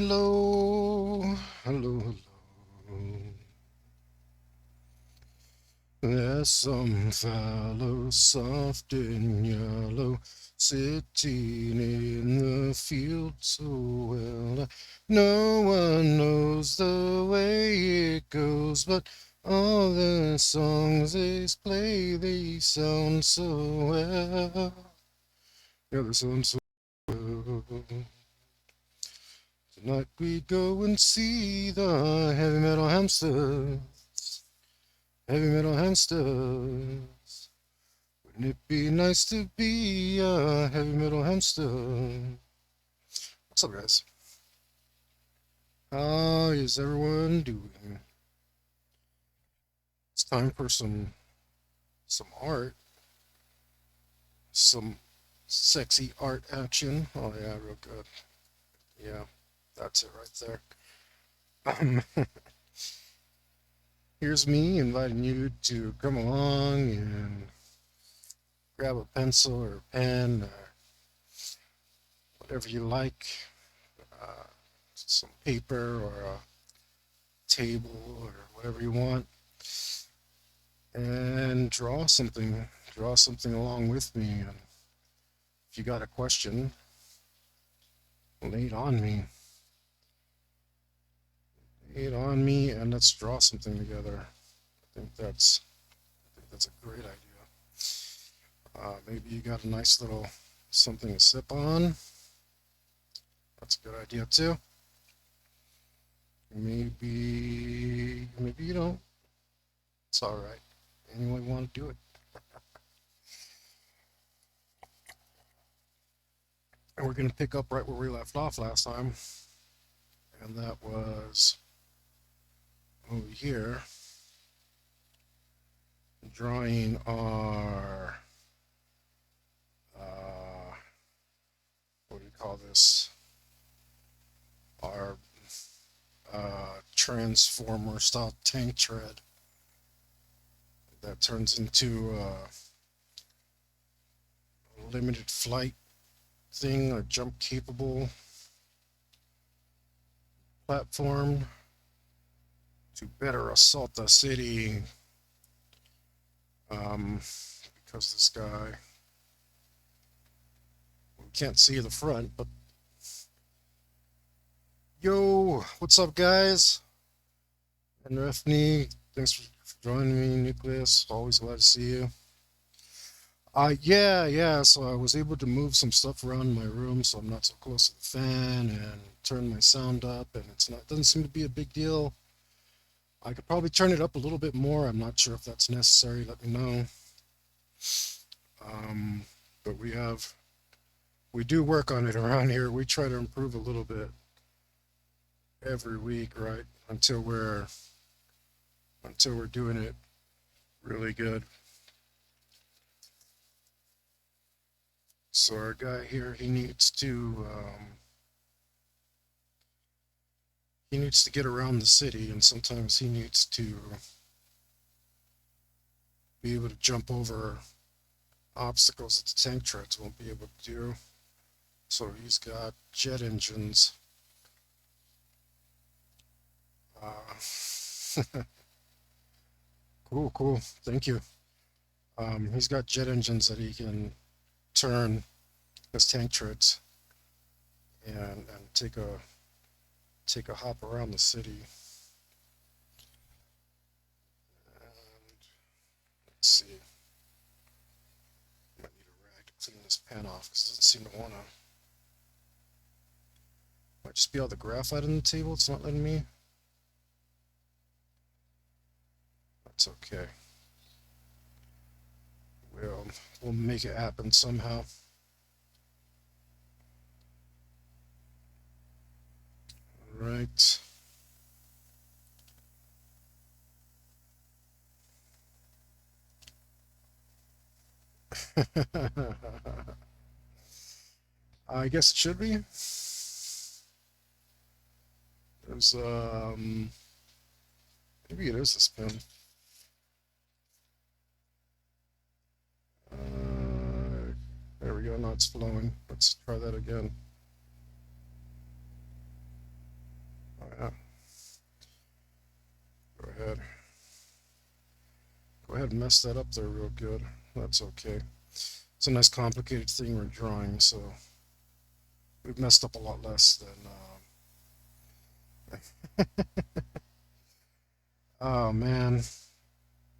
Hello, hello, hello. There's some fellow soft and yellow sitting in the field so well. No one knows the way it goes, but all the songs they play, they sound so well. Yeah, they sound so well. Tonight we go and see the heavy metal hamster. Heavy metal hamsters. Wouldn't it be nice to be a heavy metal hamster? What's up, guys? How is everyone doing? It's time for some art, some sexy art action. Oh yeah, real good. Yeah, that's it right there. Here's me inviting you to come along and grab a pencil or a pen or whatever you like. Uh, some paper or a table or whatever you want and draw something along with me. And if you got a question, lay it on me, and let's draw something together. I think that's a great idea. Maybe you got a nice little something to sip on. That's a good idea too. Maybe you don't. It's all right. Anyway, you want to do it. And we're going to pick up right where we left off last time. And that was over here, drawing our, what do you call this? Our transformer style tank tread that turns into a limited flight thing, a jump capable platform to better assault the city. Because this guy, we can't see the front, but yo, what's up, guys? And Refney, thanks for joining me. Nucleus, always glad to see you. Yeah. So I was able to move some stuff around in my room, so I'm not so close to the fan, and turn my sound up, and doesn't seem to be a big deal. I could probably turn it up a little bit more. I'm not sure if that's necessary. Let me know. But we do work on it around here. We try to improve a little bit every week, right? Until we're doing it really good. So our guy here, he needs to get around the city, and sometimes he needs to be able to jump over obstacles that the tank treads won't be able to do. So he's got jet engines. Cool. Thank you. He's got jet engines that he can turn as tank treads and take a hop around the city. And let's see. Might need a rag to clean this pen off because it doesn't seem to wanna. Might just be all the graphite on the table. It's not letting me. That's okay. We'll make it happen somehow. All right. I guess it should be. There's maybe it is this pen. There we go. Now it's flowing. Let's try that again. messed that up there real good. That's okay. It's a nice complicated thing we're drawing, so we've messed up a lot less than. Oh man,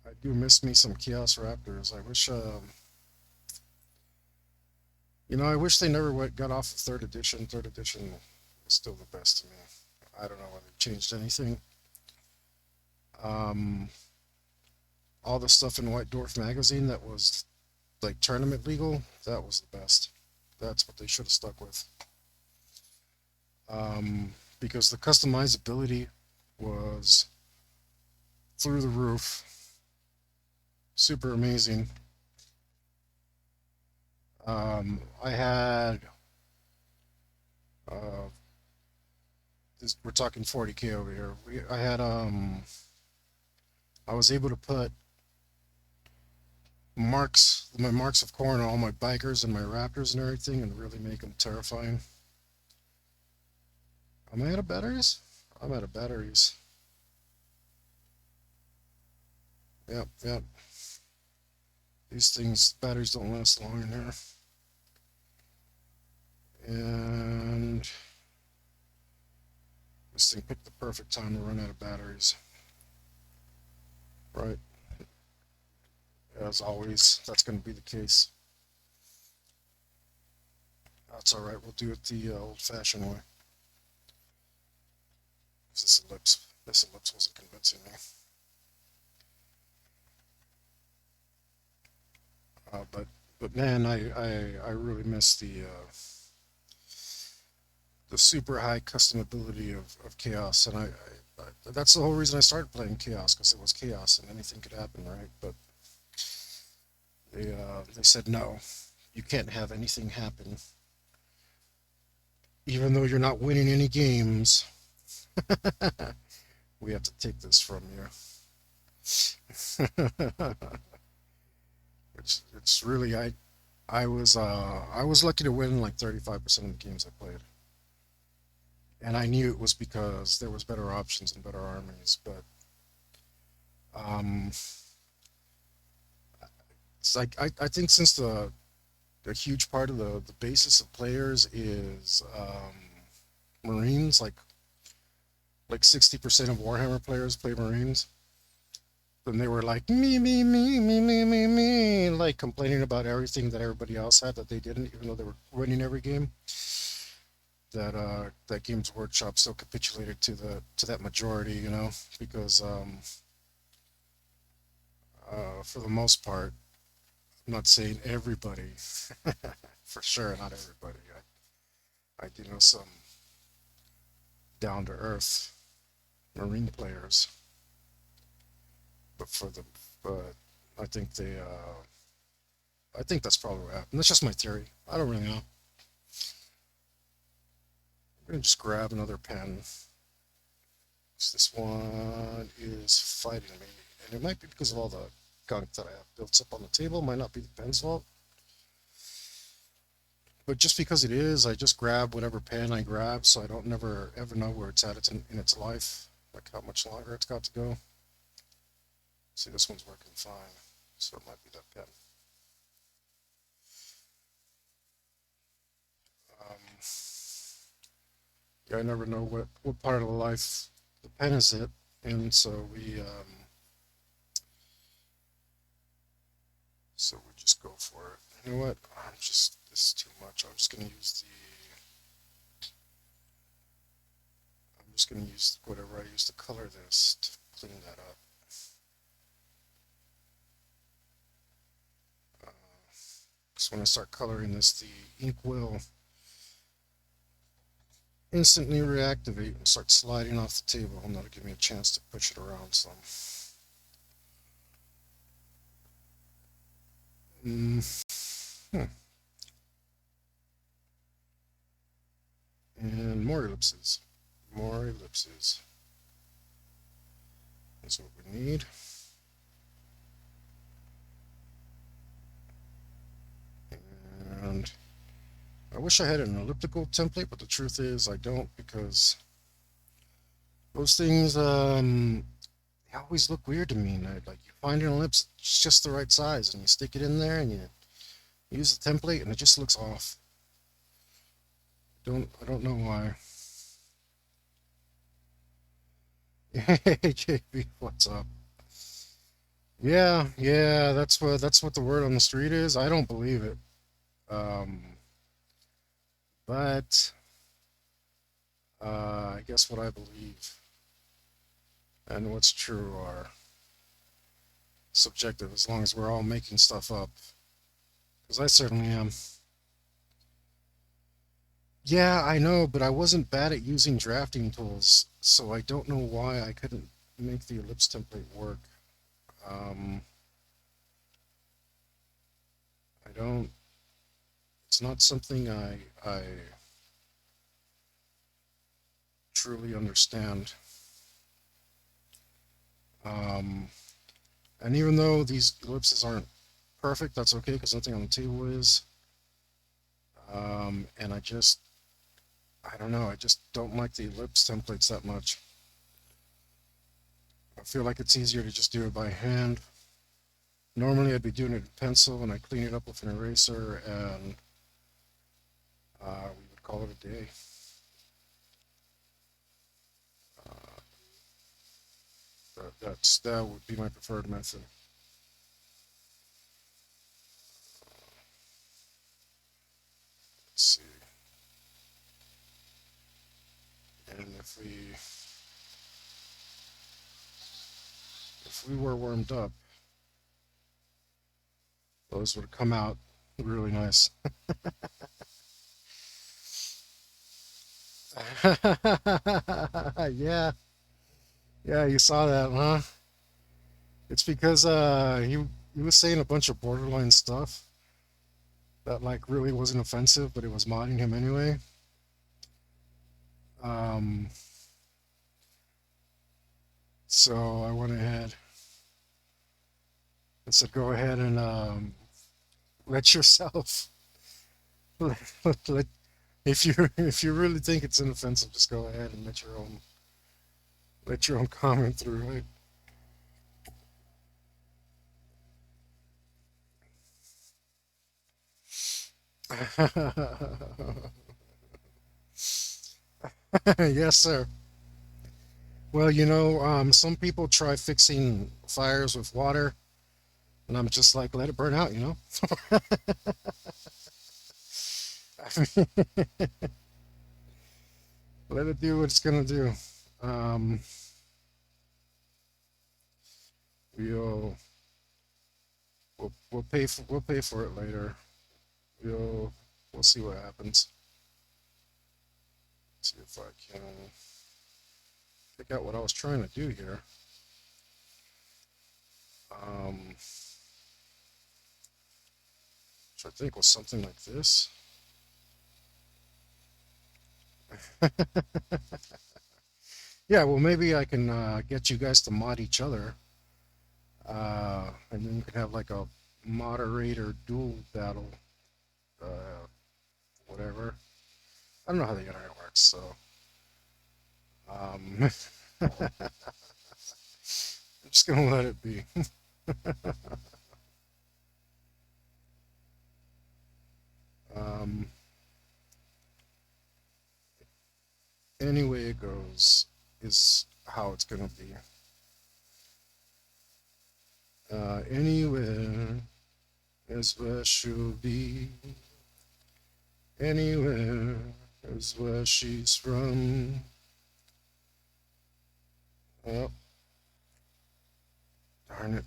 I do miss me some Chaos Raptors. I wish, I wish they never got off of third edition. Third edition is still the best to me. I don't know whether they changed anything. Um, all the stuff in White Dwarf magazine that was like tournament legal, that was the best. That's what they should have stuck with. Because the customizability was through the roof, super amazing. I had, uh, we're talking 40K over here. I was able to put my marks of corn on all my bikers and my raptors and everything, and really make them terrifying. Am I out of batteries? I'm out of batteries. Yep, yep. These things, batteries don't last long in here. And this thing picked the perfect time to run out of batteries. Right. As always, that's going to be the case. That's all right. We'll do it the old-fashioned way. This ellipse wasn't convincing me. But man, I really miss the super high customability of Chaos, and that's the whole reason I started playing Chaos, because it was Chaos and anything could happen, right? But they said no, you can't have anything happen, even though you're not winning any games. We have to take this from you. It's really I was lucky to win like 35% of the games I played, and I knew it was because there was better options and better armies. But um, it's like I think since the huge part of the basis of players is Marines, like 60% of Warhammer players play Marines. Then they were like me, like complaining about everything that everybody else had that they didn't, even though they were winning every game. That Games Workshop still capitulated to that majority, because for the most part, I'm not saying everybody, for sure, not everybody. I do know some down to earth Marine players, but but I think I think that's probably what happened. That's just my theory. I don't really know. I'm gonna just grab another pen. 'Cause this one is fighting me, and it might be because of all the gunk that I have built up on the table. Might not be the pen's fault, but just because it is, I just grab whatever pen I grab, so I don't never ever know where it's at. In its life, like how much longer it's got to go. See, this one's working fine, so it might be that pen. Um, yeah, I never know what part of the life the pen is it, and so we just go for it. You know what? This is too much. I'm just gonna use whatever I use to color this to clean that up. Because when I start coloring this, the ink will instantly reactivate and start sliding off the table, and that'll give me a chance to push it around some. Mm, hmm. And more ellipses. More ellipses. That's what we need. And I wish I had an elliptical template, but the truth is I don't, because those things they always look weird to me. And like you find an ellipse, it's just the right size, and you stick it in there, and you use the template, and it just looks off. I don't know why. Hey JB, what's up? Yeah, yeah, that's what the word on the street is. I don't believe it. Um, but I guess what I believe and what's true are subjective as long as we're all making stuff up. Because I certainly am. Yeah, I know, but I wasn't bad at using drafting tools, so I don't know why I couldn't make the ellipse template work. Um, I don't. It's not something I truly understand. Um, and even though these ellipses aren't perfect, that's okay because nothing on the table is. And I don't know, I just don't like the ellipse templates that much. I feel like it's easier to just do it by hand. Normally, I'd be doing it in pencil and I clean it up with an eraser and we would call it a day. Uh, that would be my preferred method. Let's see. And if we were warmed up, those would come out really nice. Yeah, yeah, you saw that, huh? It's because he was saying a bunch of borderline stuff that like really wasn't offensive, but it was modding him anyway. Um, so I went ahead and said, go ahead and let yourself let, if you really think it's inoffensive, just go ahead and let your own comment through, right? Yes, sir. Well, some people try fixing fires with water, and I'm just like, let it burn out, you know? Let it do what it's gonna do. Um, we'll we'll pay for it later. We'll we'll see what happens. See if I can pick out what I was trying to do here. Um, which I think was something like this. Yeah, well, maybe I can get you guys to mod each other, and then you can have like a moderator duel battle, uh, whatever. I don't know how the internet works, so um, I'm just gonna let it be. Um, any way it goes is how it's gonna be. Anywhere is where she'll be. Anywhere is where she's from. Oh, darn it.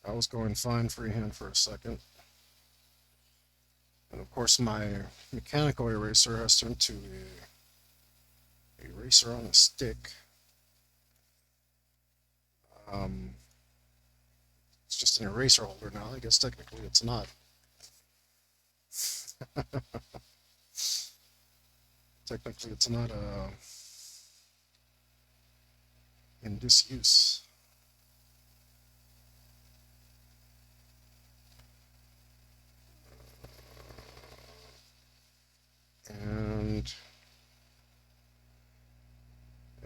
I was going fine freehand for a second. And of course, my mechanical eraser has turned to a eraser on a stick. Um, it's just an eraser holder now. I guess technically it's not. Technically, it's not in disuse. And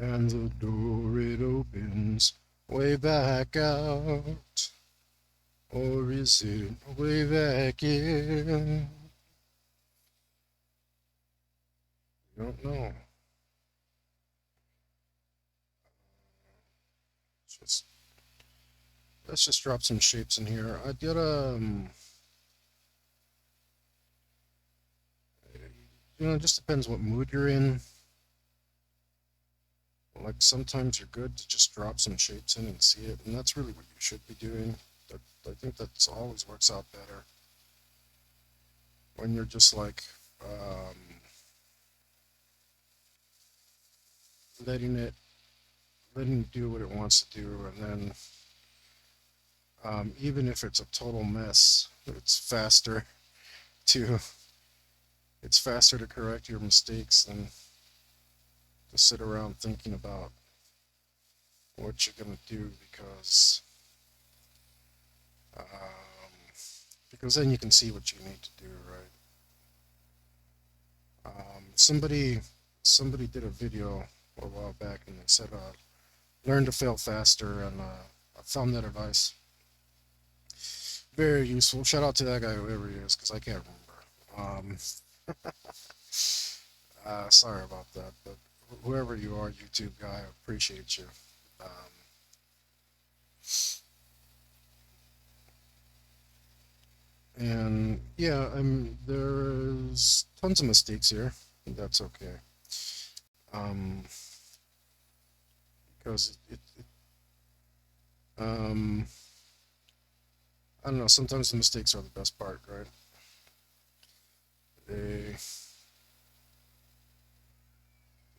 and the door it opens way back out. Or is it way back in? Don't know. Just let's just drop some shapes in here. I did it just depends what mood you're in. Like sometimes you're good to just drop some shapes in and see it, and that's really what you should be doing. That I think that's always works out better when you're just like letting it letting it do what it wants to do, and then even if it's a total mess, to it's faster to correct your mistakes than to sit around thinking about what you're gonna do um, because then you can see what you need to do, right? Somebody did a video a while back and they said learn to fail faster, and I found that advice very useful. Shout out to that guy, whoever he is, because I can't remember. Sorry about that, but whoever you are, YouTube guy, I appreciate you. Um, and yeah, there's tons of mistakes here. That's okay. Um, because um, I don't know. Sometimes the mistakes are the best part, right? They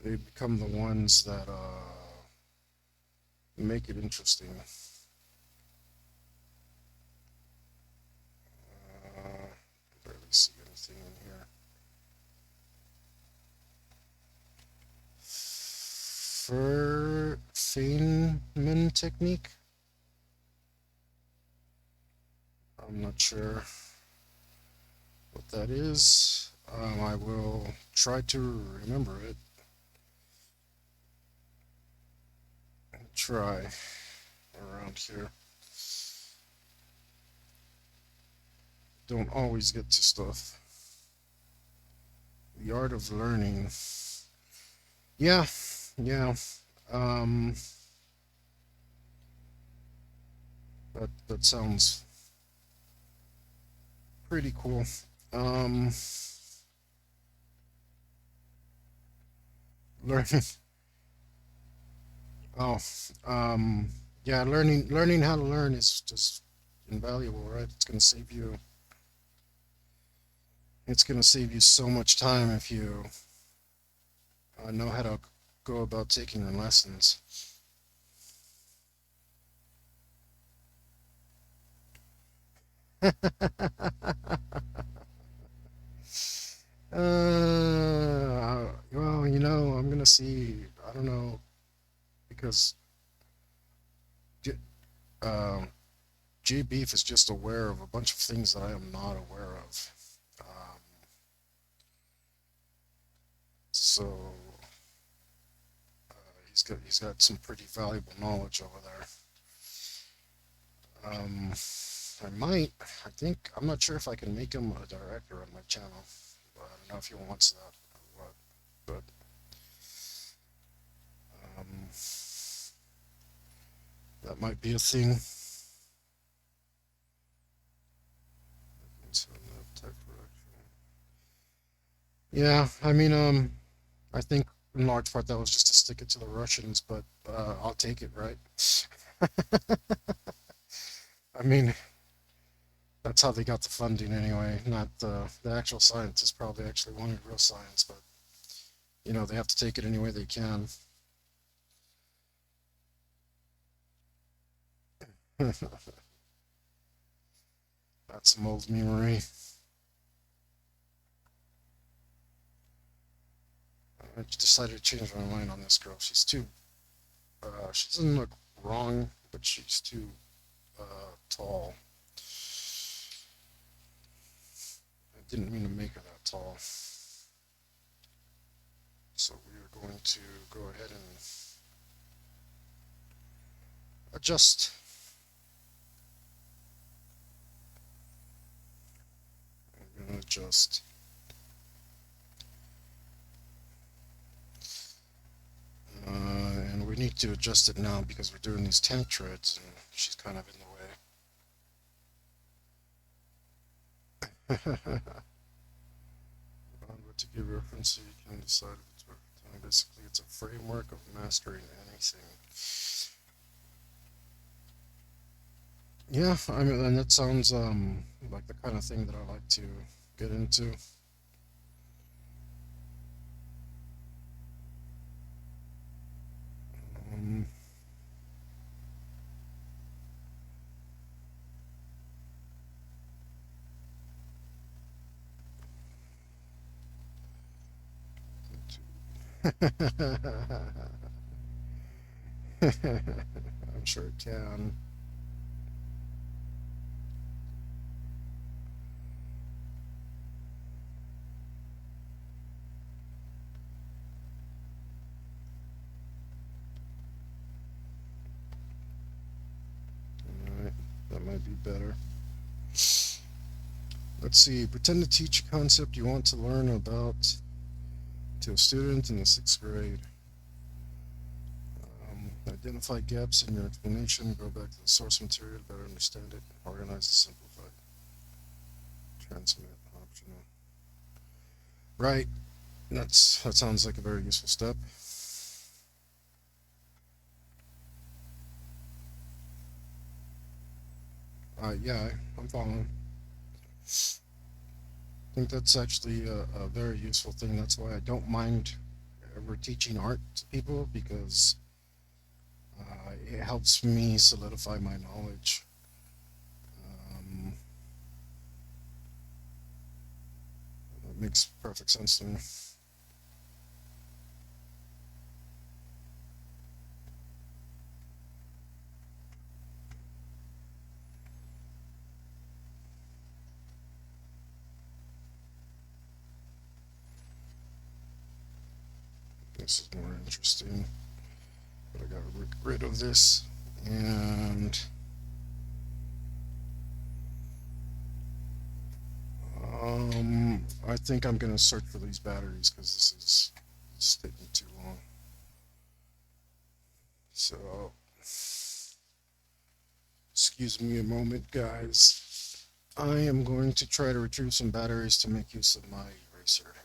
they become the ones that make it interesting. Barely see anything in here. Feynman technique. I'm not sure what that is. I will try to remember it. Try around here. Don't always get to stuff. The art of learning. Yeah, yeah. Um, that sounds pretty cool. Um, learning. Oh, yeah. Learning how to learn is just invaluable, right? It's gonna save you so much time if you know how to go about taking your lessons. Well, I'm gonna see. I don't know because J- uh, J Beef is just aware of a bunch of things that I am not aware of. Um, so he's got some pretty valuable knowledge over there. Um, I might. I think I'm not sure if I can make him a director on my channel. I don't know if he wants that or what, but um, that might be a thing. So, yeah, I mean, I think in large part that was just to stick it to the Russians, but I'll take it, right? I mean, that's how they got the funding anyway. Not the actual scientists probably actually wanted real science, but they have to take it any way they can. That's some old memory. I decided to change my mind on this girl. She doesn't look wrong, but she's too tall. I didn't mean to make her that tall. So we are going to go ahead and adjust. I'm gonna adjust. And we need to adjust it now because we're doing these tank treads and she's kind of in the way. On what to give reference so you can decide if it's worth your time. Basically, it's a framework of mastering anything. Yeah, I mean, and that sounds like the kind of thing that I like to get into. Um, I'm sure it can. Alright, that might be better. Let's see. Pretend to teach a concept you want to learn about to a student in the sixth grade. Identify gaps in your explanation. Go back to the source material to better understand it. Organize and simplify. Transmit. Optional. Right. That sounds like a very useful step. Yeah, I'm following. I think that's actually a very useful thing. That's why I don't mind ever teaching art to people because it helps me solidify my knowledge. Um, it makes perfect sense to me. This is more interesting, but I gotta get rid of this. And I think I'm gonna search for these batteries because this is it's taking too long. So, excuse me a moment, guys. I am going to try to retrieve some batteries to make use of my eraser here.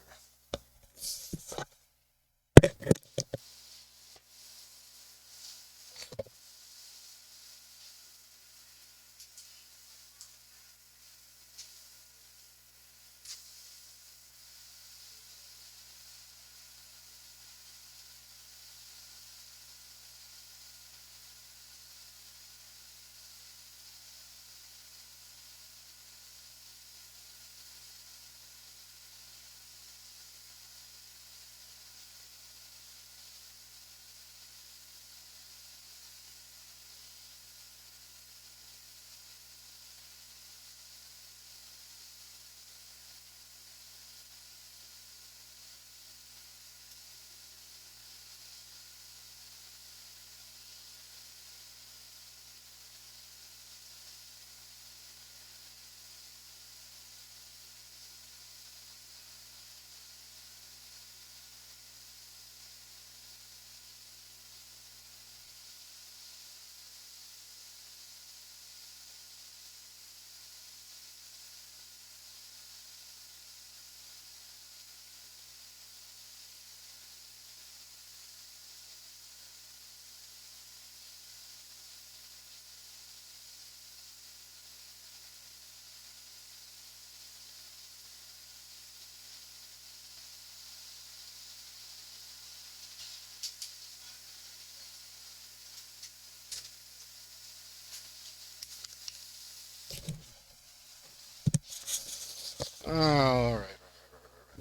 All right.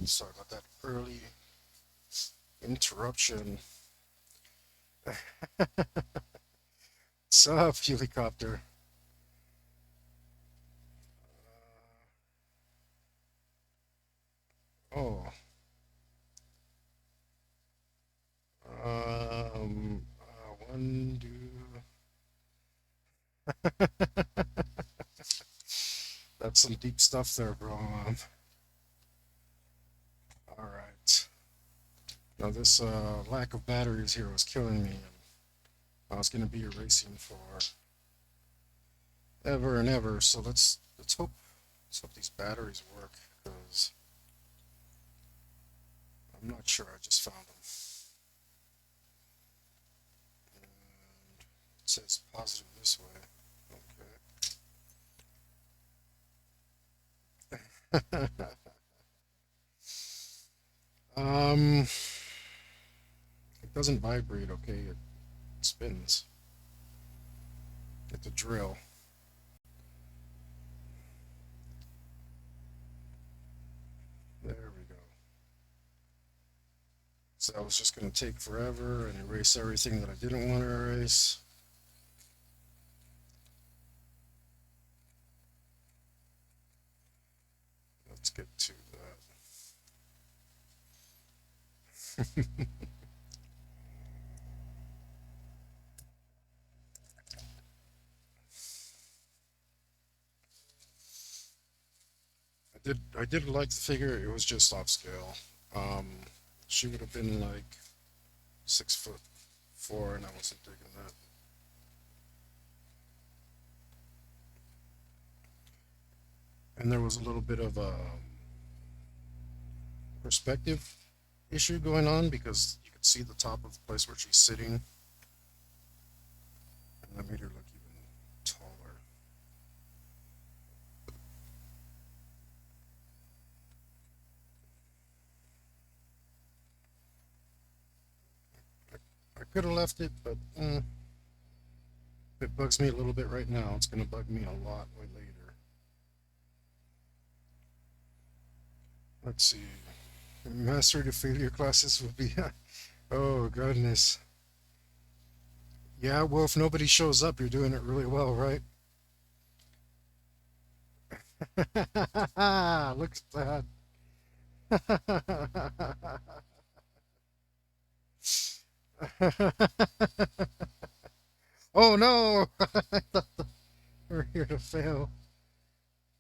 Sorry about that early interruption. Sup, helicopter? Oh, one, two. That's some deep stuff there, bro. All right. Now this lack of batteries here was killing me. I was gonna be erasing for ever and ever. So let's hope these batteries work because I'm not sure. I just found them. And it says positive this way. Okay. um, it doesn't vibrate. Okay, it spins. It's a drill. There we go. So I was just gonna take forever and erase everything that I didn't want to erase. Let's get to that. I did like the figure. It was just off scale. Um, she would have been like 6'4", and I wasn't digging that. And there was a little bit of a perspective issue going on because you could see the top of the place where she's sitting, and that made her look even taller. I could have left it, but it bugs me a little bit right now. It's going to bug me a lot way later. Let's see. Master to failure classes would be. Oh, goodness. Yeah, well, if nobody shows up, you're doing it really well, right? Look at that. Oh no! We're here to fail.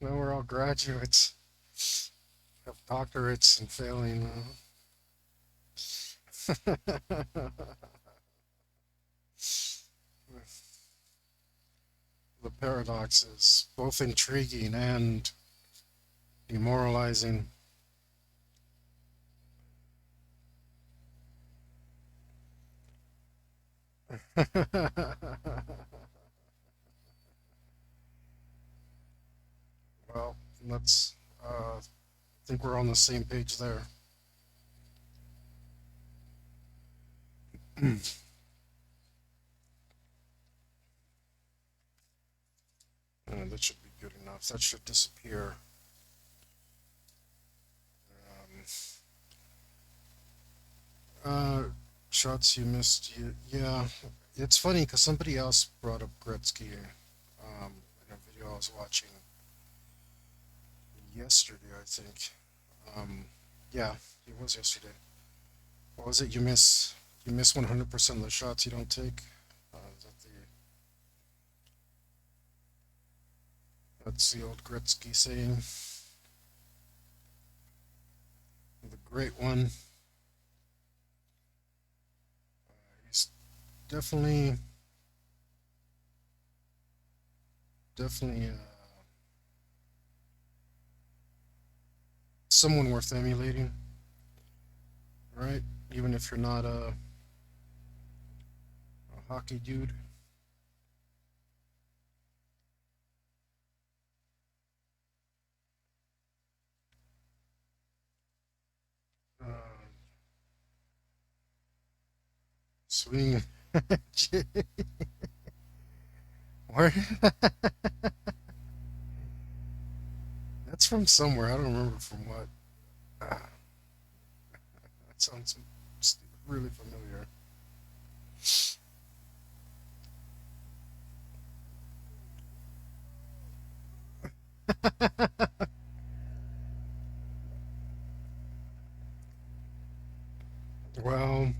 Now we're all graduates, have doctorates and failing. The paradox is both intriguing and demoralizing. Well, let's think we're on the same page there. That should be good enough. That should disappear. Um, uh, Shots you missed. Yeah, it's funny because somebody else brought up Gretzky in a video I was watching yesterday, I think. Um, yeah, it was yesterday. What was it? You miss 100% of the shots you don't take. Is that that's the old Gretzky saying. The great one. He's definitely, definitely someone worth emulating, right? Even if you're not a hockey dude. Uh, Swing. Where? That's from somewhere. I don't remember from what. That sounds really familiar. Well,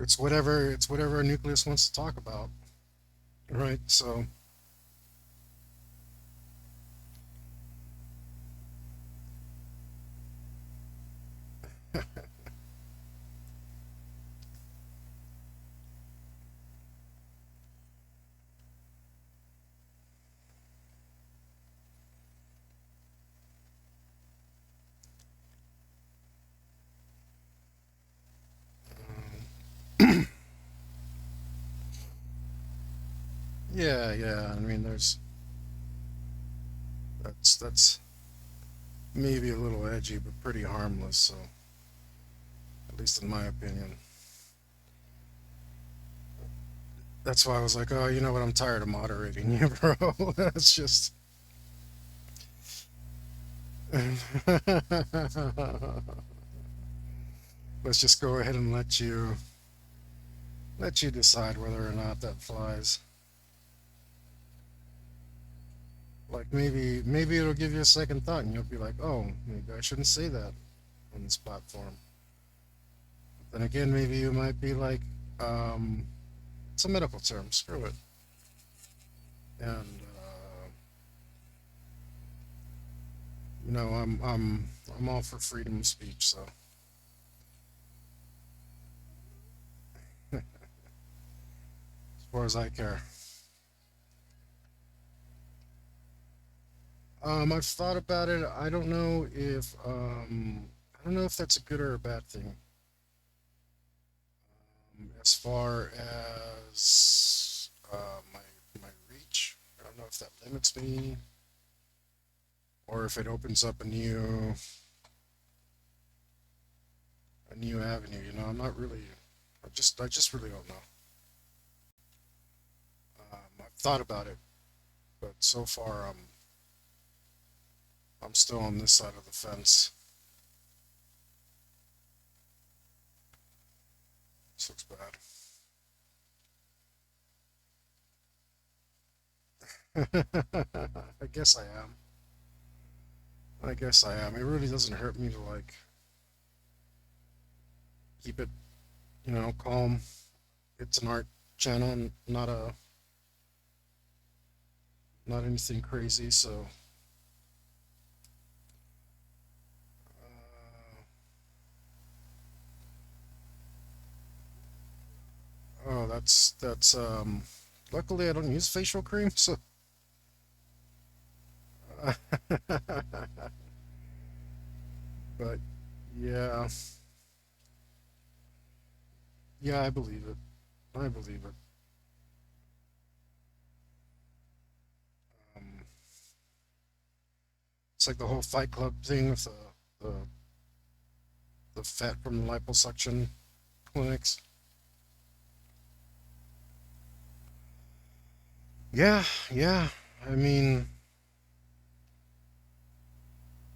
it's whatever a nucleus wants to talk about. right? So, yeah, yeah. I mean, there's that's maybe a little edgy, but pretty harmless. So, at least in my opinion. That's why I was like, oh, you know what? I'm tired of moderating you, bro. That's just. Let's just go ahead and let you decide whether or not that flies. Like maybe it'll give you a second thought, and you'll be like, oh, maybe I shouldn't say that on this platform. Then again, maybe you might be like, um, it's a medical term. Screw it. And I'm all for freedom of speech. So as far as I care. I've thought about it. I don't know if that's a good or a bad thing. As far as my reach, I don't know if that limits me or if it opens up a new avenue. I'm not really. I just really don't know. I've thought about it, but so far I'm still on this side of the fence. This looks bad. I guess I am. I guess I am. It really doesn't hurt me to like keep it, calm. It's an art channel, not anything crazy. So, oh, that's. Luckily, I don't use facial cream, so. But yeah, yeah, I believe it. I believe it. Um, it's like the whole Fight Club thing with the fat from the liposuction clinics. Yeah, yeah. I mean,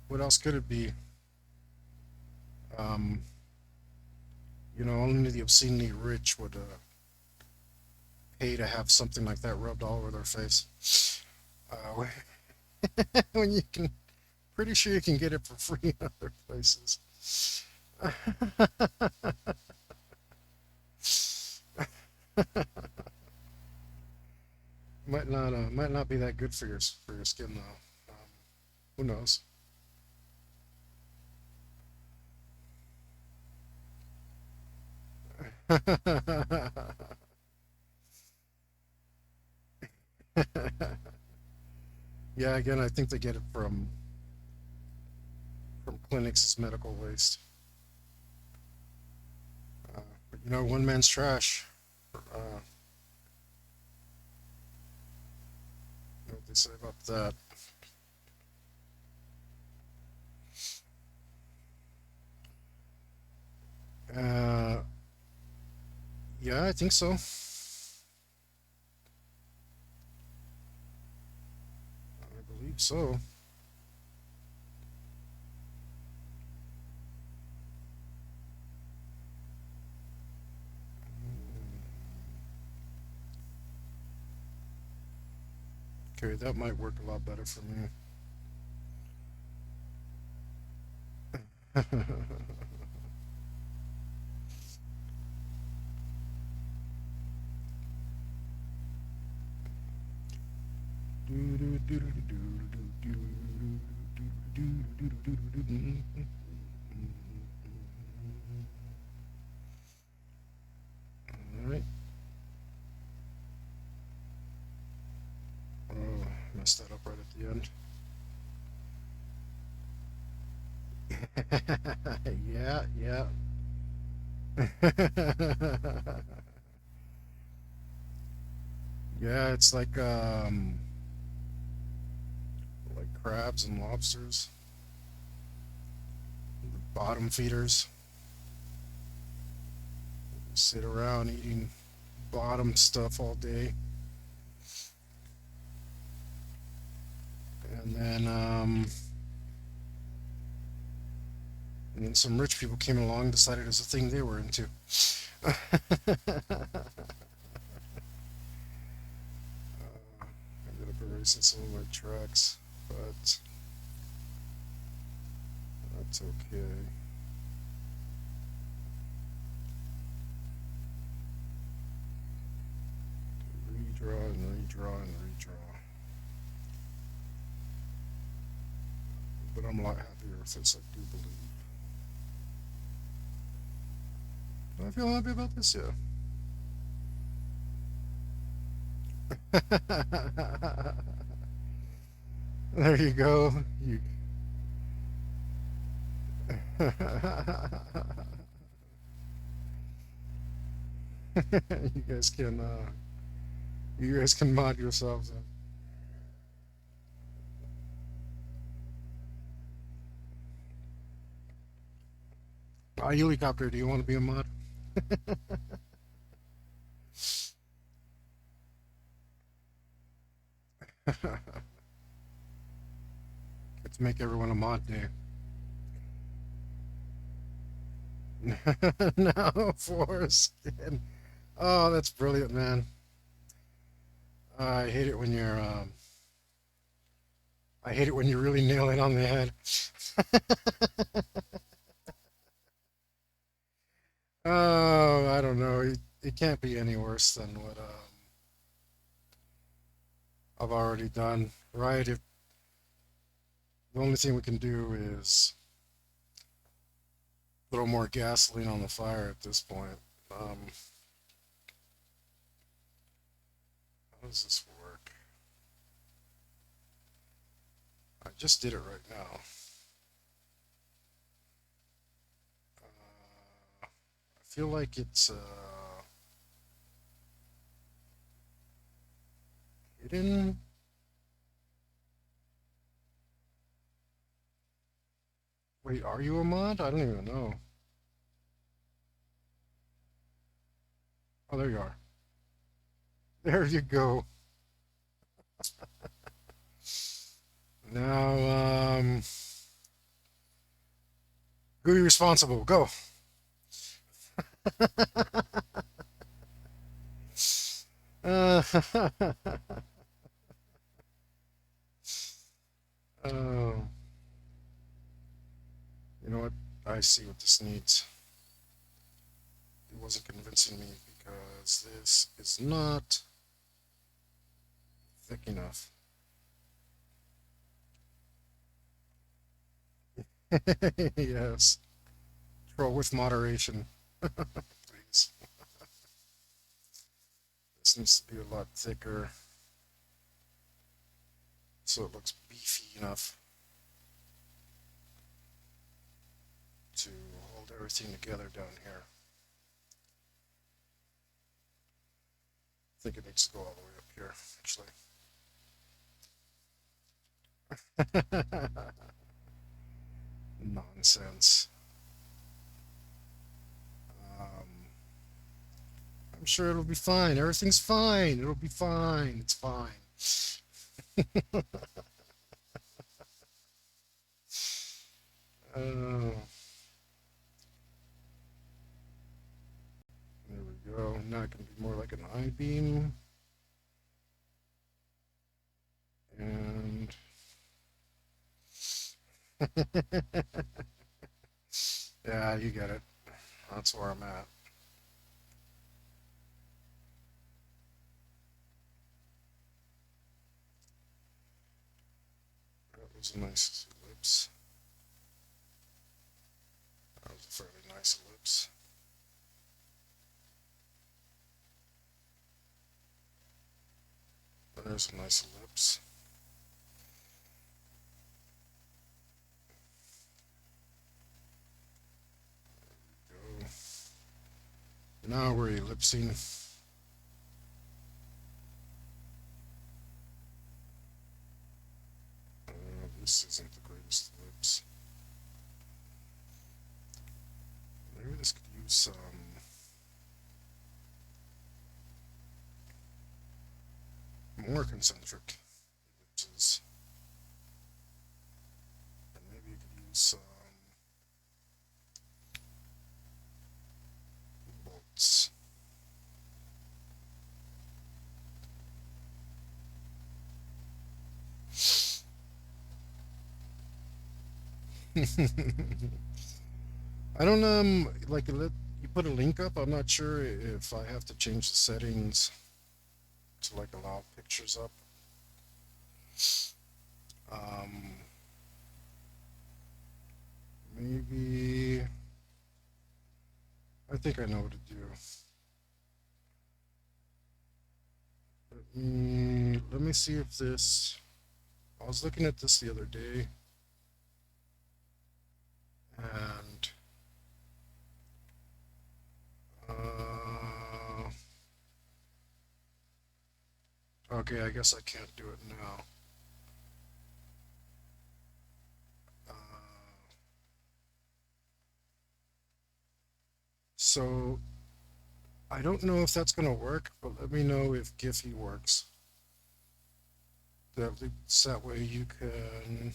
what else could it be? Um, only the obscenely rich would pay to have something like that rubbed all over their face. Uh, when you can, pretty sure you can get it for free in other places. Might not be that good for your skin though. Who knows? Yeah, again, I think they get it from clinics as medical waste. But one man's trash. What they say about that? Uh, yeah, I think so. I believe so. Okay, that might work a lot better for me. Alright. Oh, messed that up right at the end. Yeah, yeah. Yeah, it's like crabs and lobsters, bottom feeders. Sit around eating bottom stuff all day. And then some rich people came along, decided it was a thing they were into. Ended up erasing some of my tracks, but that's okay. Redraw and redraw and redraw. But I'm a lot happier with this, I do believe. I feel happy about this, yeah. There you go. You. you guys can uh, you guys can mod yourselves. Helicopter, do you want to be a mod? Let's make everyone a mod day. No, foreskin. Oh, that's brilliant, man. I hate it when I hate it when you really nail it on the head. Oh, I don't know. It can't be any worse than what I've already done, right? If the only thing we can do is throw more gasoline on the fire at this point. Um, how does this work? I just did it right now. I feel like it's hidden. Wait, are you a mod? I don't even know. Oh, there you are. There you go. Now, who are you responsible? Go. uh, oh, you know what? I see what this needs. It wasn't convincing me because this is not thick enough. Yes. Draw with moderation, please. This needs to be a lot thicker so it looks beefy enough to hold everything together down here. I think it needs to go all the way up here, actually. Nonsense. Um, I'm sure it'll be fine. Everything's fine. It'll be fine. It's fine. Oh, there we go. Now it can be more like an I-beam. And yeah, you get it. That's where I'm at. Those are nice lips. That was a fairly nice lips. There's some nice lips. Go. Now we're ellipsing. This isn't the greatest lips. Maybe this could use some more concentric ellipses. And maybe you could use some bolts. I don't like you put a link up. I'm not sure if I have to change the settings to like allow pictures up. Um, maybe I think I know what to do. Let me see if this. I was looking at this the other day, and okay, I guess I can't do it now. Uh, so I don't know if that's gonna work, but let me know if Giphy works. That way you can.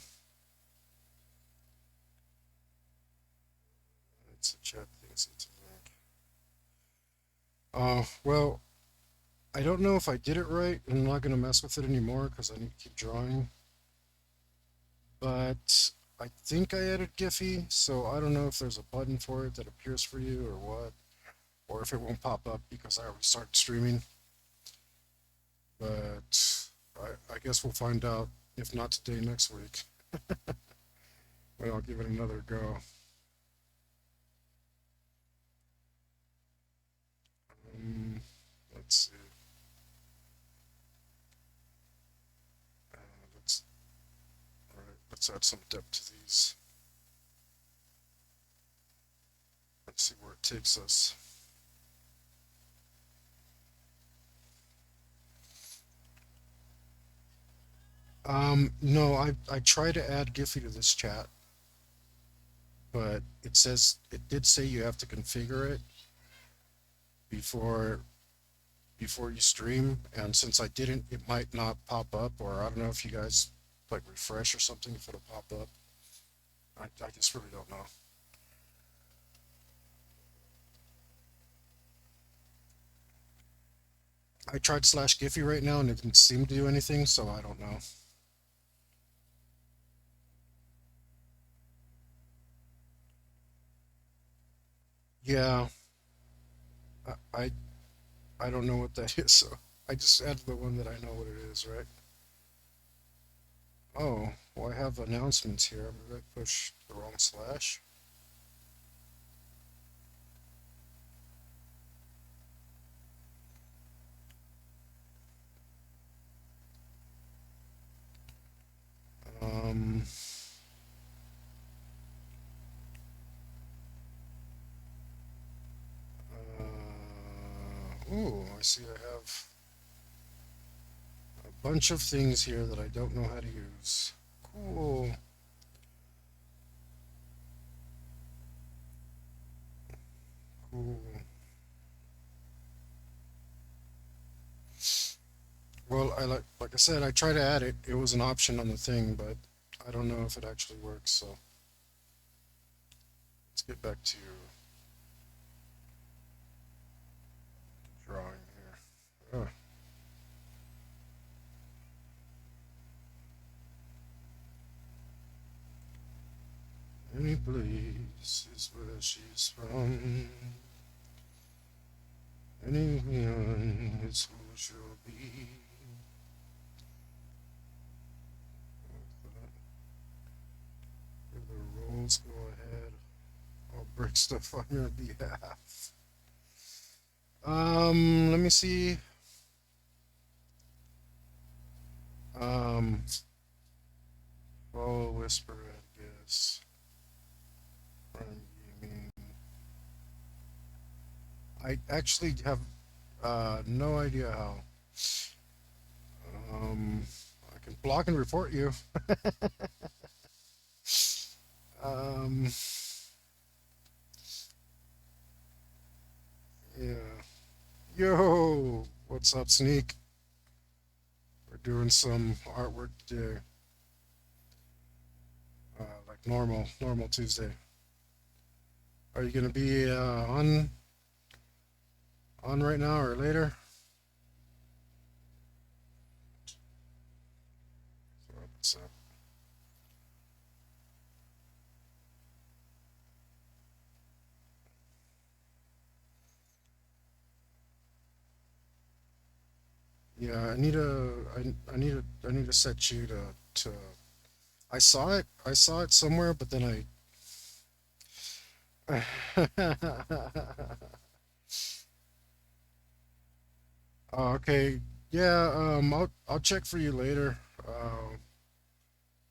It's a chat thing. It's a link. Well, I don't know if I did it right. I'm not gonna mess with it anymore because I need to keep drawing. But I think I added Giphy, so I don't know if there's a button for it that appears for you or what, or if it won't pop up because I already started streaming. But I guess we'll find out. If not today, next week. But I'll give it another go. Let's see. Uh, let's all right. Let's add some depth to these. Let's see where it takes us. No, I tried to add Giphy to this chat, but it did say you have to configure it before before you stream, and since I didn't, it might not pop up, or I don't know if you guys like refresh or something if it'll pop up. I just really don't know. I tried slash Giphy right now and it didn't seem to do anything, so I don't know. Yeah, I I don't know what that is, so I just added the one that I know what it is, right? Oh, well, I have announcements here. Maybe I push the wrong slash. Um, oh, I see I have a bunch of things here that I don't know how to use. Cool. Cool. Well, like I said, I tried to add it. It was an option on the thing, but I don't know if it actually works. So let's get back to drawing here. Oh, any place is where she's from. Anyone is who she'll be. break stuff on your behalf. Let me see. Um, follow whisper, I guess. Prime gaming. I actually have no idea how. Um, I can block and report you. Um, yeah. Yo, what's up, Sneak? We're doing some artwork today, like normal Tuesday. Are you gonna be on right now or later? What's up? Yeah, I need to set you to. I saw it somewhere, but then I. Okay, yeah. I'll check for you later.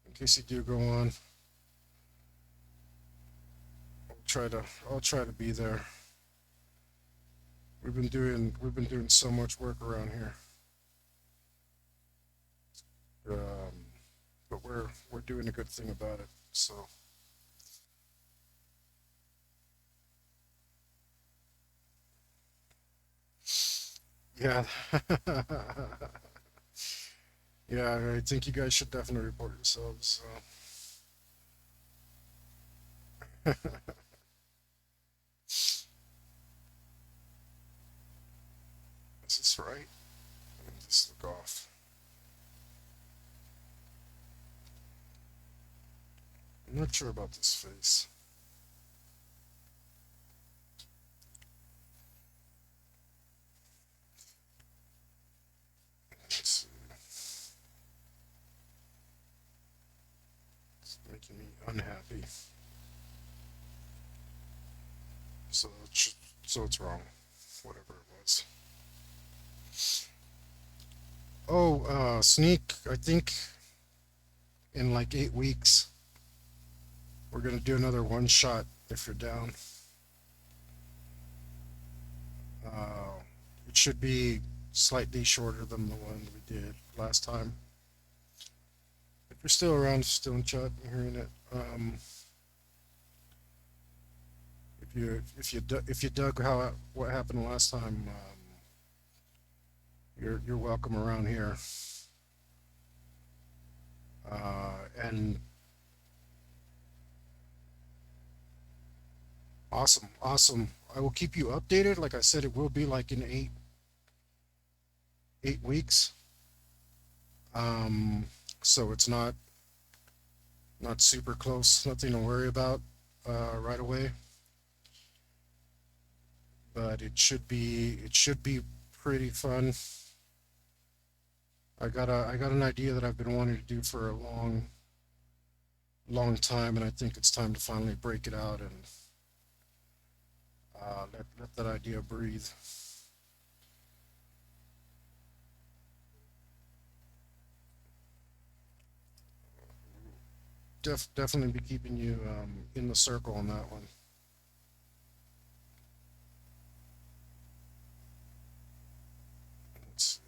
In case you do go on, I'll try to be there. We've been doing so much work around here. Um, but we're doing a good thing about it. So yeah, yeah. I think you guys should definitely report yourselves. Is this right? Let me just look off. I'm not sure about this face. Let's see. It's making me unhappy. So it's wrong. Whatever it was. Oh, Sneak. I think in like 8 weeks we're gonna do another one shot if you're down. Uh, it should be slightly shorter than the one we did last time. If you're still around, still in chat, hearing it. If you dug how what happened last time, you're welcome around here. And awesome. I will keep you updated. Like I said, it will be like in 8 weeks. Um, so it's not super close. Nothing to worry about right away. But it should be pretty fun. I got an idea that I've been wanting to do for a long time, and I think it's time to finally break it out and let that idea breathe. Definitely be keeping you in the circle on that one. Let's see.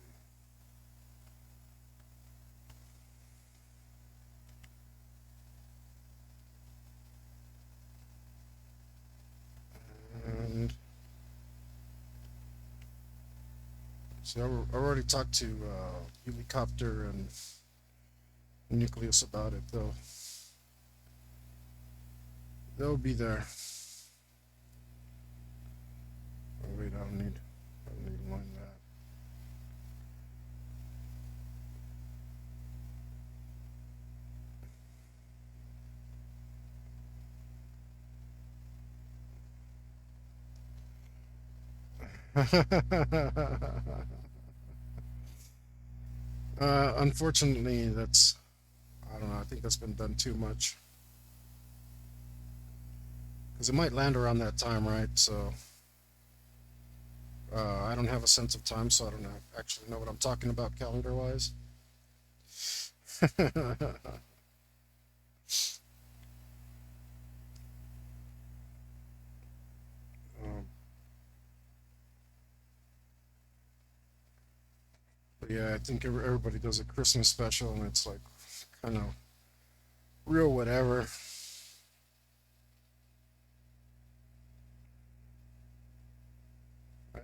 And so I already talked to Helicopter and Nucleus about it. They'll be there. Oh wait, I don't need to line that. Unfortunately, that's I don't know. I think that's been done too much because it might land around that time, right? So I don't have a sense of time, so I don't actually know what I'm talking about calendar wise. um, but yeah, I think everybody does a Christmas special, and it's like kind of real whatever. I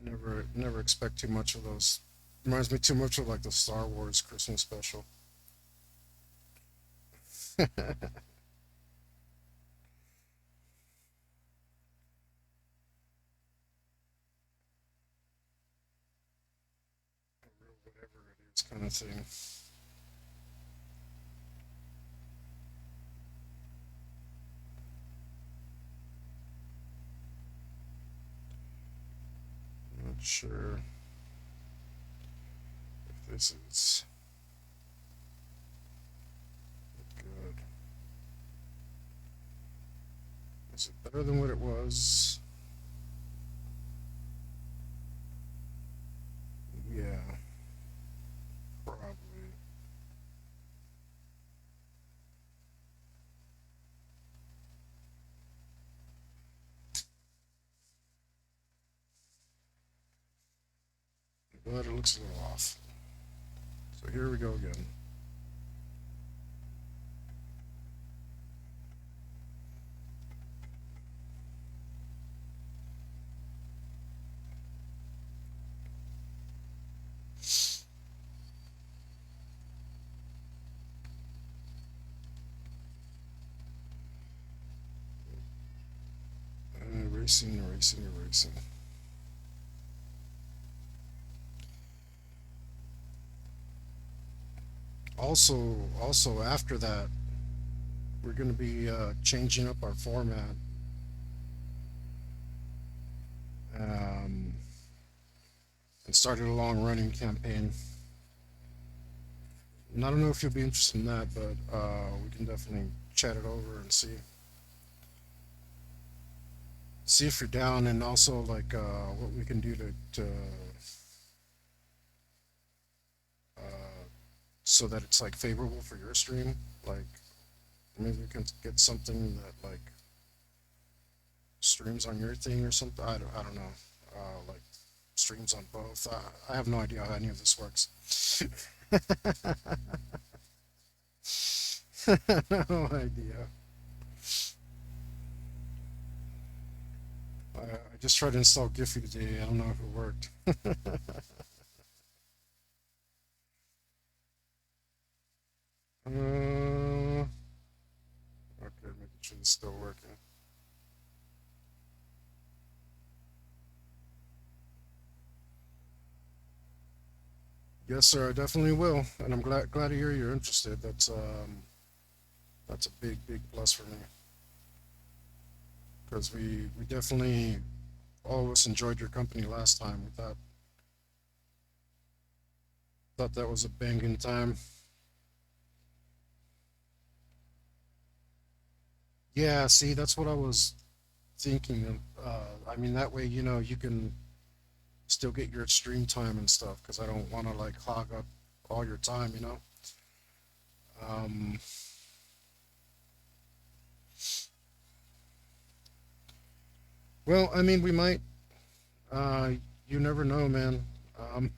never expect too much of those. Reminds me too much of like the Star Wars Christmas special. Whatever it is, kind of thing. Not sure if this is good. Is it better than what it was? Yeah, probably. But it looks a little off. So here we go again. Erasing, erasing, erasing. Also after that, we're going to be changing up our format. Um, and started a long running campaign. And I don't know if you'll be interested in that, but we can definitely chat it over and see if you're down, and also like what we can do to uh, so that it's like favorable for your stream. Like maybe we can get something that like streams on your thing or something. I don't know. Like streams on both. I have no idea how any of this works. No idea. I just tried to install Giphy today. I don't know if it worked. Okay, making sure it's still working. Yes, sir. I definitely will, and I'm glad to hear you're interested. That's a big plus for me because we definitely all of us enjoyed your company last time. We thought that was a banging time. Yeah, see, that's what I was thinking. I mean, that way, you can still get your stream time and stuff because I don't want to like hog up all your time. Um, well, I mean, we might. Uh, you never know, man. Um,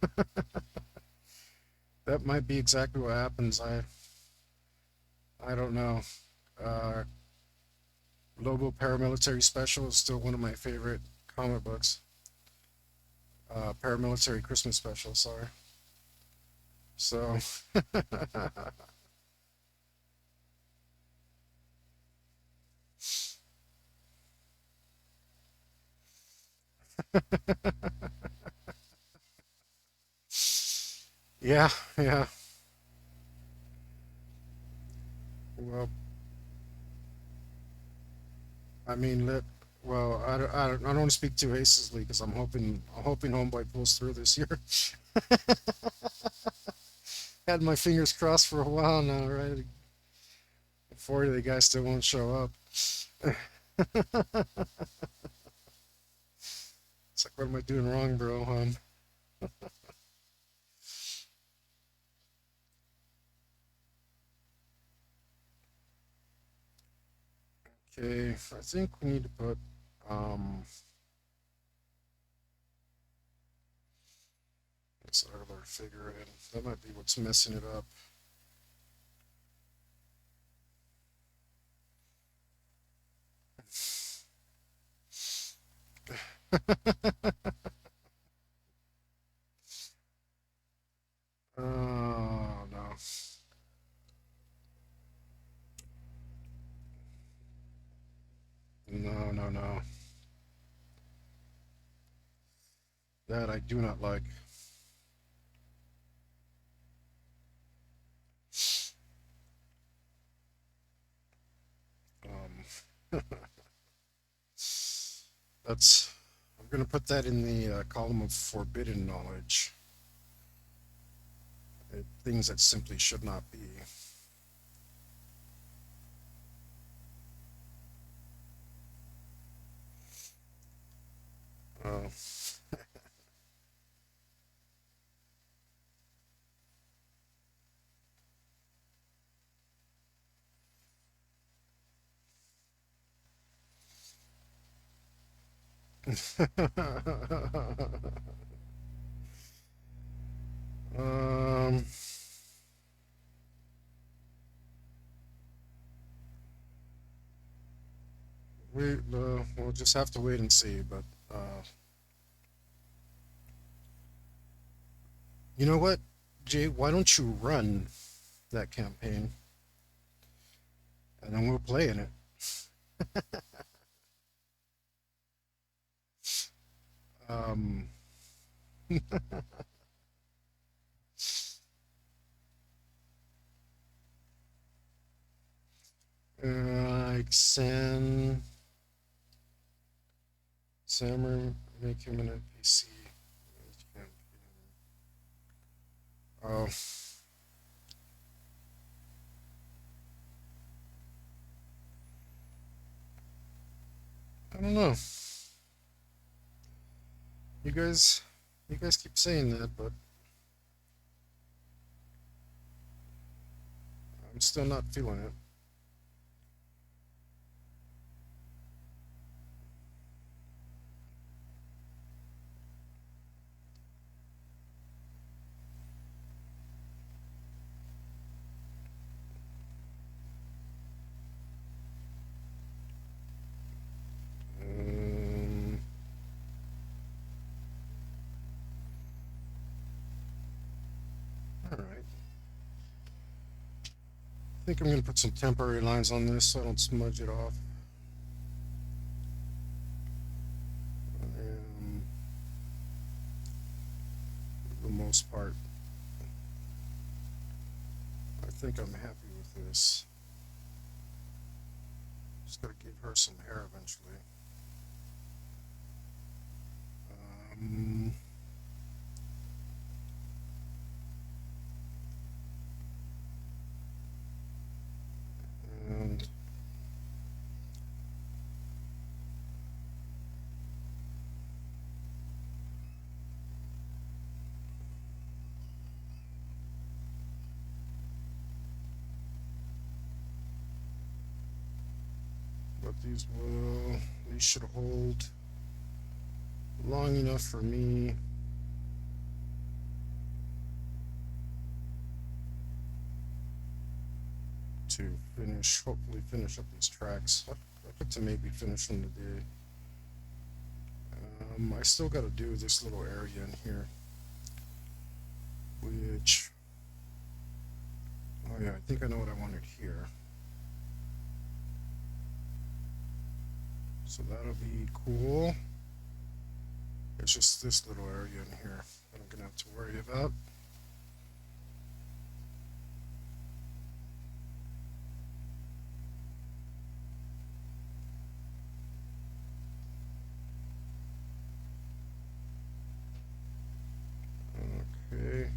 that might be exactly what happens. I don't know. Uh, Lobo Paramilitary Special is still one of my favorite comic books. Paramilitary Christmas Special, sorry. So, yeah, yeah. Well, I mean, well, I don't want to speak too hastily because I'm hoping Homeboy pulls through this year. Had my fingers crossed for a while now, right? Before the guy still won't show up. It's like, what am I doing wrong, bro? Okay, I think we need to put um this other figure in. That might be what's messing it up. Oh no. No, no, no. That I do not like. Um, that's. I'm gonna put that in the column of forbidden knowledge. Things that simply should not be. Uh, um, we'll just have to wait and see. But you know what, Jay? Why don't you run that campaign, and then we'll play in it. Um, like Sammer, make him an NPC. Oh, I don't know. You guys, you guys keep saying that, but I'm still not feeling it. Um, all right. I think I'm gonna put some temporary lines on this so I don't smudge it off. Um, for the most part, I think I'm happy with this. Just gotta give her some hair eventually. Um, and but these should hold long enough for me to hopefully finish up these tracks. I'd like to maybe finish them today. I still got to do this little area in here, which, oh yeah, I think I know what I wanted here. So that'll be cool. It's just this little area in here that I'm gonna have to worry about. Okay.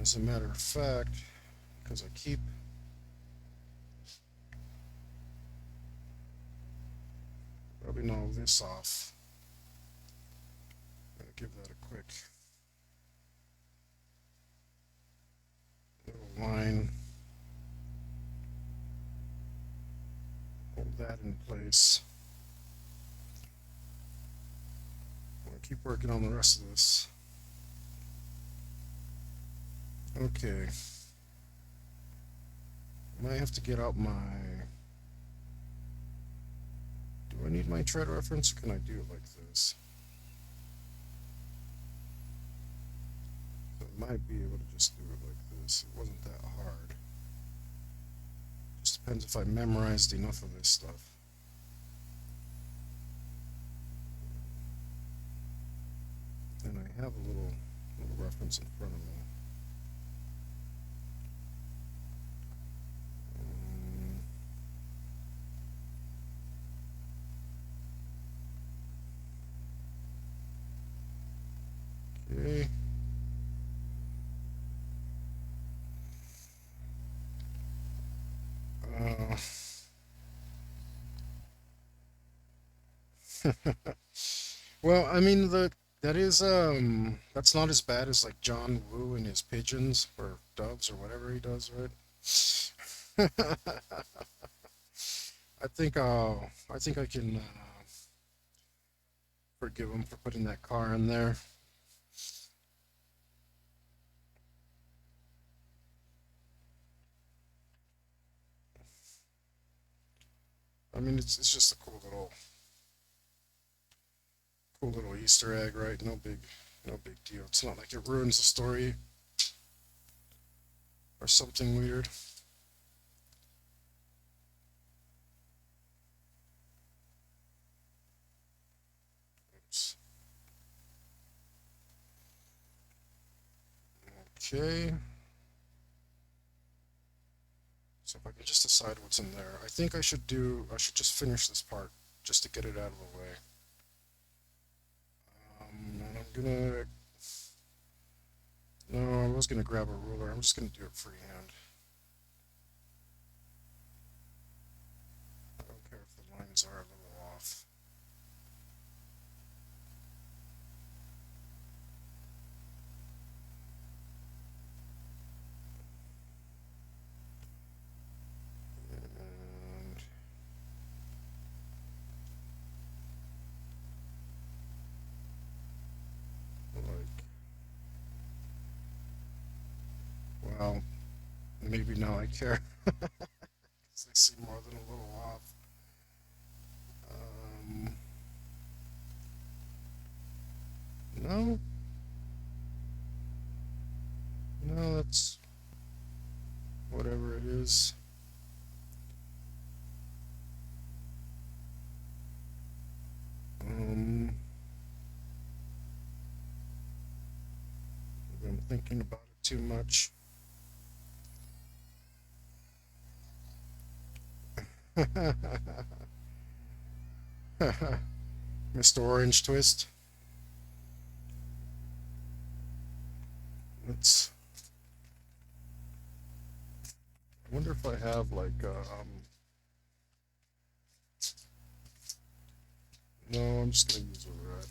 As a matter of fact, as I keep rubbing all this off. I'm going to give that a quick little line. Hold that in place. I'm going to keep working on the rest of this. Okay. I might have to get out my... Do I need my tread reference, or can I do it like this? I might be able to just do it like this. It wasn't that hard. Just depends if I memorized enough of this stuff. And I have a little reference in front of me. Okay. Well, I mean that's not as bad as like John Woo and his pigeons or doves or whatever he does, right? I think I can forgive him for putting that car in there. I mean, it's just a cool little Easter egg, right? No big deal. It's not like it ruins the story or something weird. Oops. Okay. So if I can just decide what's in there, I think I should just finish this part just to get it out of the way. And I'm gonna, no, I was gonna grab a ruler. I'm just gonna do it freehand. I don't care if the lines are a little off. And like, well, maybe now I care. Because they seem more than a little off. No, no, that's whatever it is. Um, I'm thinking about it too much. Mr. Orange Twist. Let's. I wonder if I have like. No, I'm just gonna use a red.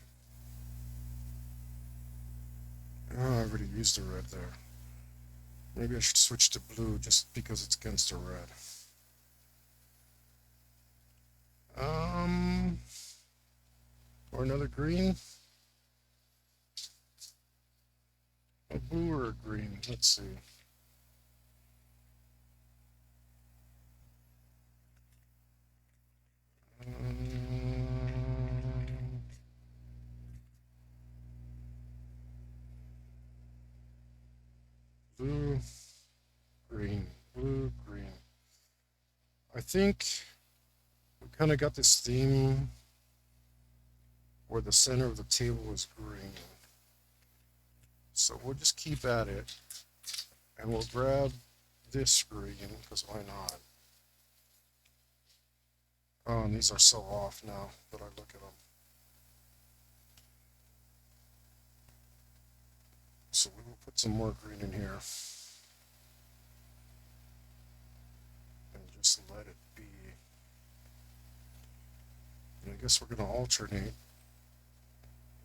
Oh, I already used a red there. Maybe I should switch to blue just because it's against a red. Um, or another green. A blue or a green. Let's see. Blue, green, blue, green. I think we kind of got this theme where the center of the table is green. So we'll just keep at it, and we'll grab this green, because why not? Oh, and these are so off now that I look at them. So we will put some more green in here. guess we're gonna alternate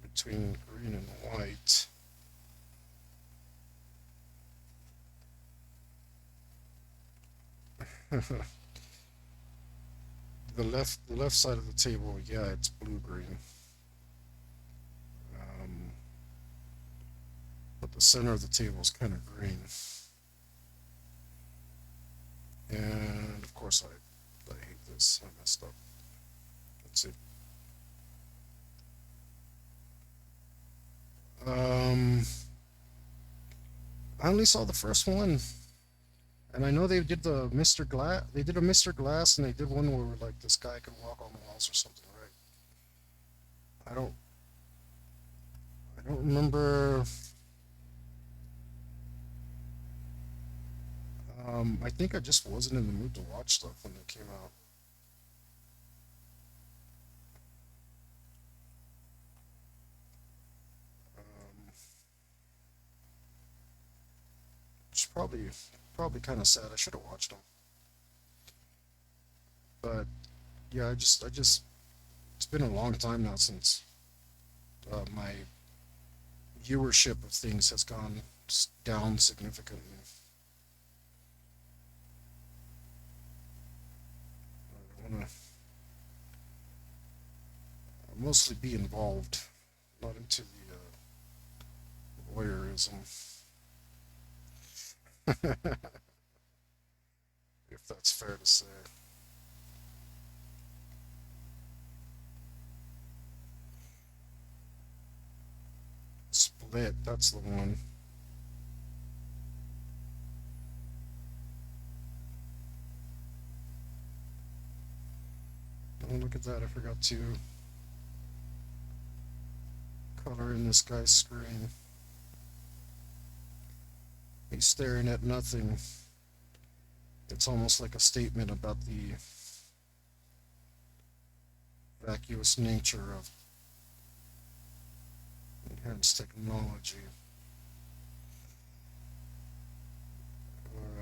between green and white. The left side of the table, yeah, it's blue green. Um, but the center of the table is kind of green. And of course, I hate this. I messed up. Let's see. Um, I only saw the first one, and I know they did the Mr. Glass. They did a Mr. Glass, and they did one where like this guy could walk on walls or something, right? I don't. I don't remember. I think I just wasn't in the mood to watch stuff when they came out. It's probably kind of sad. I should have watched them, but yeah, I just it's been a long time now since my viewership of things has gone down significantly. I want to mostly be involved, not into the voyeurism, if that's fair to say. Split, that's the one. Oh, look at that! I forgot to color in this guy's screen. He's staring at nothing. It's almost like a statement about the vacuous nature of enhanced technology.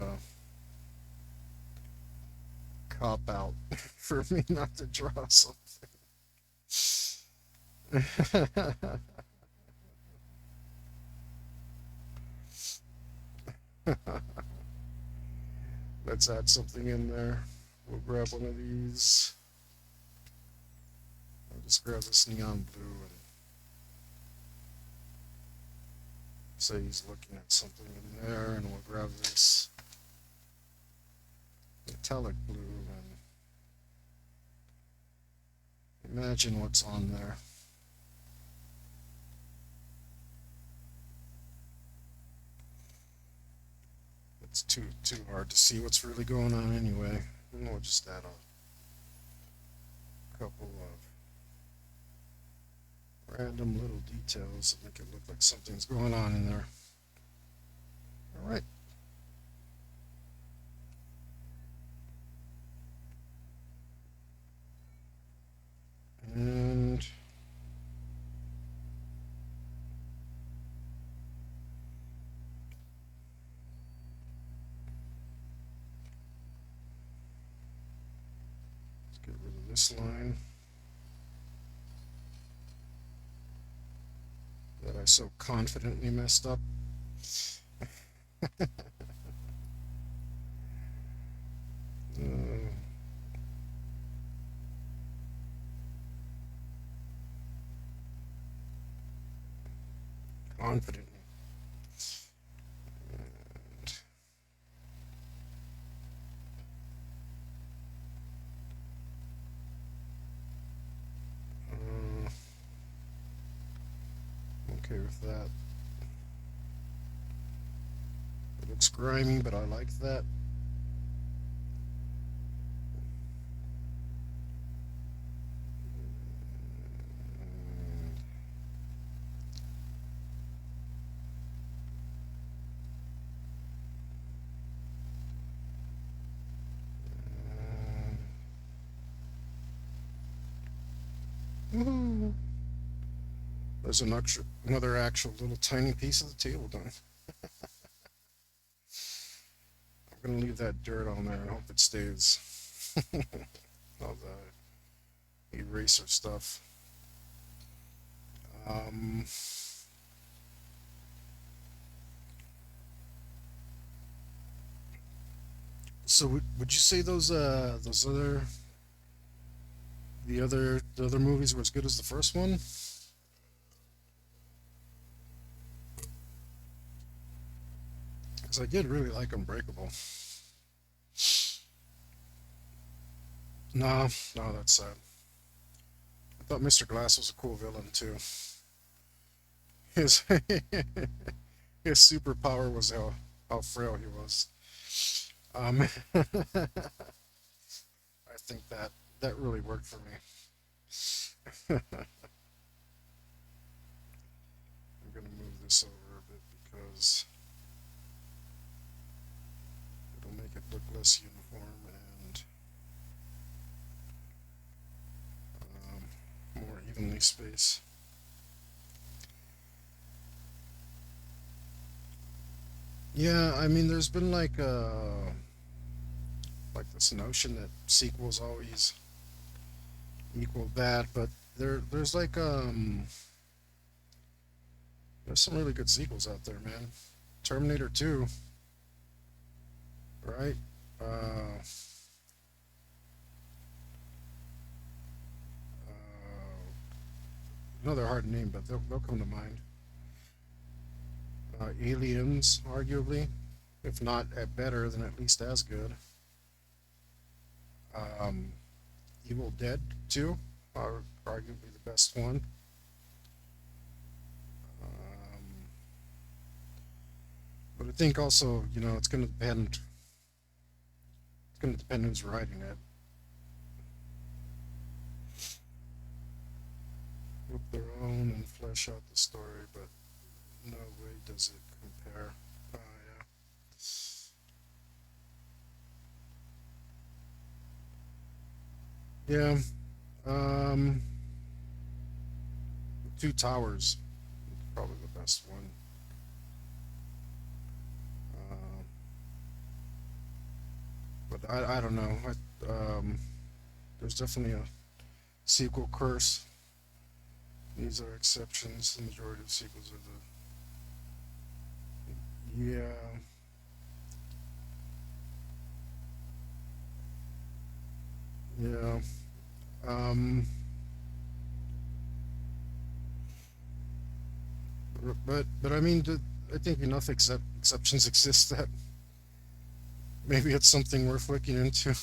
Or cop out for me not to draw something. Let's add something in there. We'll grab one of these. I'll just grab this neon blue and say he's looking at something in there, and we'll grab this metallic blue and imagine what's on there. It's too hard to see what's really going on anyway. And we'll just add a couple of random little details that make it look like something's going on in there. All right. And let's get rid of this line that I so confidently messed up. Confidently. Okay with that. It looks grimy, but I like that. Woohoo! There's another actual little tiny piece of the table done. I'm gonna leave that dirt on there and hope it stays. Of eraser stuff. Um, so would you say those other movies were as good as the first one? Because I did really like Unbreakable. No, no, that's sad. I thought Mr. Glass was a cool villain too. His his superpower was how frail he was. I think that really worked for me. I'm gonna move this over a bit because it'll make it look less uniform and more evenly spaced. Yeah, I mean, there's been like this notion that sequels always equal bad, but there's there's some really good sequels out there, man. Terminator 2, right? Uh, Another hard name, but they'll come to mind. Aliens, arguably, if not at better, then at least as good. Um, Evil Dead 2, arguably the best one. Um, but I think also, it's going to depend. It's going to depend who's writing it. With their own and flesh out the story, but no way does it compare. Yeah. Yeah. Two Towers, probably the best one. Uh, but I don't know. There's definitely a sequel curse. These are exceptions. The majority of sequels are the. Yeah. Yeah. Um, but I mean, I think enough exceptions exist that maybe it's something worth looking into.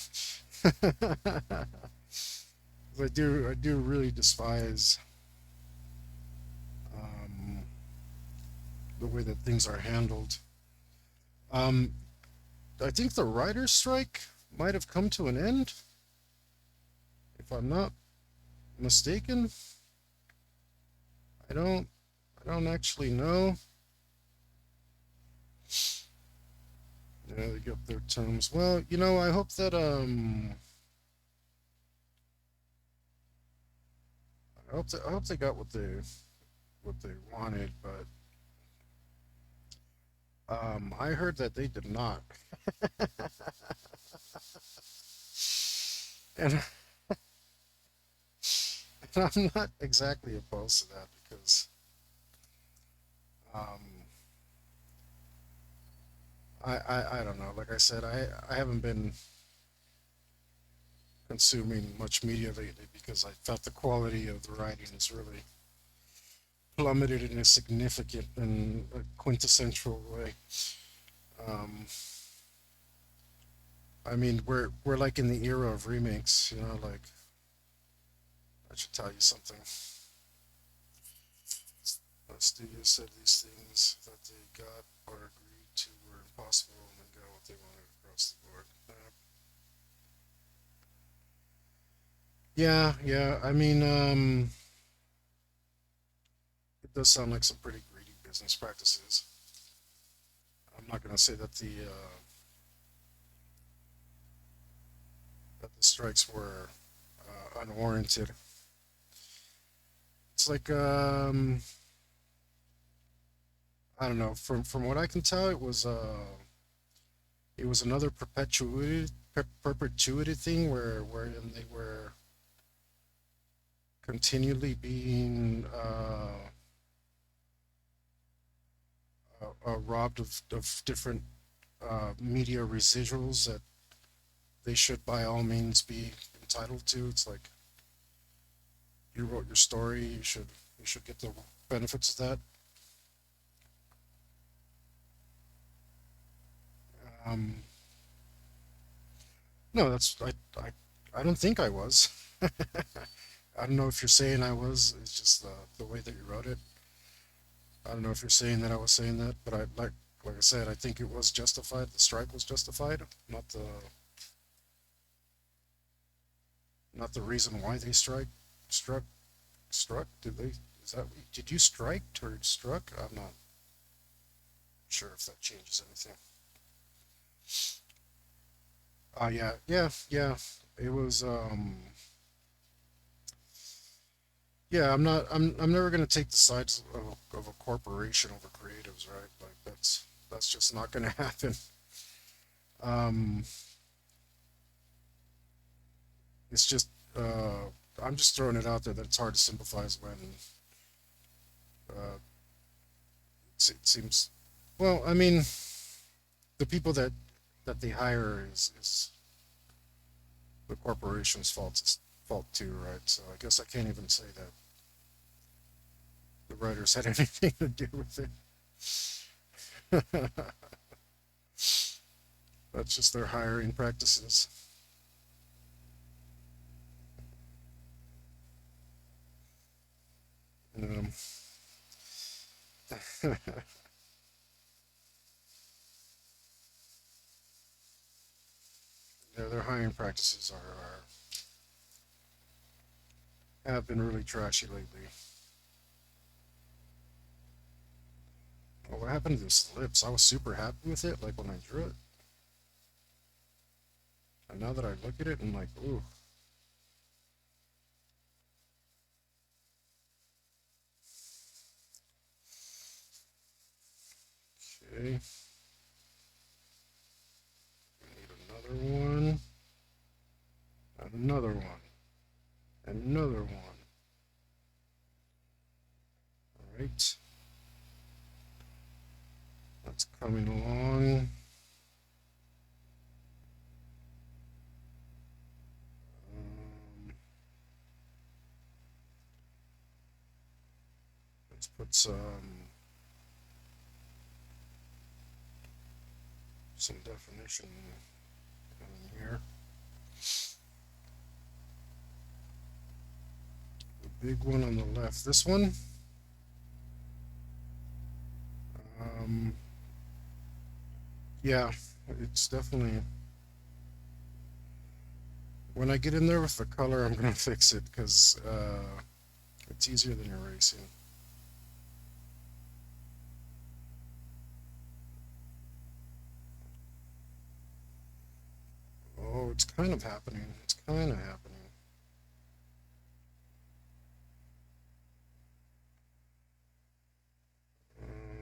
I do really despise um, the way that things are handled. Um, I think the writer's strike might have come to an end, if I'm not mistaken. I don't I don't actually know. Yeah, they got their terms. Well, I hope they got what they wanted, but I heard that they did not, and, and I'm not exactly opposed to that because um, I don't know. Like I said, I haven't been consuming much media lately because I felt the quality of the writing is really plummeted in a significant and a quintessential way. Um, I mean, we're like in the era of remakes, like I should tell you something. The studio said these things that they got or agreed to were impossible and then got what they wanted across the board. Yeah, yeah. I mean, it does sound like some pretty greedy business practices. I'm not gonna say that the strikes were unwarranted. It's like I don't know. From what I can tell, it was another perpetuity thing where wherein they were continually being robbed of different media residuals that they should by all means be entitled to. It's like you wrote your story, you should get the benefits of that. Um, no, I don't think I was. I don't know if you're saying I was. It's just the way that you wrote it. I don't know if you're saying that I was saying that, but like I said, I think it was justified. The strike was justified, not the reason why they struck struck. Did they? Is that did you strike or struck? I'm not sure if that changes anything. Yeah, yeah, yeah. It was yeah. I'm never gonna take the sides of a corporation over creatives, right? Like that's just not gonna happen. Um, it's just I'm just throwing it out there that it's hard to sympathize when uh, it seems. Well, I mean, the people that they hire is the corporation's fault too, right? So I guess I can't even say that the writers had anything to do with it. That's just their hiring practices. Um, their hiring practices have been really trashy lately. Well, what happened to this lips? I was super happy with it, like when I drew it, and now that I look at it, I'm like, ooh, okay, we need another one, and another one, and another one. All right, that's coming along. Um, let's put some definition in here. The big one on the left. This one. Um, yeah, it's definitely. When I get in there with the color, I'm gonna fix it because it's easier than erasing. Oh, it's kind of happening. It's kind of happening.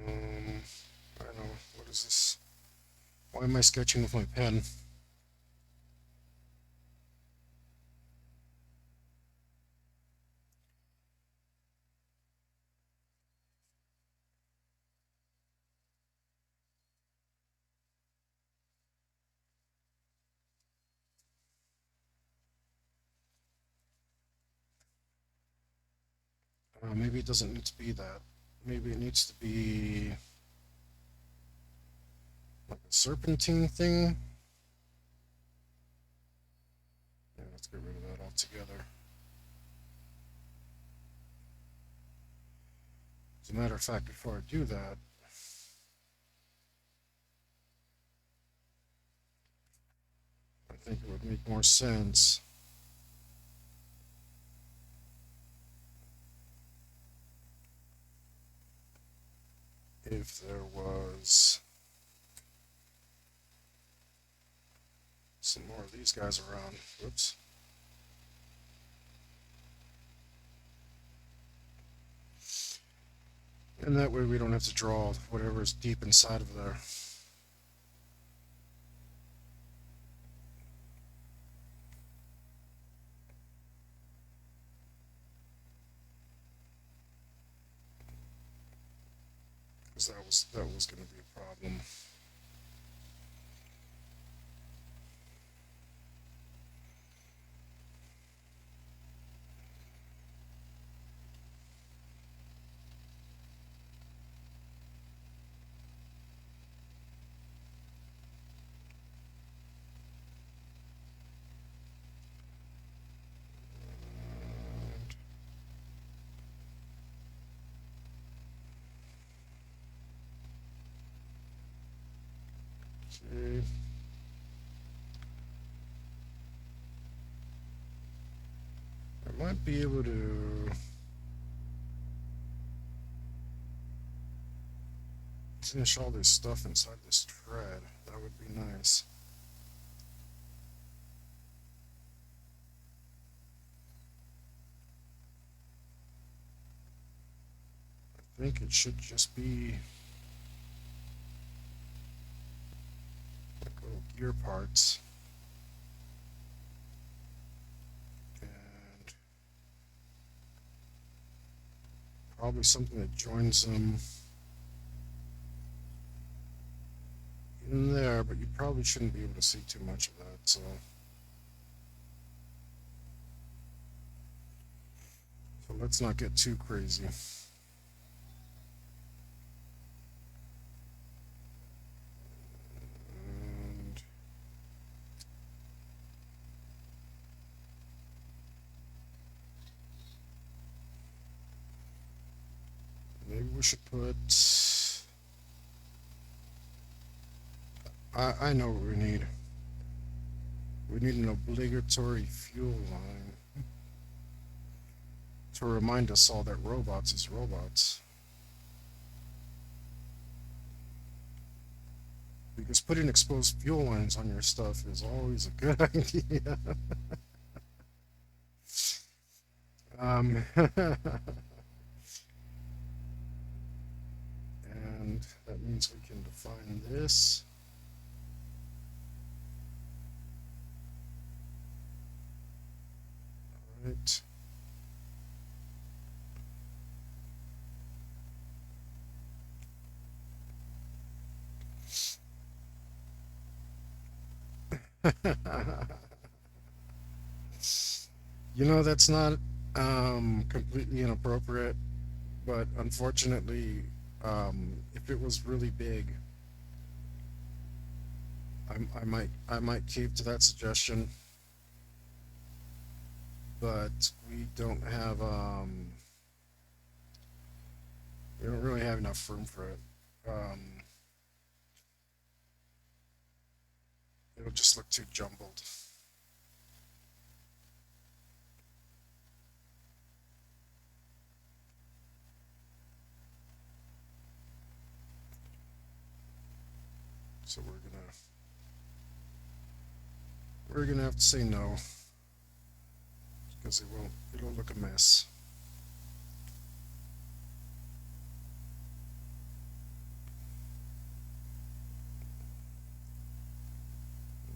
Um, I don't know. What is this? Why am I sketching with my pen? Maybe it doesn't need to be that. Maybe it needs to be like a serpentine thing. Yeah, let's get rid of that altogether. As a matter of fact, before I do that, I think it would make more sense if there was some more of these guys around. Whoops. And that way we don't have to draw whatever is deep inside of there. because that was going to be a problem. Okay. I might be able to finish all this stuff inside this thread. That would be nice. I think it should just be like little gear parts. And probably something that joins them in there, but you probably shouldn't be able to see too much of that, so let's not get too crazy. And maybe we should put. I know what we need. We need an obligatory fuel line to remind us all that robots is robots. Because putting exposed fuel lines on your stuff is always a good idea. And that means we can define this. All right. You know, that's not completely inappropriate, but unfortunately, if it was really big, I might cave to that suggestion, but we don't really have enough room for it. Um, it'll just look too jumbled. So we're gonna have to say no because it'll look a mess.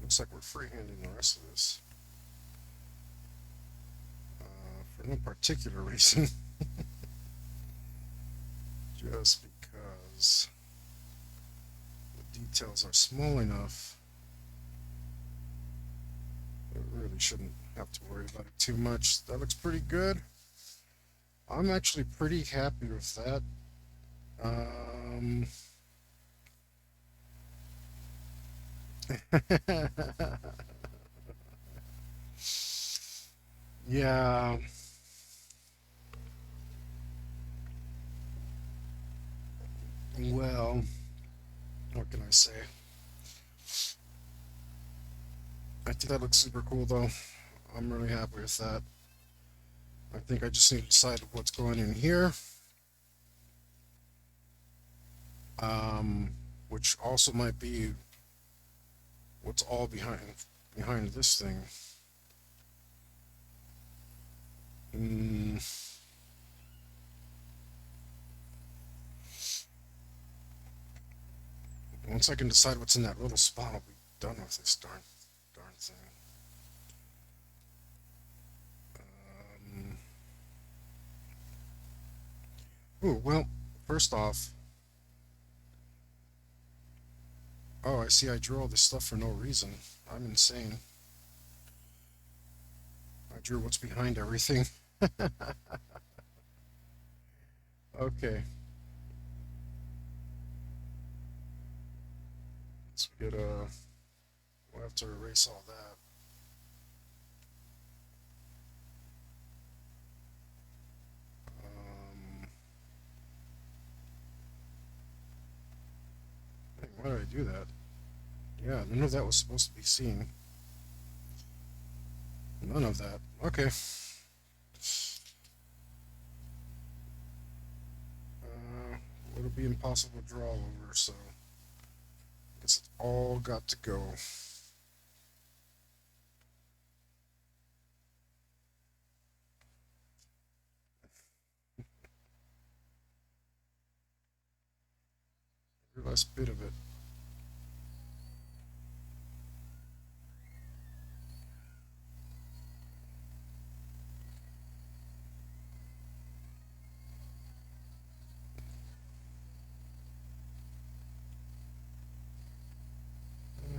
Looks like we're freehanding the rest of this for no particular reason, just because the details are small enough. We really shouldn't have to worry about it too much. That looks pretty good. I'm actually pretty happy with that. Um, yeah, well, what can I say? I think that looks super cool though. I'm really happy with that. I think I just need to decide what's going in here. Which also might be what's all behind this thing. Mm, once I can decide what's in that little spot, I'll be done with this darn thing. Um, well, first off, Oh, I see. I drew all this stuff for no reason. I'm insane. I drew what's behind everything. Okay, let's get we'll have to erase all that. Um, why did I do that? Yeah, none of that was supposed to be seen. None of that. Okay. Uh, it'll be impossible to draw over, so I guess it's all got to go. Every last bit of it.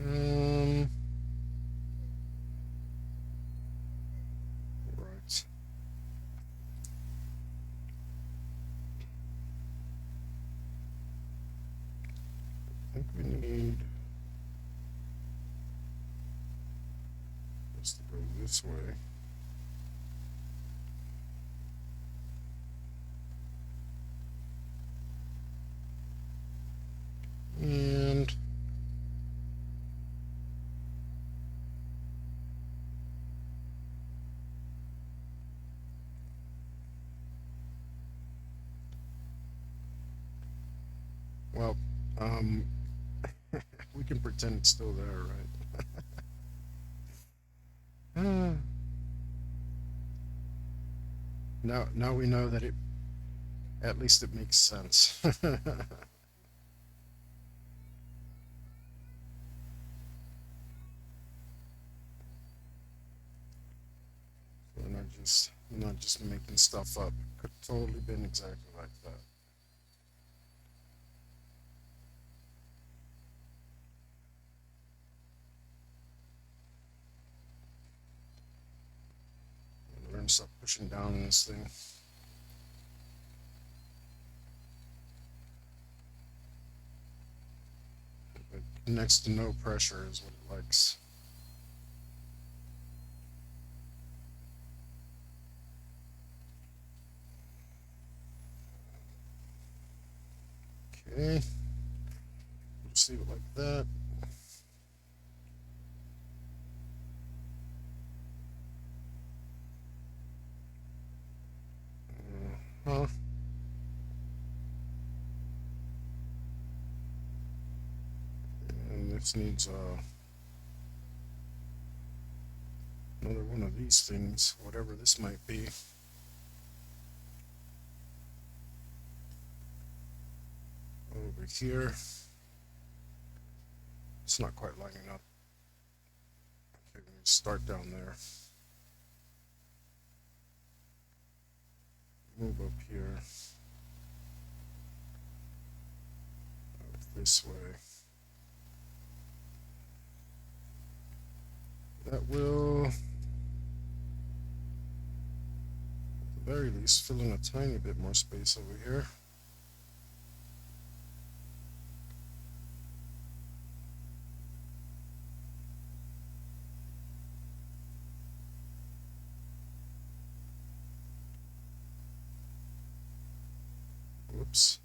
Um, right. I think we need this to go this way. And well, um, we can pretend it's still there, right? Now we know that it at least it makes sense. We're not just making stuff up. It could totally been exactly like that. We're gonna stop pushing down on this thing. But next to no pressure is what it likes. Okay, just leave it like that. Huh? And this needs another one of these things, whatever this might be. Over here. It's not quite lining up. Okay, we need to start down there. Move up here. Up this way. That will, at the very least, fill in a tiny bit more space over here. Whoops.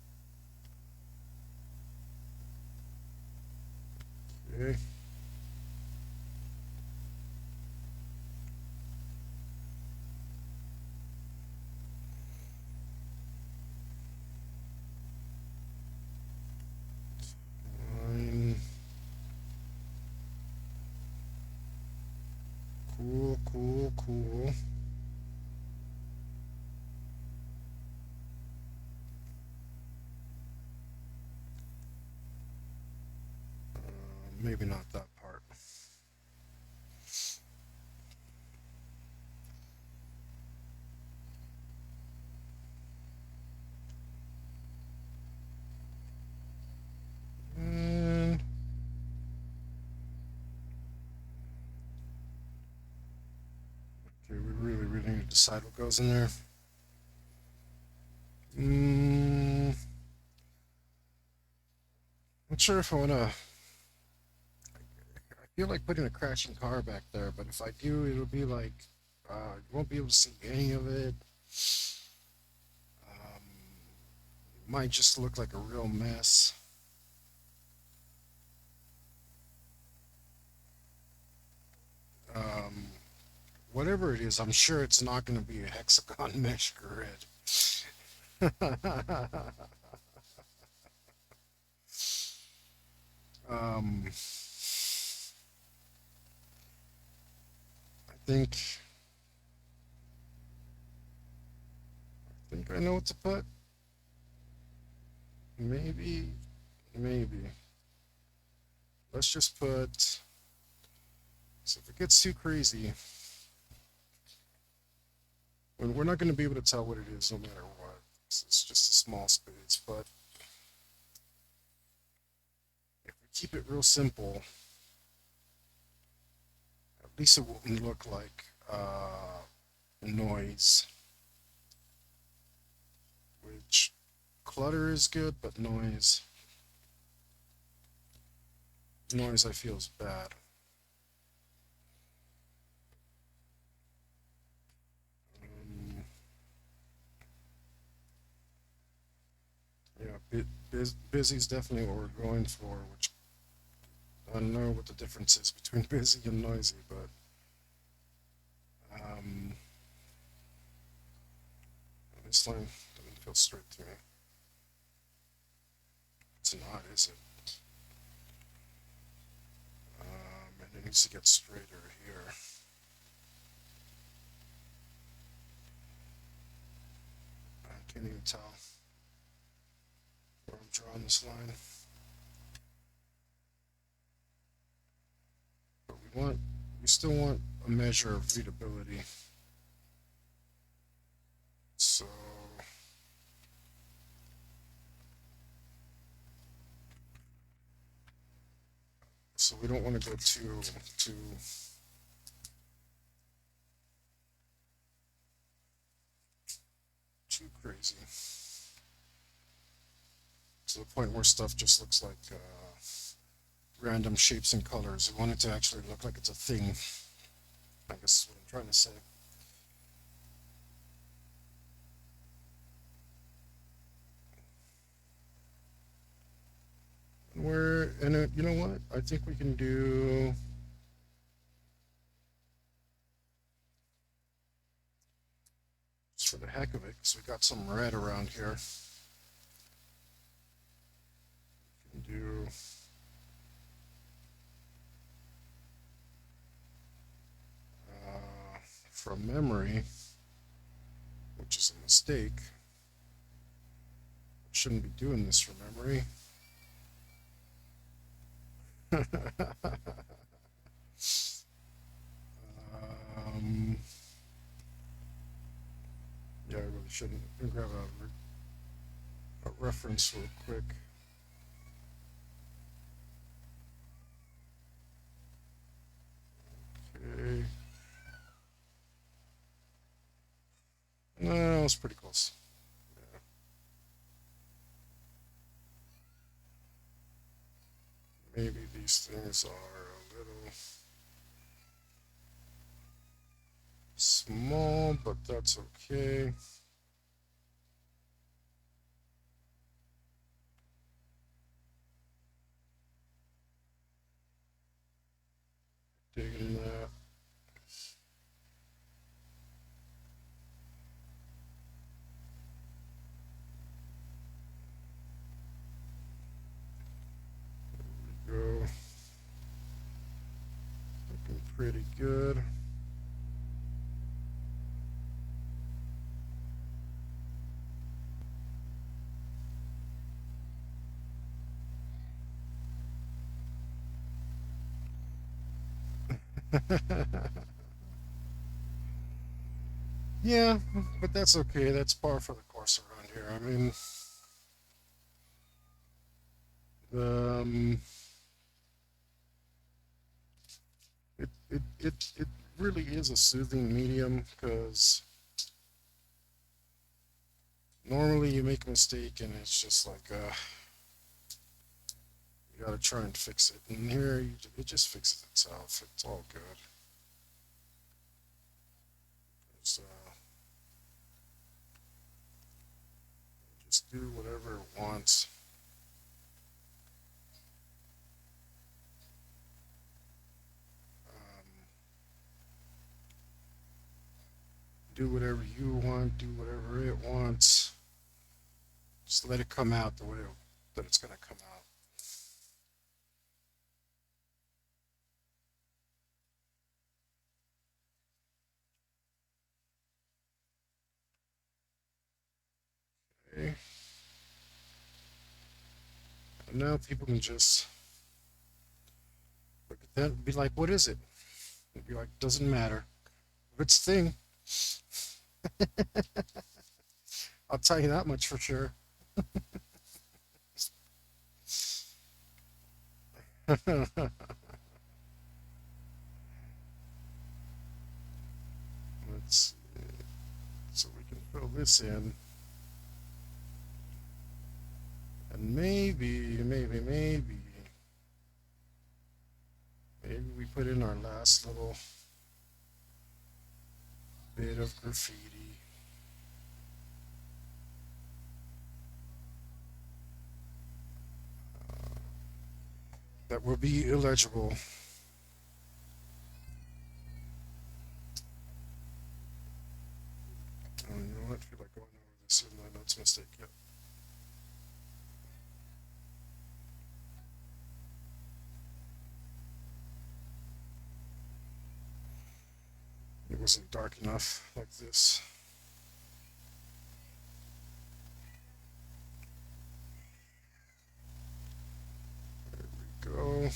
Okay. Fine. Cool, cool, cool. Maybe not that part. And decide what goes in there. Mm, not sure if I want to. I feel like putting a crashing car back there, but if I do, it'll be like you won't be able to see any of it. It might just look like a real mess. Um, Whatever it is, I'm sure it's not going to be a hexagon mesh grid. um, I think I know what to put. Maybe, maybe. Let's just put. So if it gets too crazy, we're not going to be able to tell what it is no matter what. It's just a small space, but if we keep it real simple, at least it won't look like noise. Which clutter is good, but noise I feel is bad. Um, yeah, busy is definitely what we're going for. Which I don't know what the difference is between busy and noisy, but um, this line doesn't feel straight to me. It's not, is it? And it needs to get straighter here. I can't even tell where I'm drawing this line. But we still want a measure of readability. So we don't want to go too crazy to the point where stuff just looks like random shapes and colors. We want it to actually look like it's a thing. I guess is what I'm trying to say. You know what? I think we can do. Just for the heck of it, because we got some red around here. We can do. From memory, which is a mistake. Shouldn't be doing this from memory. um, yeah, I really shouldn't. Let me grab a reference real quick. Okay. No, it's pretty close. Yeah. Maybe these things are a little small, but that's okay. Digging that. There we go. Looking pretty good. Yeah, but that's okay. That's par for the course around here. I mean, um, it really is a soothing medium because Normally you make a mistake and it's just like, you gotta try and fix it. And here, it just fixes itself. It's all good. Just, just do whatever it wants. Um, do whatever you want. Do whatever it wants. Just let it come out the way that it's gonna come out. Okay. And now people can just look at that and be like, "What is it?" And be like, "Doesn't matter. If it's a thing, I'll tell you that much for sure." Let's see. So we can fill this in, and maybe we put in our last little bit of graffiti. That will be illegible. Oh, you know what? I feel like going over this even though I know it's a mistake. Yep. It wasn't dark enough like this. There we go.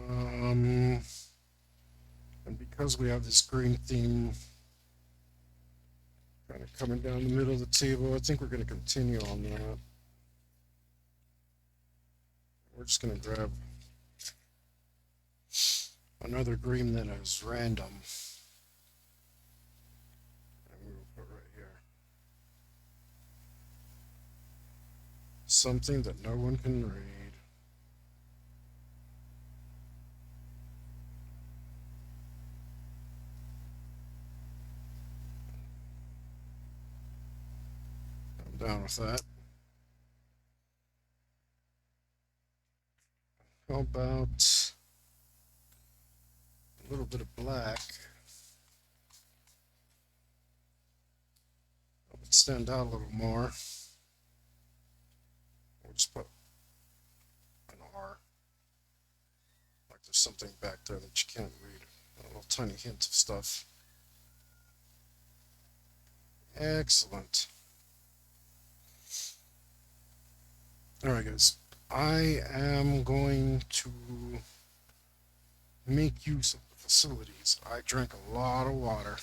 Um, and because we have this green theme kind of coming down the middle of the table, I think we're going to continue on that. We're just going to grab another green that is random, and we will put right here. Something that no one can read. I'm down with that. How about a little bit of black? Help it stand out a little more. We'll just put an R. Like there's something back there that you can't read. A little tiny hint of stuff. Excellent. Alright, guys. I am going to make use of the facilities. I drank a lot of water.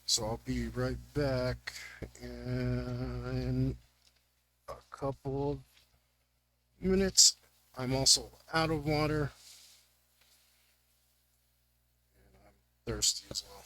So I'll be right back in a couple of minutes. I'm also out of water and I'm thirsty as well.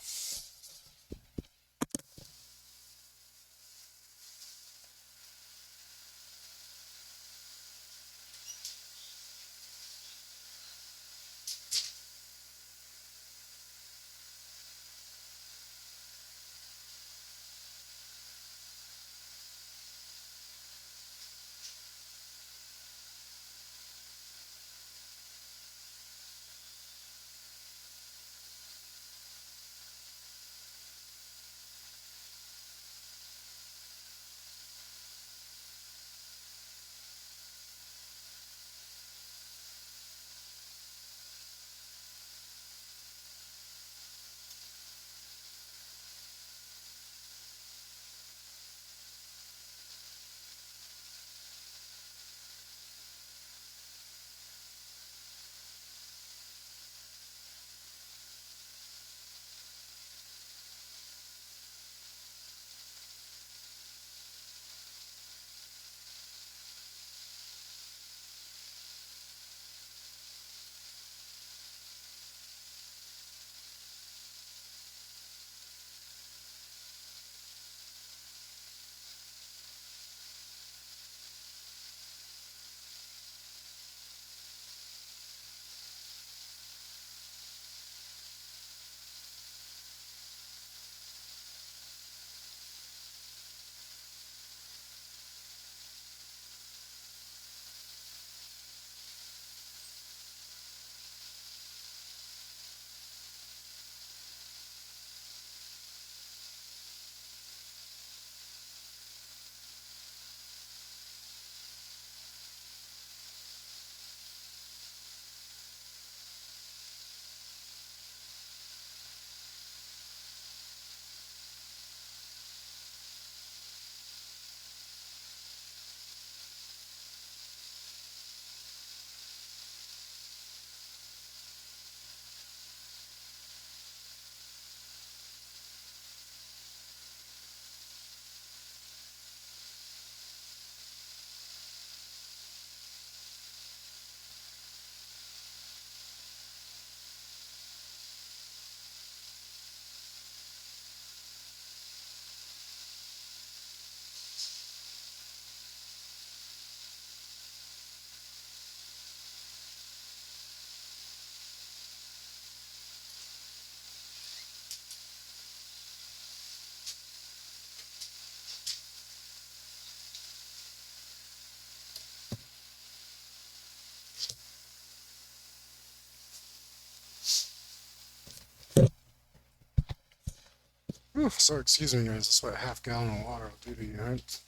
Whew, sorry, excuse me, guys. That's what a half gallon of water will do to you, right?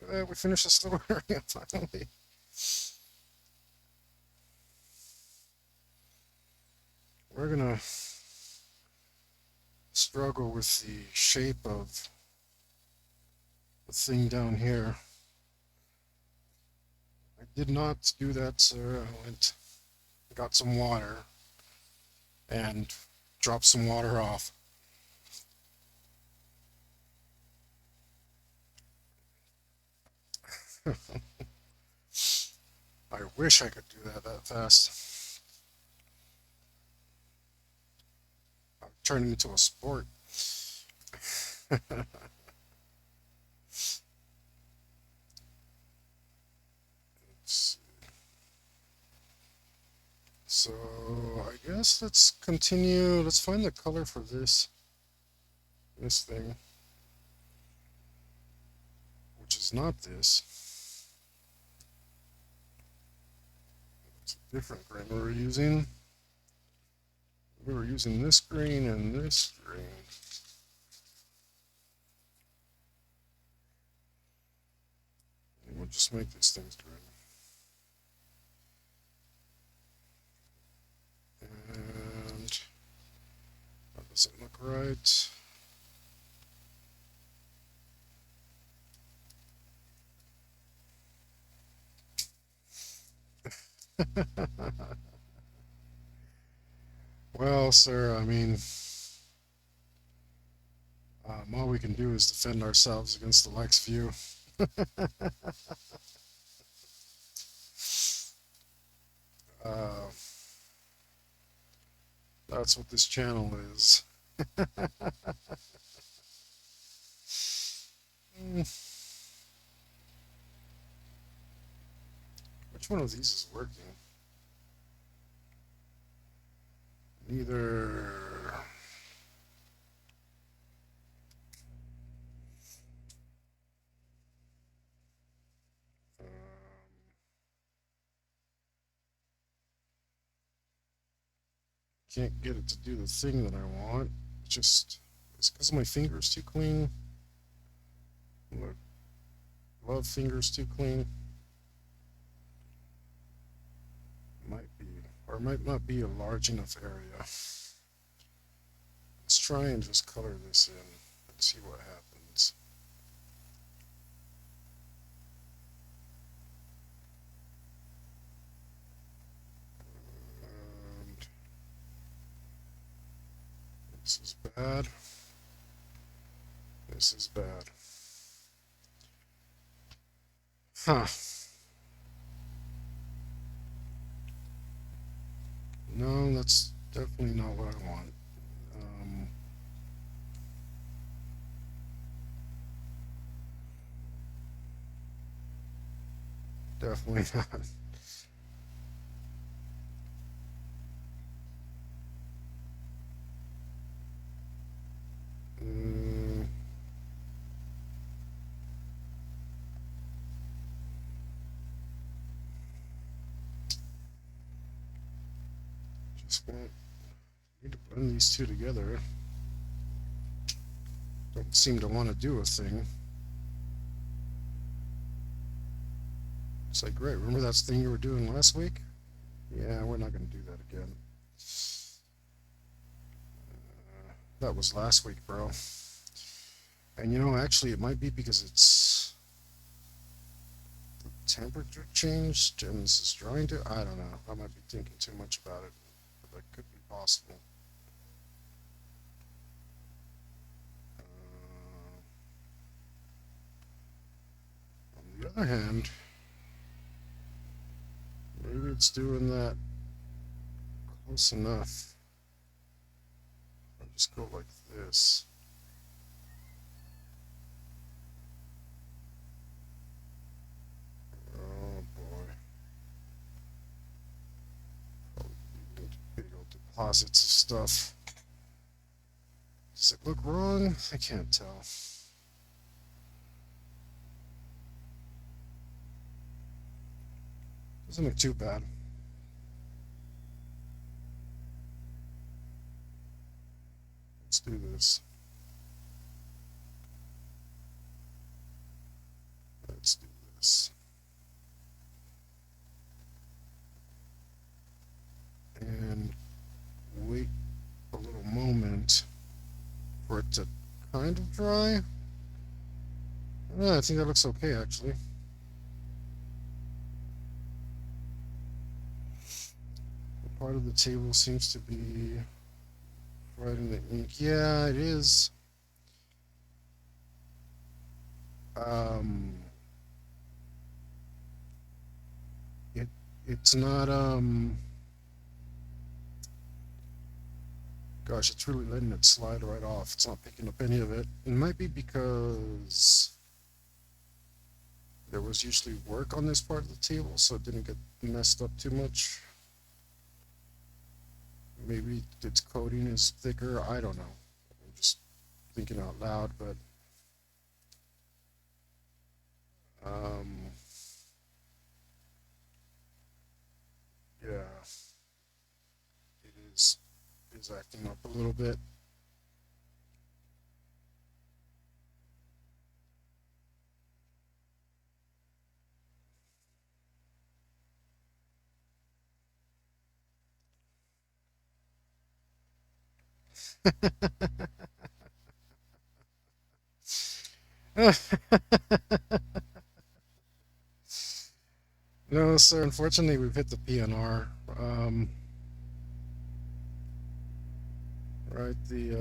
Alright. We finished this little area finally. We're gonna struggle with the shape of the thing down here. I did not do that, sir. I went, got some water, and dropped some water off. I wish I could do that fast. I'm turning into a sport. So I guess let's continue. Let's find the color for this thing, which is not this. It's a different green we were using. We were using this green and this green. And we'll just make these things green. And that doesn't look right. Well, sir, I mean, all we can do is defend ourselves against the likes of you. uh, that's what this channel is. Which one of these is working? Neither. Can't get it to do the thing that I want. It's because my fingers too clean. My glove fingers too clean. Might be, or it might not be a large enough area. Let's try and just color this in and see what happens. And this is bad. This is bad. Huh. No, that's definitely not what I want. Definitely not. Just won't. Need to blend these two together. Don't seem to want to do a thing. It's like, great, remember that thing you were doing last week? Yeah, we're not going to do that again. That was last week, bro. And you know, actually, it might be because it's the temperature changed and this is drying to. I don't know. I might be thinking too much about it, but that could be possible. On the other hand, maybe it's doing that close enough. I'll just go like this. Oh boy. Probably big old deposits of stuff. Does it look wrong? I can't tell. Doesn't look too bad. Let's do this. Let's do this. And wait a little moment for it to kind of dry. Yeah, I think that looks okay actually. Part of the table seems to be right in the ink. Yeah, it is. Um, it it's not. Gosh, it's really letting it slide right off. It's not picking up any of it. It might be because there was usually work on this part of the table, so it didn't get messed up too much. Maybe its coating is thicker. I don't know. I'm just thinking out loud, but um, yeah, it is acting up a little bit. No, sir. Unfortunately, we've hit the PNR. Right, the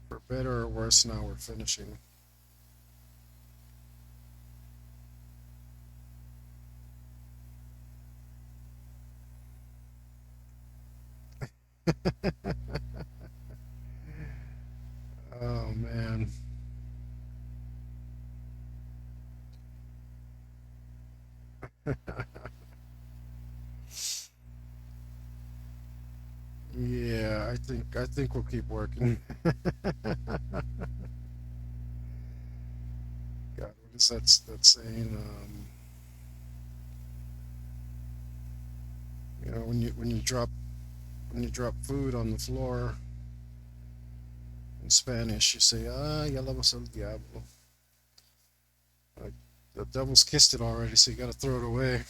for better or worse, now we're finishing. Oh man. Yeah, I think we'll keep working. God, what is that saying? When you drop food on the floor in Spanish, you say, "Ah, ya la vas al diablo." Like the devil's kissed it already, so you got to throw it away.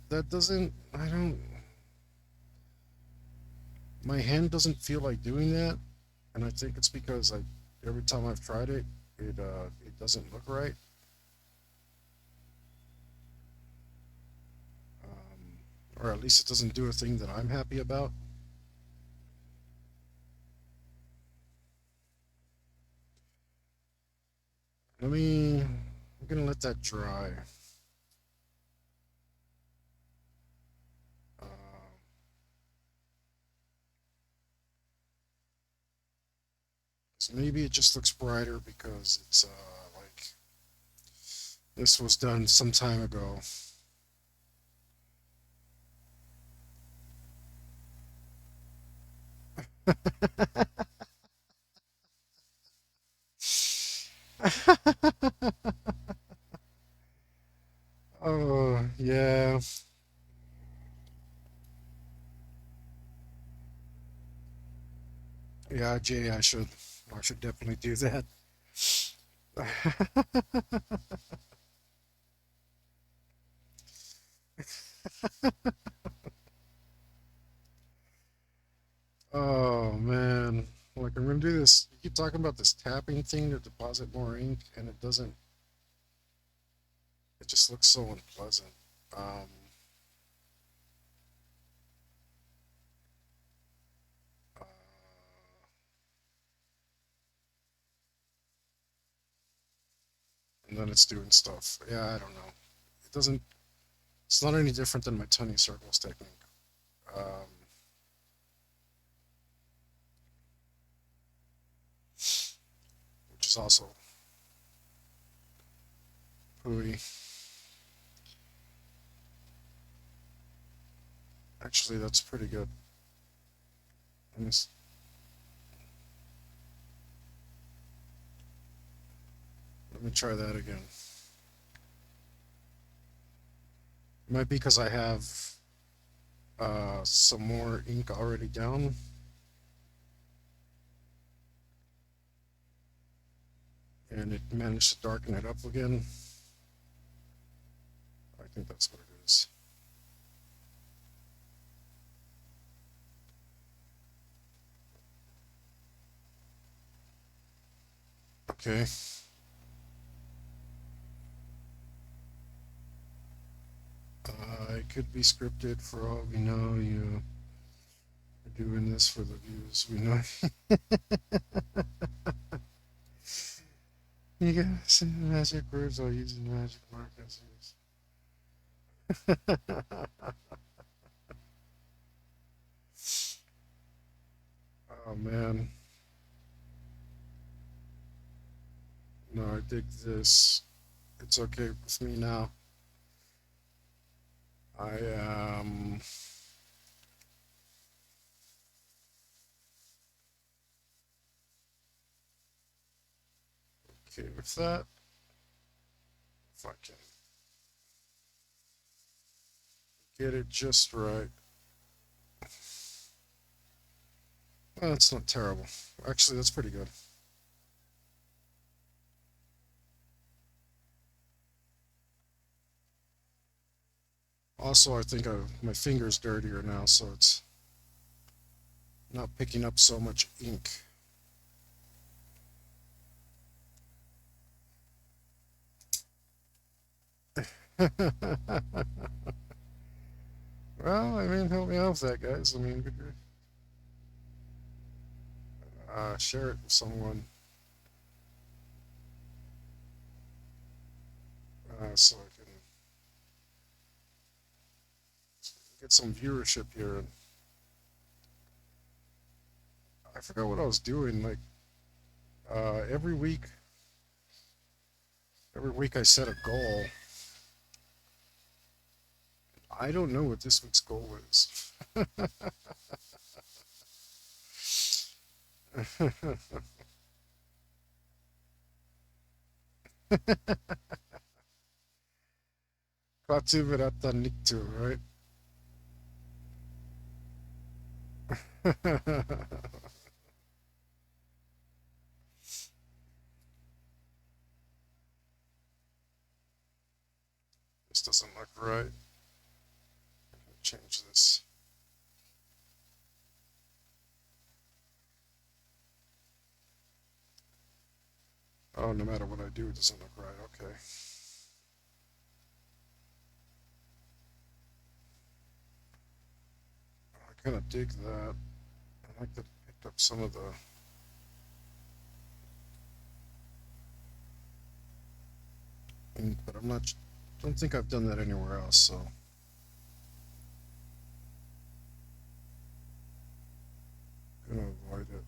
That doesn't. I don't. My hand doesn't feel like doing that, and I think it's because every time I've tried it, it doesn't look right. Or at least it doesn't do a thing that I'm happy about. I'm gonna let that dry. Uh, so maybe it just looks brighter because it's like this was done some time ago. Oh yeah, yeah, Jay, I should definitely do that. Oh man, like I'm gonna do this. You keep talking about this tapping thing to deposit more ink, and it doesn't. It just looks so unpleasant. Um, uh, and then it's doing stuff. Yeah, I don't know. It doesn't. It's not any different than my tuning circles technique, um, which is also pooey. Actually, that's pretty good. Let me Let me try that again. It might be because I have some more ink already down. And it managed to darken it up again. I think that's what it is. Okay. It could be scripted for all we know. You're doing this for the views. We know. You gotta say magic words or using magic markers. Oh man. No, I dig this. It's okay with me now. I okay with that. If I can get it just right. Well, that's not terrible. Actually, that's pretty good. Also, I think my finger's dirtier now, so it's not picking up so much ink. Well, I mean, help me out with that, guys. I mean, share it with someone so I can get some viewership here. And I forgot what I was doing. Like every week I set a goal. I don't know what this week's goal is. Katumirata Nikto, right? This doesn't look right. Change this. Oh, no matter what I do, it doesn't look right. Okay. I kind of dig that. I like that it picked up some of the ink, but don't think I've done that anywhere else, so. Gonna avoid it.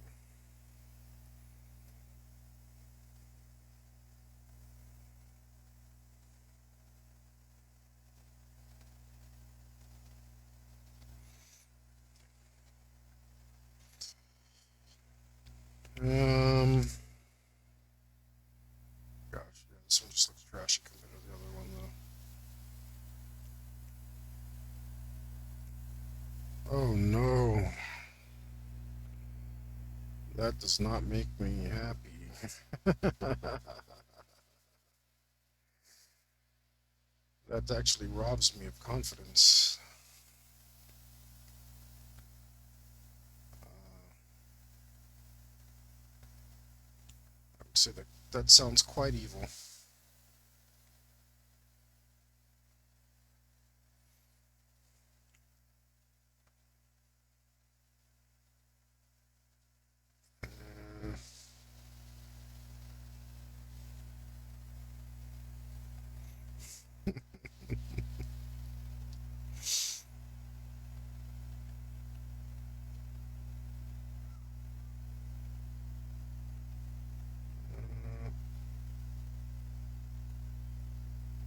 Um, gosh, yeah, this one just looks trashy compared to the other one, though. Oh no, that does not make me happy. That actually robs me of confidence. I would say that sounds quite evil.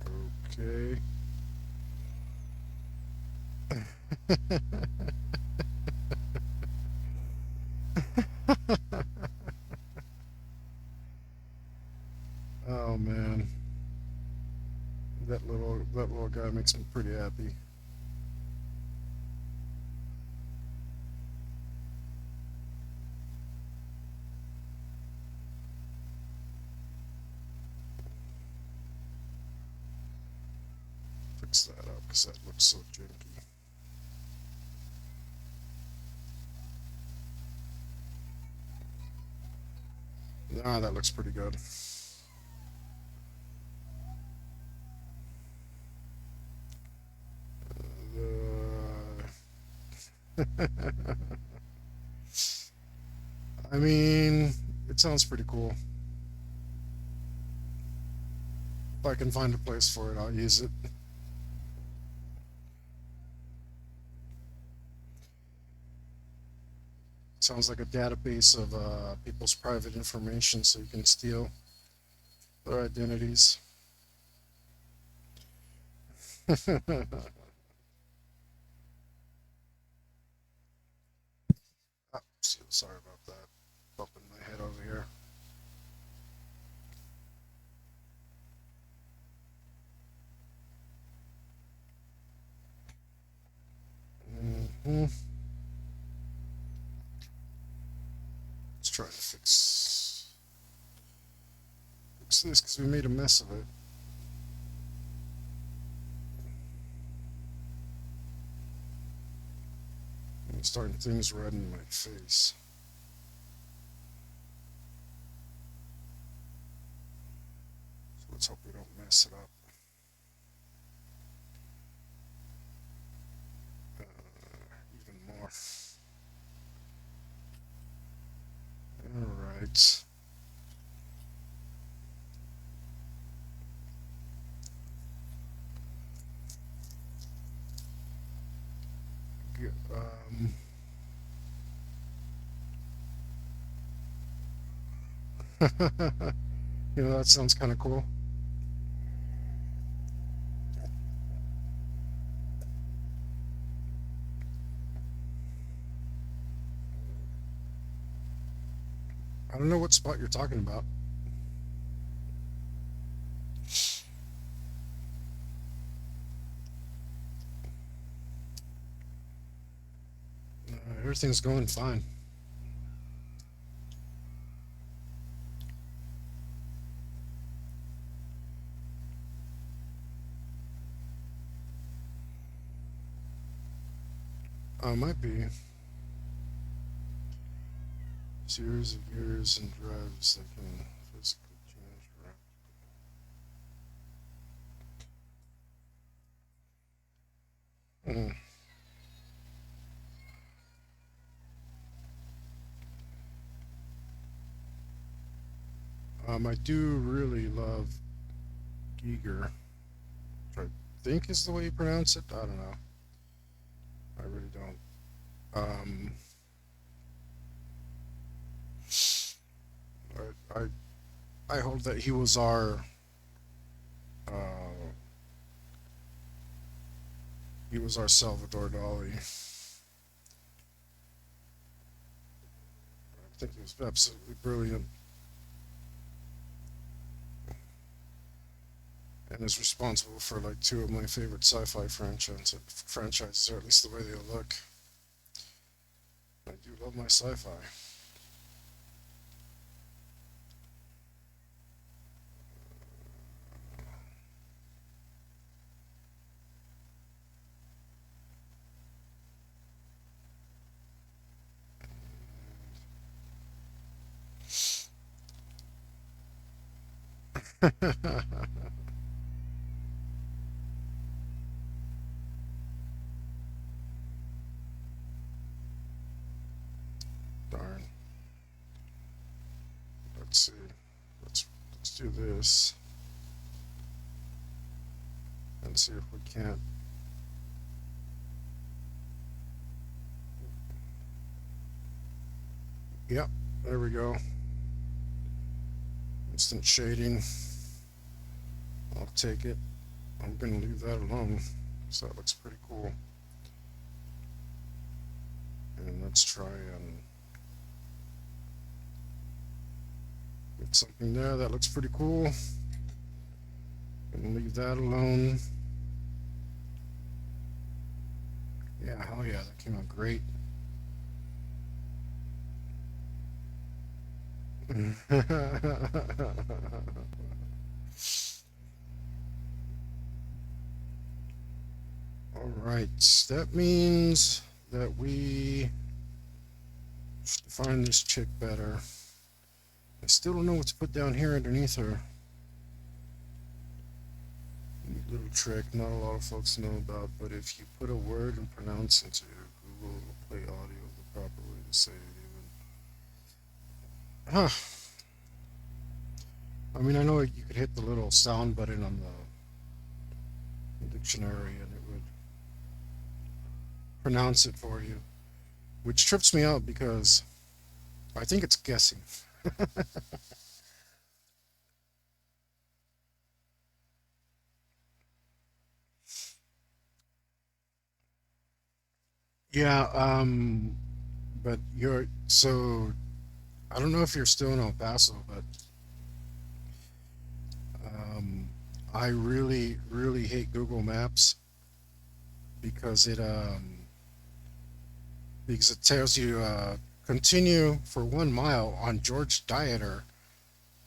Uh, okay. Oh man. That makes me pretty happy. Fix that up because that looks so janky. Ah, that looks pretty good. I mean, it sounds pretty cool. If I can find a place for it, I'll use it. Sounds like a database of people's private information so you can steal their identities. Oh, sorry about that. Bumping my head over here. Let's try to fix this because we made a mess of it. I'm starting things red in my face. So let's hope we don't mess it up. Even more. All right. That sounds kind of cool. I don't know what spot you're talking about. Everything's going fine. Might be. Series of gears and drives that can physically change around. I do really love Giger. Which I think is the way you pronounce it. I don't know. I really don't. I, I I hold that uh, he was our Salvador Dali. I think he was absolutely brilliant and is responsible for like two of my favorite sci-fi franchises, or at least the way they look. I do love my sci-fi. Darn. Let's see. Let's do this and see if we can't. Yep, there we go. Instant shading. I'll take it. I'm gonna leave that alone. So that looks pretty cool. And let's try and get something there that looks pretty cool. And leave that alone. Yeah, hell yeah, that came out great. All right, that means that we define this chick better. I still don't know what to put down here underneath her. Neat little trick not a lot of folks know about, but if you put a word and pronounce into Google, it'll play audio the proper way to say it. Huh. I mean, I know you could hit the little sound button on the dictionary and it would pronounce it for you, which trips me out because I think it's guessing. Yeah, but you're so I don't know if you're still in El Paso, but um, I really, really hate Google Maps because it tells you continue for 1 mile on George Dieter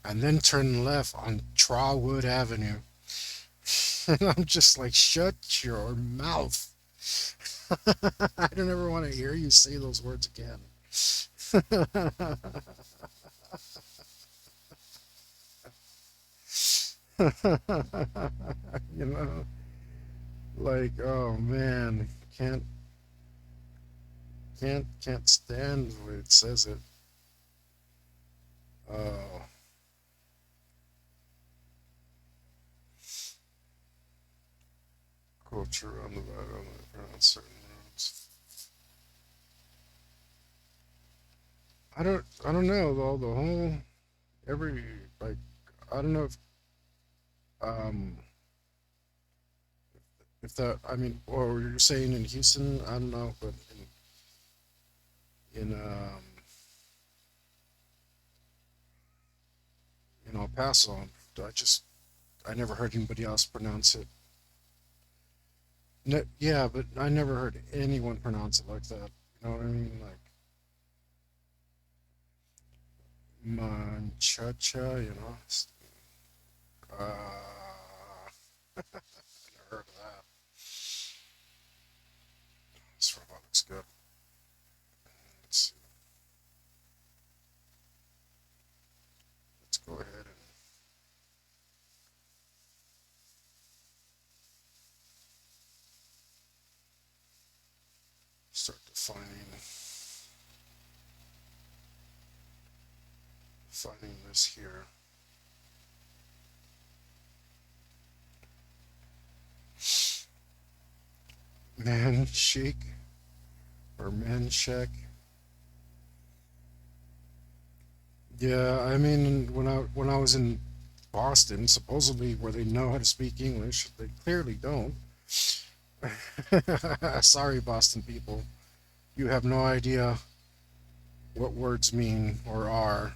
and then turn left on Trawwood Avenue. And I'm just like, shut your mouth. I don't ever want to hear you say those words again. you know, like, oh man, can't can't stand the way it says it. Oh, culture on the right on around certain roads. I don't know though. The whole every like I don't know um if that I mean or you're saying in Houston I don't know, but in El Paso I just I never heard anybody else pronounce it. No, yeah, but I never heard anyone pronounce it like that. You know what I mean? Like manchacha, you know. Never heard of that. This robot looks good. Let's see. Let's go ahead and start defining this here. Man shake or man shack. Yeah, I mean when I was in Boston, supposedly where they know how to speak English, they clearly don't. Sorry, Boston people. You have no idea what words mean or are.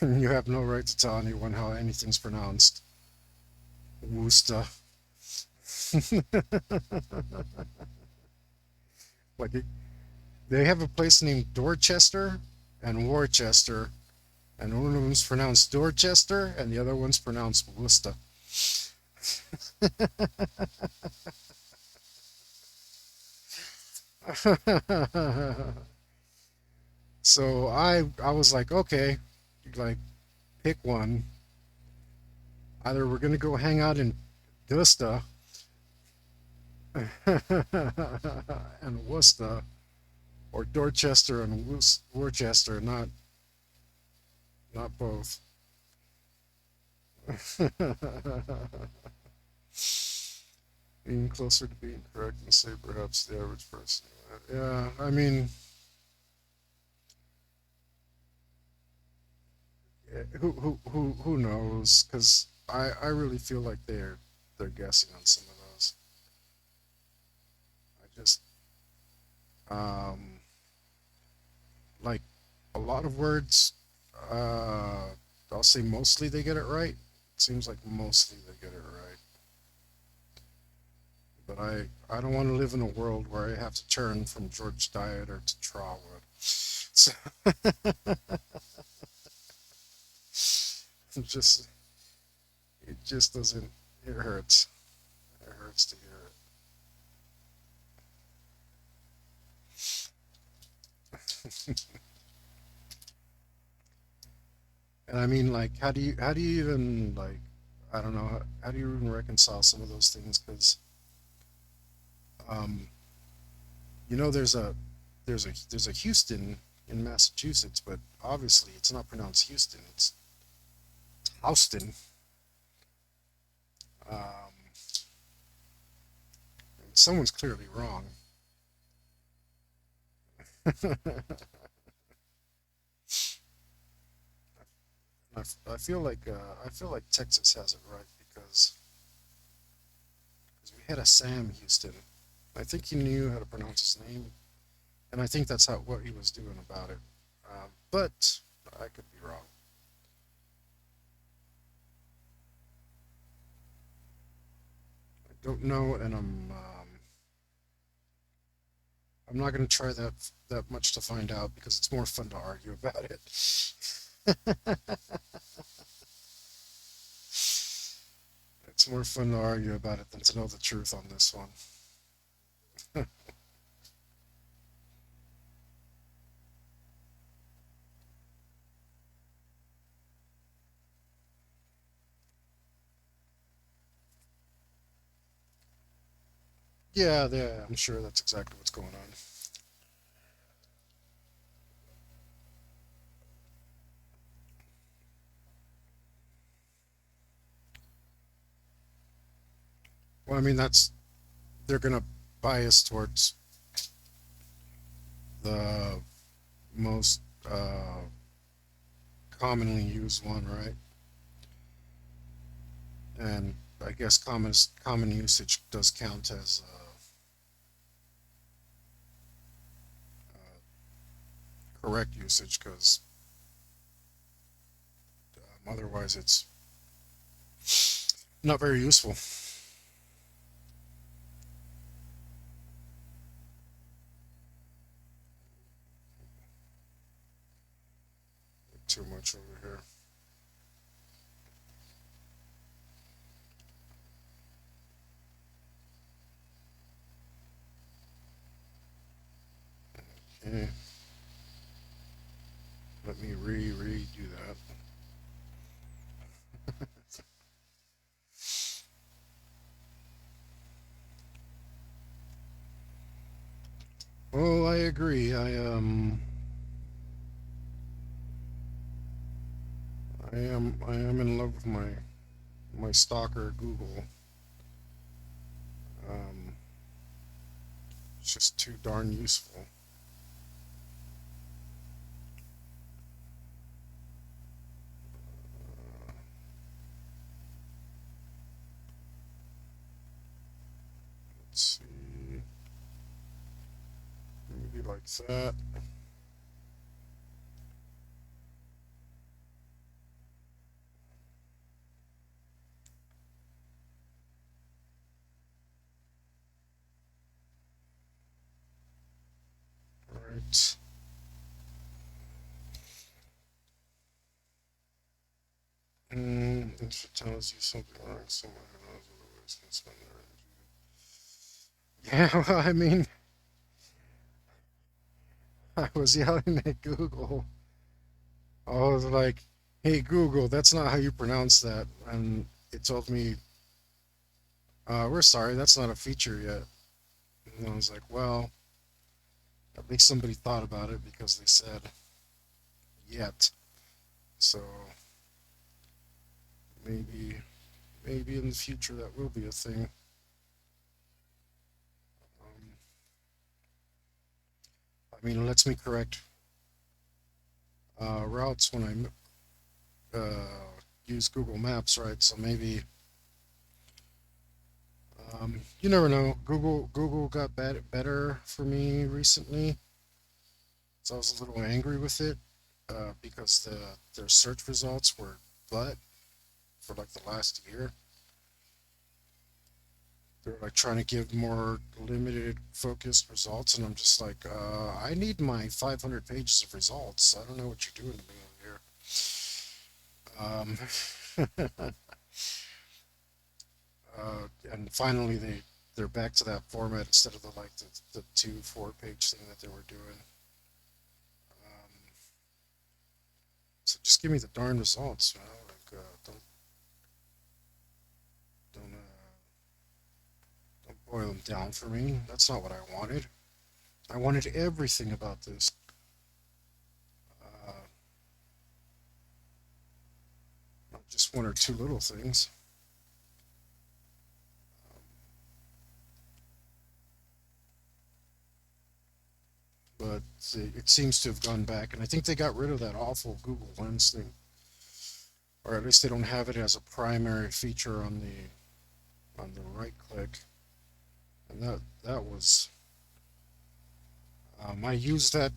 You have no right to tell anyone how anything's pronounced. Worcester. like it, they have a place named Dorchester and Worcester, and one of them's pronounced Dorchester, and the other one's pronounced Worcester. So I was like, okay, like pick one. Either we're gonna go hang out in Gusta and Worcester, or Dorchester and Worcester, not both. Being closer to being correct than say perhaps the average person. Yeah, I mean, who knows? Because I really feel like they're guessing on some of those. I just um like a lot of words. Uh, I'll say mostly they get it right. It seems like mostly they get it right. but I don't want to live in a world where I have to turn from George Dieter to Trotwood. So it just doesn't. It hurts. It hurts to hear it. And I mean, like, how do you even like, I don't know, how do you even reconcile some of those things? Because um, there's a Houston in Massachusetts, but obviously it's not pronounced Houston. It's Houston. Um, Someone's clearly wrong. I feel like Texas has it right because we had a Sam Houston. I think he knew how to pronounce his name, and I think that's how what he was doing about it. But I could be wrong. I don't know, and I'm not going to try that much to find out because it's more fun to argue about it. It's more fun to argue about it than to know the truth on this one. Yeah, yeah, I'm sure that's exactly what's going on. Well, I mean, they're going to bias towards the most commonly used one, right? And I guess common usage does count as correct usage because otherwise it's not very useful. Too much over here. Okay, let me redo that. Oh, I agree. I am in love with my stalker Google. Um, it's just too darn useful. Let's see, maybe like that. All right. If it tells you something wrong, someone who knows what it is can spend their energy. Yeah, well, I mean, I was yelling at Google. I was like, "Hey Google, that's not how you pronounce that," and it told me, "We're sorry, that's not a feature yet." And I was like, "Well, at least somebody thought about it because they said yet." So maybe, maybe in the future that will be a thing. Um, I mean, it lets me correct routes when use Google Maps, right? So maybe you never know. Google got better for me recently, so I was a little angry with it because their search results were butt for like the last year. they're like trying to give more limited focused results, and I'm just like, I need my 500 pages of results. I don't know what you're doing to me over here. And finally they're back to that format instead of the 2 4 page thing that they were doing. So just give me the darn results, you know. Like, don't boil them down for me. That's not what I wanted. I wanted everything about this. Uh, Not just one or two little things. But it seems to have gone back, and I think they got rid of that awful Google Lens thing, or at least they don't have it as a primary feature on the right click. And that was I used that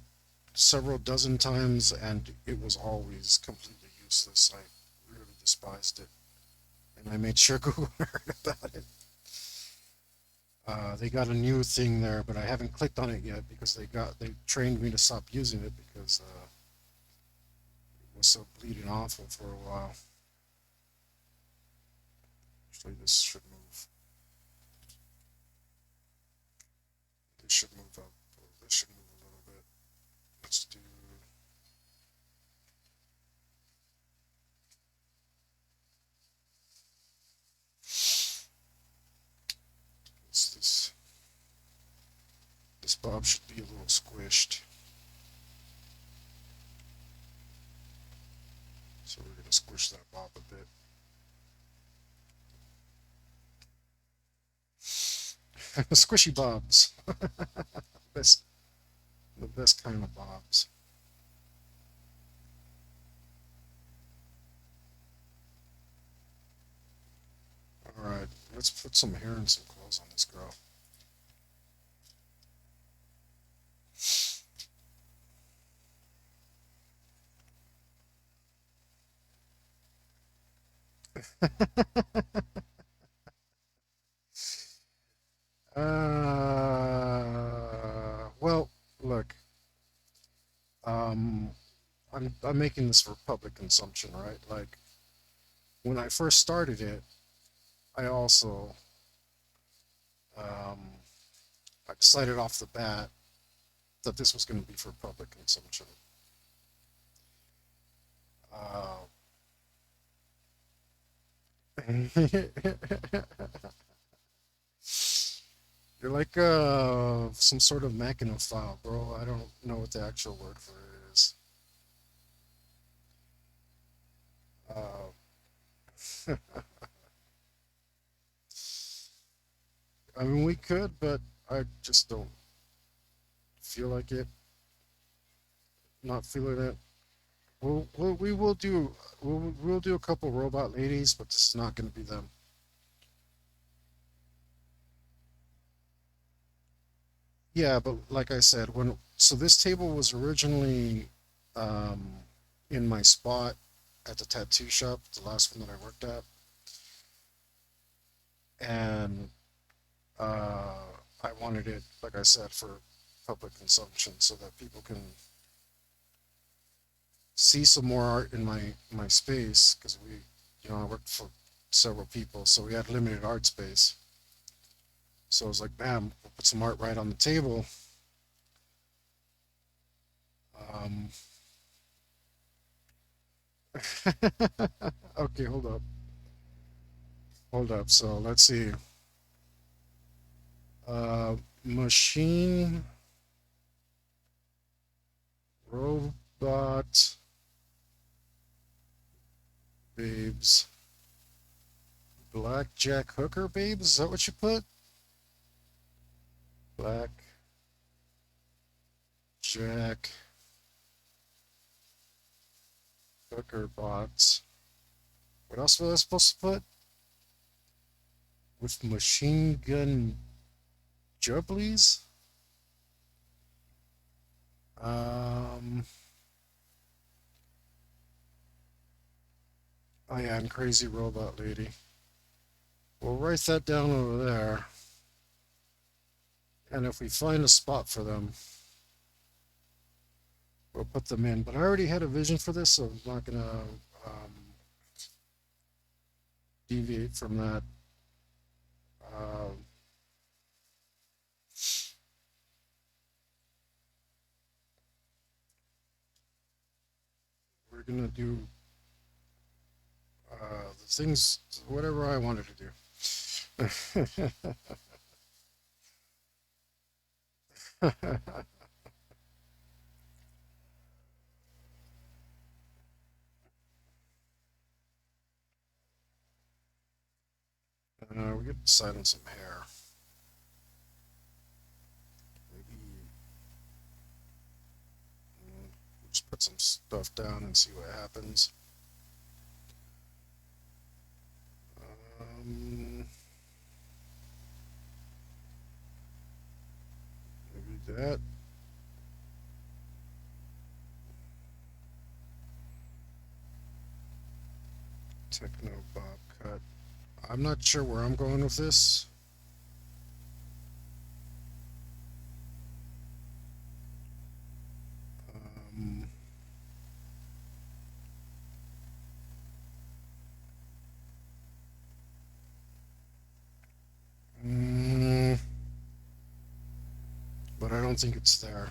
several dozen times, and it was always completely useless. I really despised it, and I made sure Google heard about it. They got a new thing there, but I haven't clicked on it yet because they trained me to stop using it because it was so bleeding awful for a while. Actually, this should move. This should move up. This should move a little bit. Let's do this. This bob should be a little squished. So we're gonna squish that bob a bit. Squishy bobs. best, the best kind of bobs. All right, let's put some hair and some clothes on this girl. Well, look, um, I'm making this for public consumption, right? Like when I first started it, I also um, I decided off the bat that this was going to be for public consumption. Uh, You're like some sort of machinophile, bro. I don't know what the actual word for it is. Uh, I mean, we could, but I just don't feel like it. Not feeling it. We will do we'll do a couple robot ladies, but this is not going to be them. Yeah, but like I said, when so this table was originally um, in my spot at the tattoo shop, the last one that I worked at, and uh, I wanted it, like I said, for public consumption so that people can see some more art in my space because I worked for several people, so we had limited art space. So I was like, bam, we'll put some art right on the table. Um, okay, hold up. So let's see. Machine, robot, babes, blackjack hooker babes. Is that what you put? Black Jack hooker bots. What else was I supposed to put? With machine gun jubblies? Um, oh yeah, and crazy robot lady. We'll write that down over there. And if we find a spot for them, we'll put them in. But I already had a vision for this, so I'm not gonna deviate from that. Uh, we're gonna do the things, whatever I wanted to do. We could decide on some hair. Maybe just put some stuff down and see what happens. Um, maybe that. Techno bob cut. I'm not sure where I'm going with this. Um, mm, but I don't think it's there.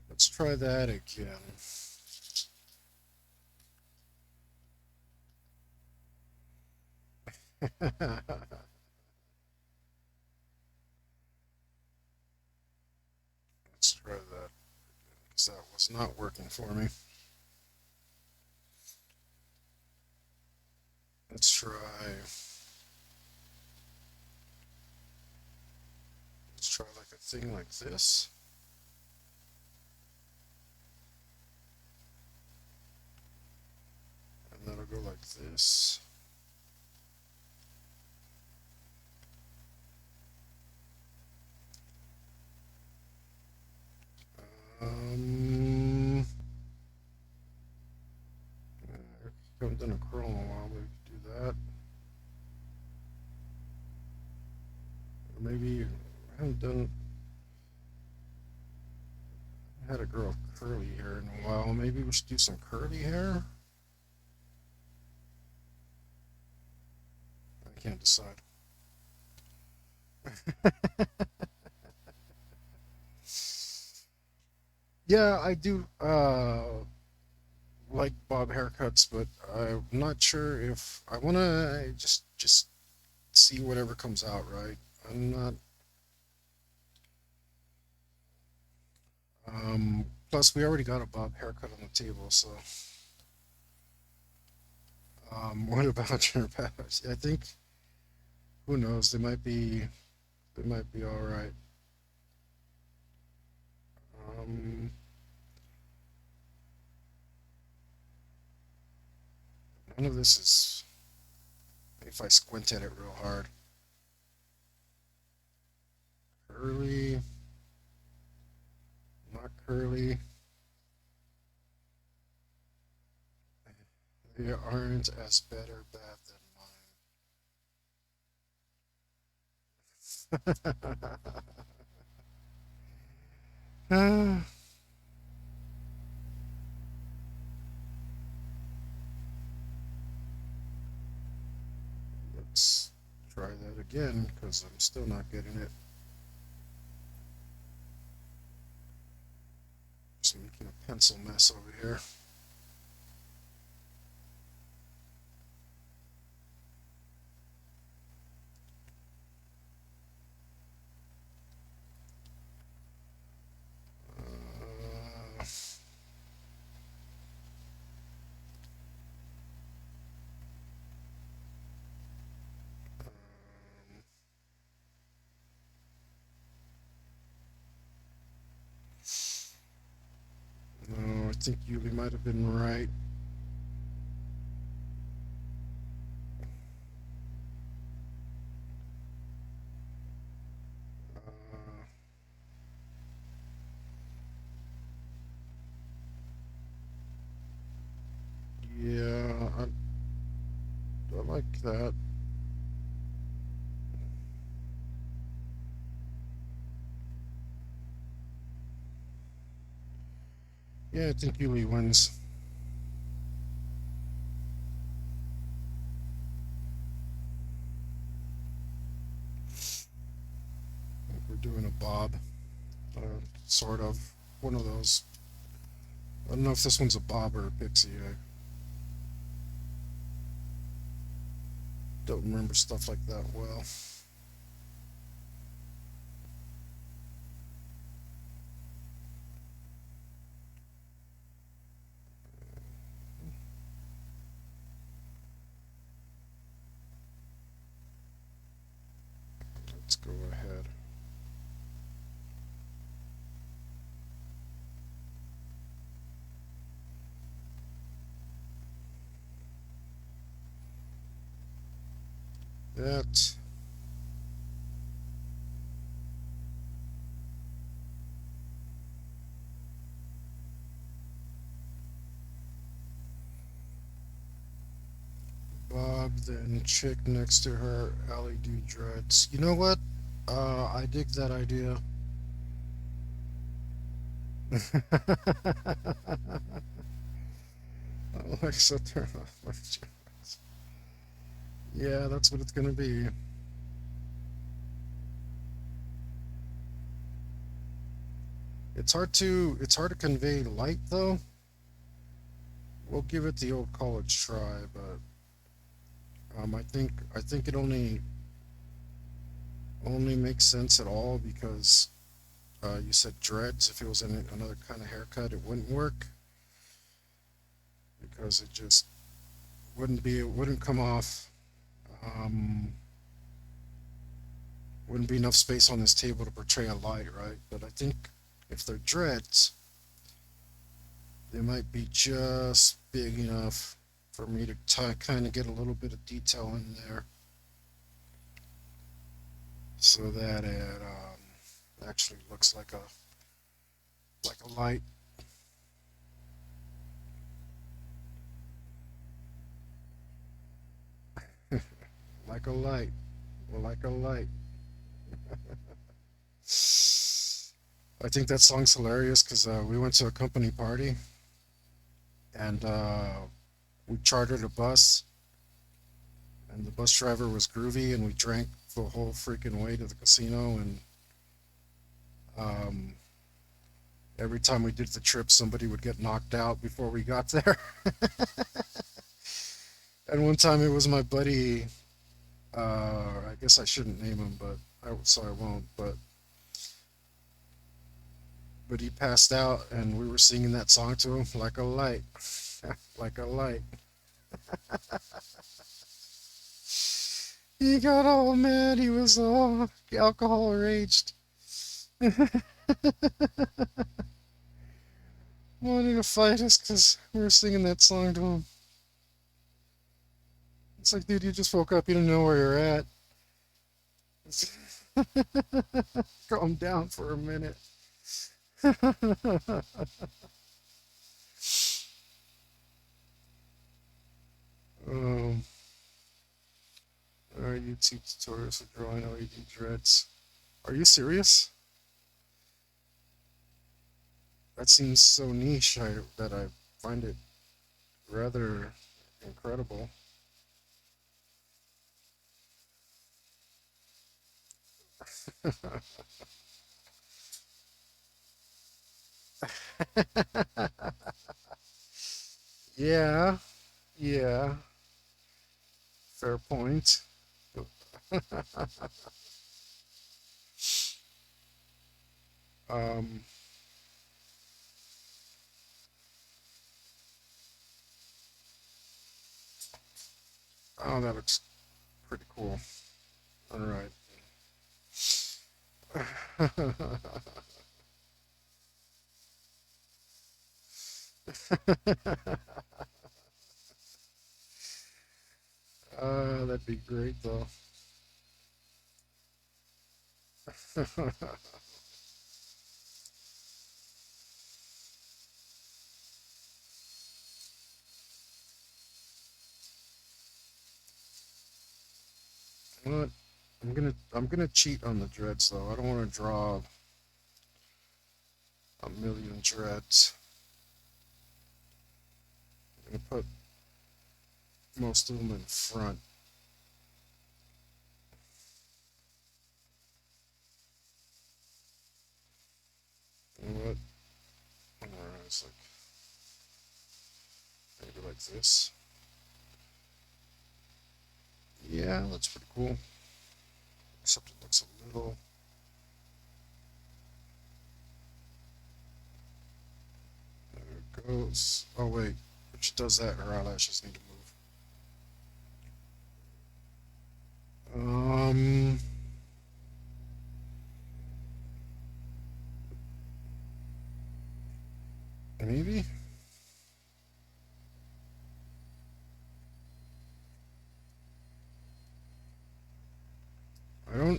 Let's try that again. Let's try that because that was not working for me. Let's try. Let's try like a thing like this. And then it'll go like this. Um, I haven't done a curl in a while, but we could do that. Or maybe I haven't done. I had a girl with curly hair in a while. Maybe we should do some curly hair. I can't decide. Yeah, I do like bob haircuts, but I'm not sure if I want to just see whatever comes out, right? I'm not. Plus, we already got a bob haircut on the table, so what about your patch? I think who knows? They might be all right. Um, none of this is. If I squint at it real hard, curly, not curly. They aren't as bad or bad than mine. Let's try that again because I'm still not getting it. Just making a pencil mess over here. Uh, no, I think Yuli might have been right. Uh, yeah, I like that. Yeah, I think Yuli wins. We're doing a bob, uh, sort of. One of those. I don't know if this one's a bob or a pixie. I don't remember stuff like that well. Let's go ahead. That. Bob, then chick next to her, LED dreads. You know what? I dig that idea. Alexa, turn off my dreads. Yeah, that's what it's gonna be. It's hard to convey light though. We'll give it the old college try, but I think it only makes sense at all because you said dreads. If it was in another kind of haircut, it wouldn't work because it just wouldn't come off. Um, wouldn't be enough space on this table to portray a light, right? But I think if they're dreads, they might be just big enough for me to kind of get a little bit of detail in there, so that it actually looks like a light. Like a light. Like a light. I think that song's hilarious because we went to a company party and we chartered a bus, and the bus driver was groovy, and we drank the whole freaking way to the casino. And um, every time we did the trip, somebody would get knocked out before we got there. And one time it was my buddy. I guess I shouldn't name him, so I won't. But he passed out, and we were singing that song to him like a light, like a light. He got all mad. He was all alcohol raged. Wanted to fight us because we were singing that song to him. It's like, dude, you just woke up. You don't know where you're at. Calm down for a minute. um, our YouTube tutorials for drawing LED dreads. Are you serious? That seems so niche that I find it rather incredible. Yeah, yeah, fair point. um, oh, that looks pretty cool. All right. That'd be great though. What? I'm gonna cheat on the dreads though. I don't want to draw a million dreads. put most of them in front. You know what? It's like maybe like this. Yeah, that's pretty cool. Except it looks a little. There it goes. Oh wait, if she does that, her eyelashes need to move. Maybe.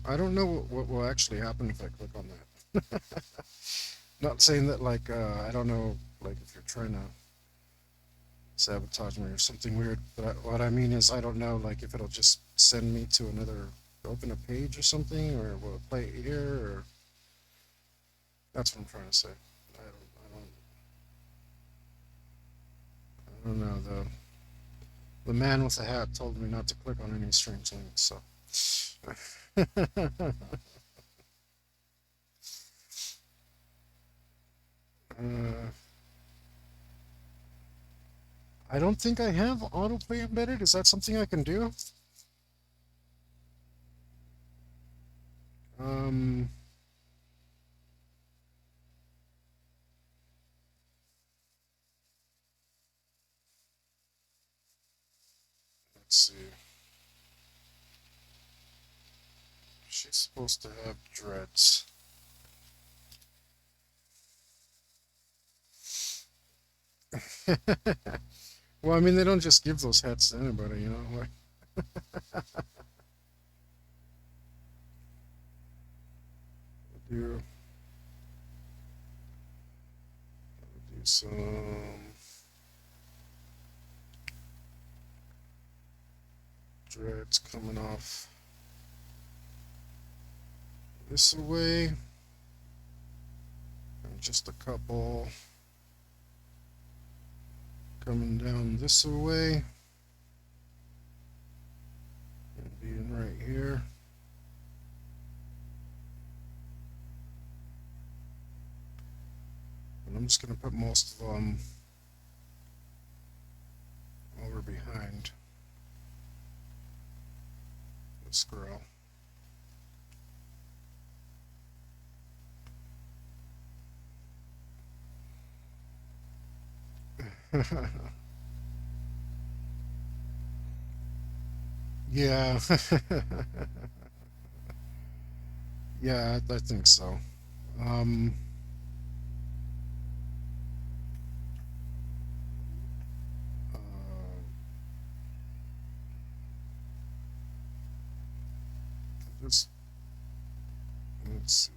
I don't know what will actually happen if I click on that. Not saying that like I don't know like if you're trying to sabotage me or something weird, but what I mean is I don't know like if it'll just send me to another open a page or something, or will it play it here, or that's what I'm trying to say. I don't know. The man with the hat told me not to click on any strange links, so. uh, I don't think I have autoplay embedded. Is that something I can do? Um, let's see. She's supposed to have dreads. Well, I mean, they don't just give those hats to anybody, you know. Like, do do some dreads coming off this way, and just a couple coming down this way, and being right here. And I'm just gonna put most of them over behind this girl. Yeah. Yeah, I think so. Um, uh, just let's see.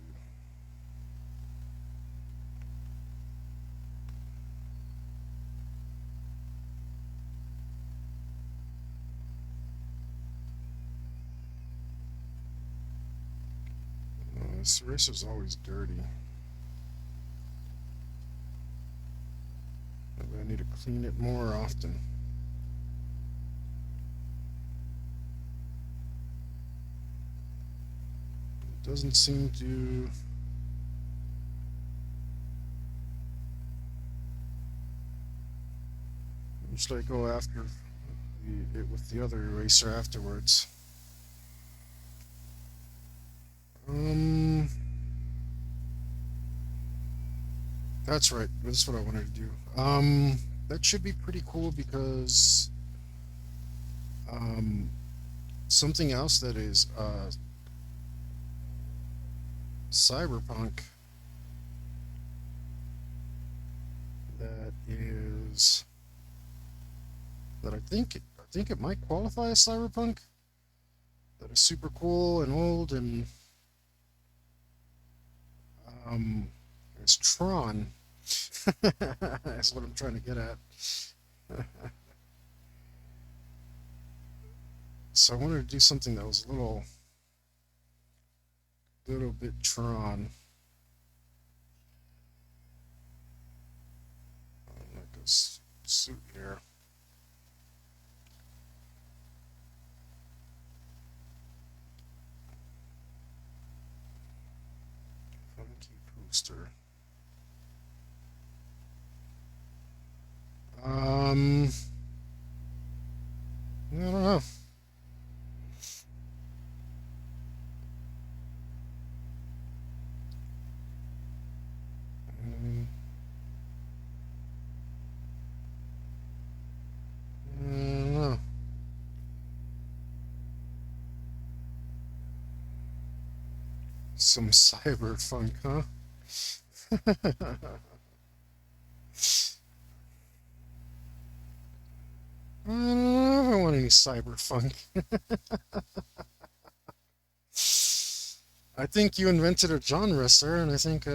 This eraser's always dirty. Maybe I need to clean it more often. It doesn't seem to. Should I go after it with the other eraser afterwards? Um, that's right. That's what I wanted to do. That should be pretty cool because um, something else that is cyberpunk that is that I think it might qualify as cyberpunk. That is super cool and old and um, it's Tron. That's what I'm trying to get at. So I wanted to do something that was a little bit Tron, like a suit here. booster. Um, I don't know. Mm, I don't know. Some cyberpunk, huh? I don't know if I want any cyberpunk. I think you invented a genre, sir, and I think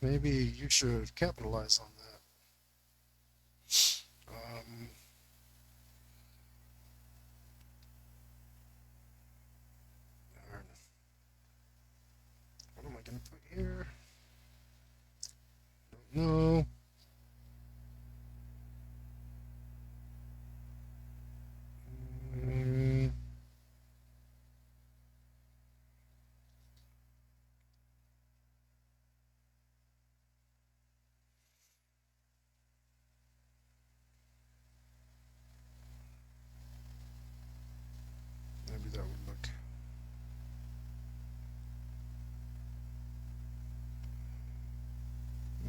maybe you should capitalize on that. Um, what am I going to put here? No. Mm, maybe that would look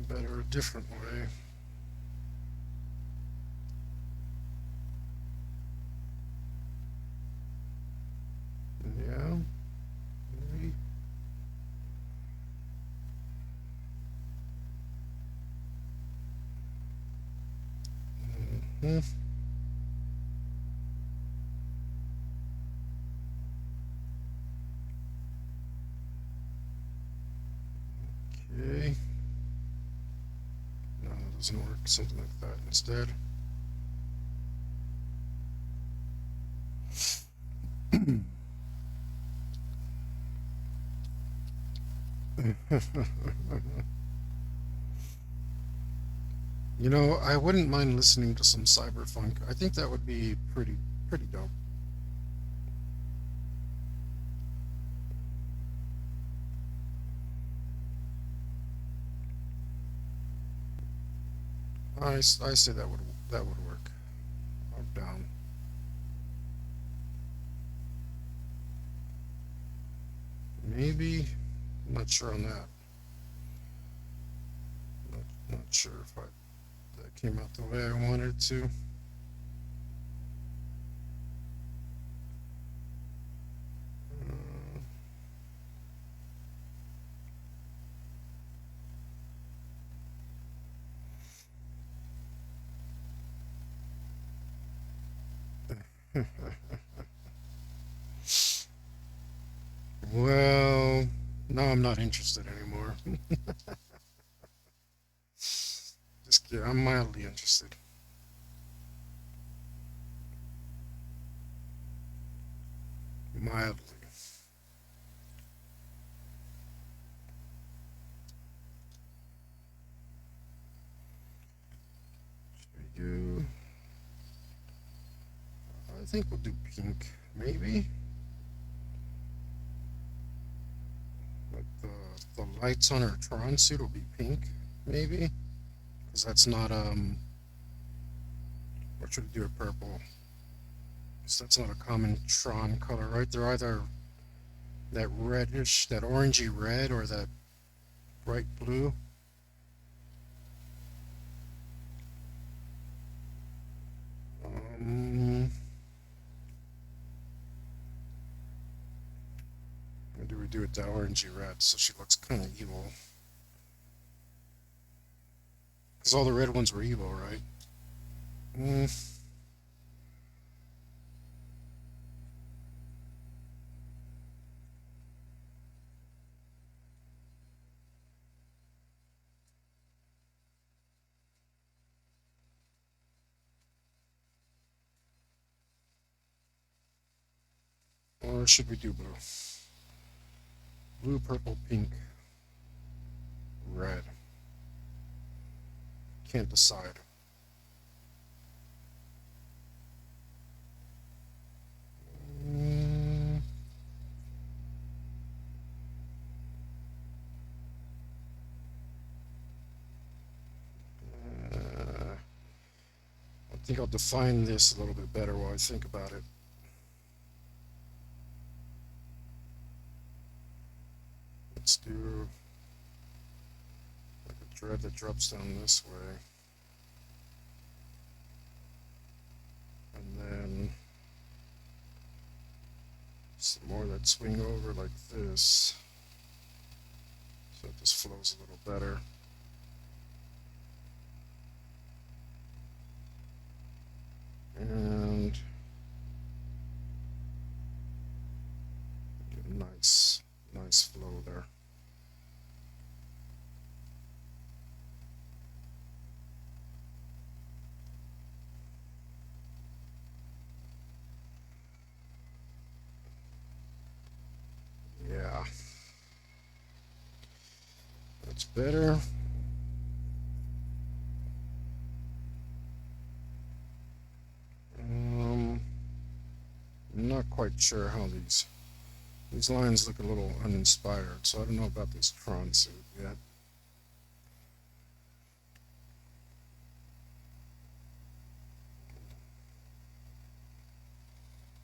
better a different way. Yeah, maybe. Hmm. Okay. No, that doesn't work. Something like that instead. You know, I wouldn't mind listening to some cyberpunk. I think that would be pretty dope. I say that would work. I'm down. Maybe. I'm not sure on that. Not sure if that came out the way I wanted it to. Well, no, I'm not interested anymore. Just kidding. I'm mildly interested. Mildly. You. I think we'll do pink. Maybe. Like the lights on her Tron suit will be pink. Maybe. Because that's not or should we do it purple? Because that's not a common Tron color, right? They're either that reddish, that orangey red, or that bright blue. Um, or do we do it that orangey red so she looks kind of evil? Because all the red ones were evil, right? Mm, or should we do blue? Blue, purple, pink, red. Can't decide. Mm, think I'll define this a little bit better while I think about it. Let's do like a dread that drops down this way. And then some more that swing over like this. So it just flows a little better. And get a nice flow there. Yeah, that's better. I'm not quite sure how these lines look a little uninspired, so I don't know about this Tron suit yet.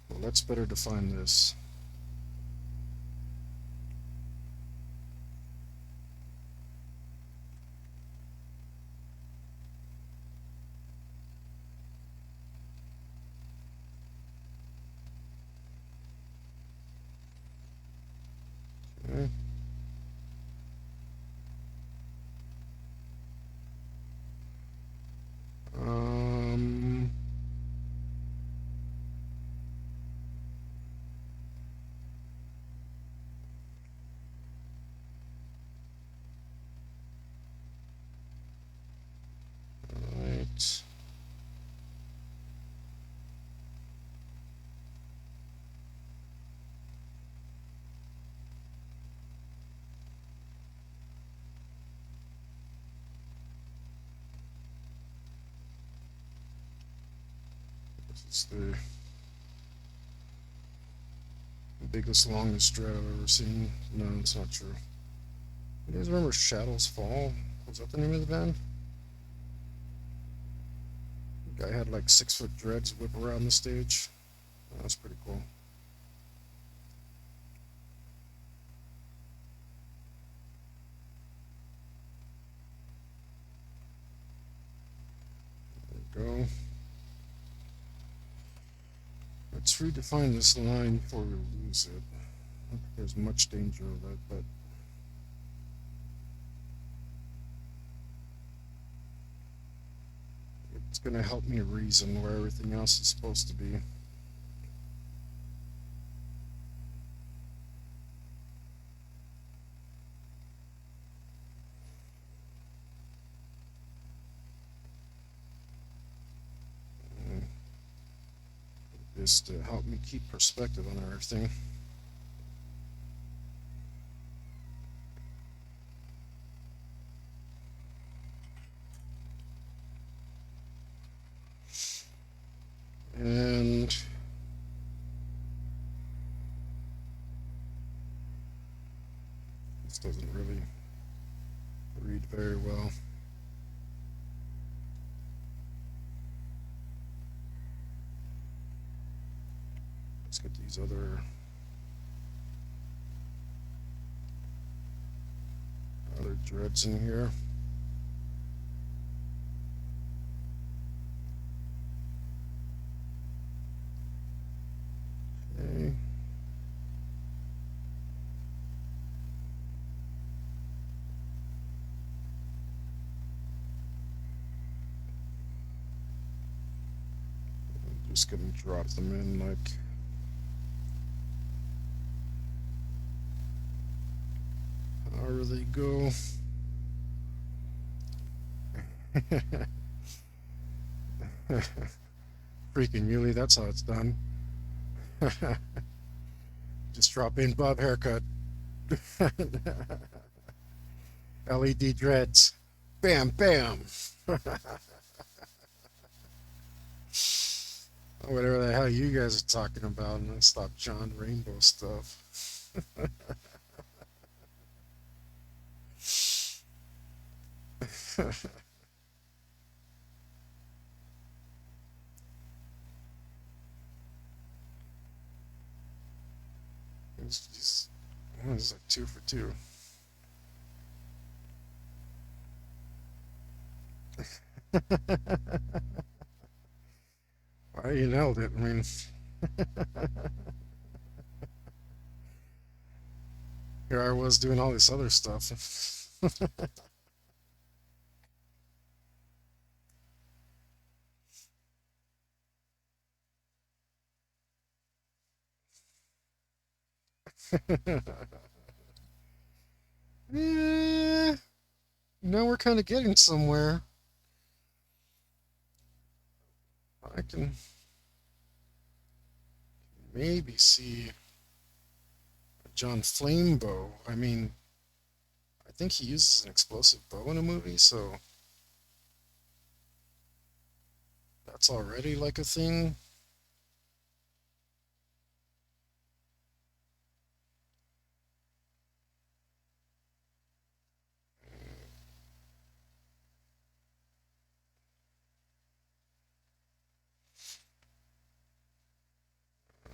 Well, let's better define this. Okay. Um, right. This is the biggest, longest dread I've ever seen. No, it's not true. You guys remember Shadows Fall? Was that the name of the band? The guy had like 6 foot dreads whip around the stage. That was pretty cool. There we go. Let's redefine this line before we lose it. I don't think there's much danger of it, but it's going to help me reason where everything else is supposed to be. Just to help me keep perspective on everything. And this doesn't really read very well. Let's get these other dreads in here. Okay. I'm just gonna drop them in like however they go. Freaking Yuli, that's how it's done. Just drop in Bob haircut. LED dreads. Bam, bam. Whatever the hell you guys are talking about, and I stop John Rainbow stuff. It's like 2 for 2. You nailed it. I mean, here I was doing all this other stuff. Eh, now we're kind of getting somewhere. I can maybe see a John Flame bow. I mean, I think he uses an explosive bow in a movie, so that's already like a thing.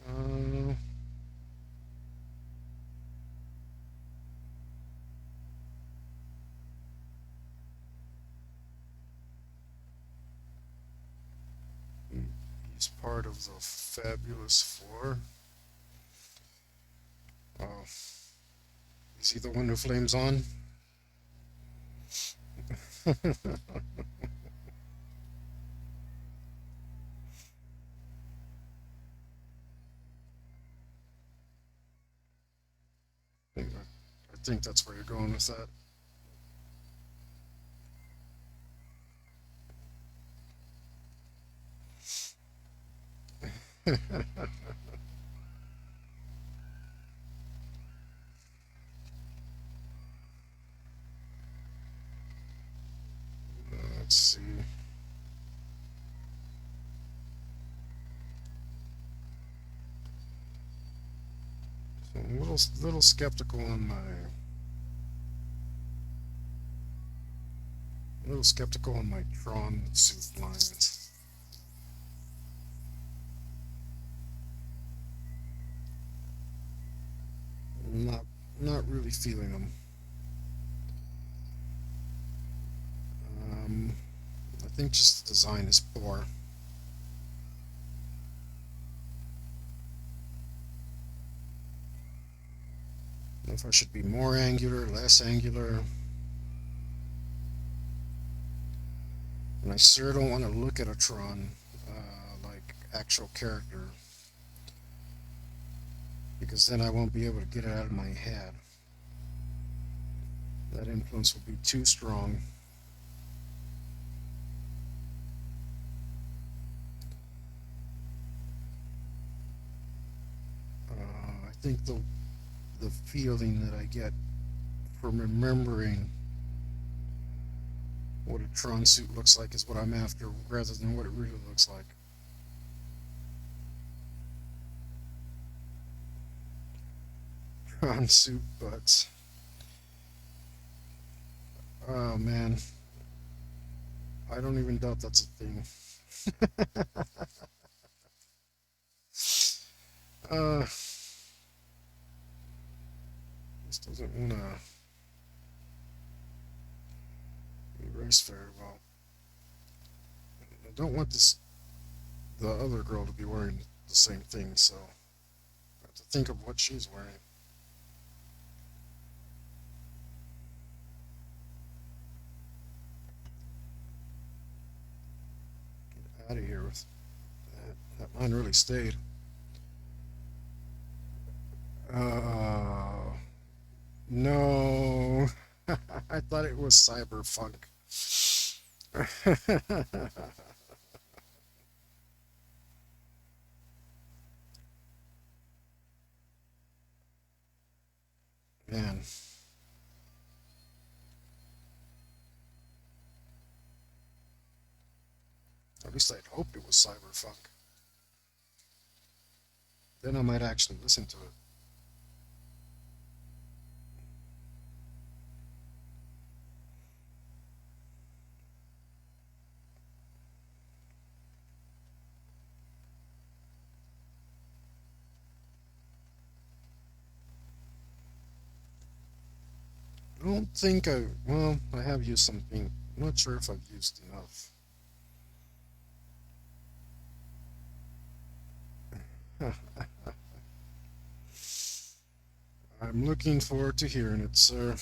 Uh, he's part of the Fabulous Four. Oh, is he the one who flames on? I think that's where you're going with that. Let's see. So I'm a little skeptical on my Tron suit lines. Not not really feeling them. Um, I think just the design is poor. I don't know if I should be more angular, less angular. And I sure don't want to look at a Tron like actual character because then I won't be able to get it out of my head. That influence will be too strong. I think the feeling that I get from remembering what a Tron suit looks like is what I'm after rather than what it really looks like. Tron suit butts. Oh man, I don't even doubt that's a thing. uh, this doesn't want to erase very well. I don't want the other girl to be wearing the same thing, so I have to think of what she's wearing. Get out of here with that. That line really stayed. Uh, no. I thought it was cyberpunk. Man, at least I'd hoped it was cyberpunk. Then I might actually listen to it. don't think well, I have used some pink. I'm not sure if I've used enough. Huh. I'm looking forward to hearing it, sir.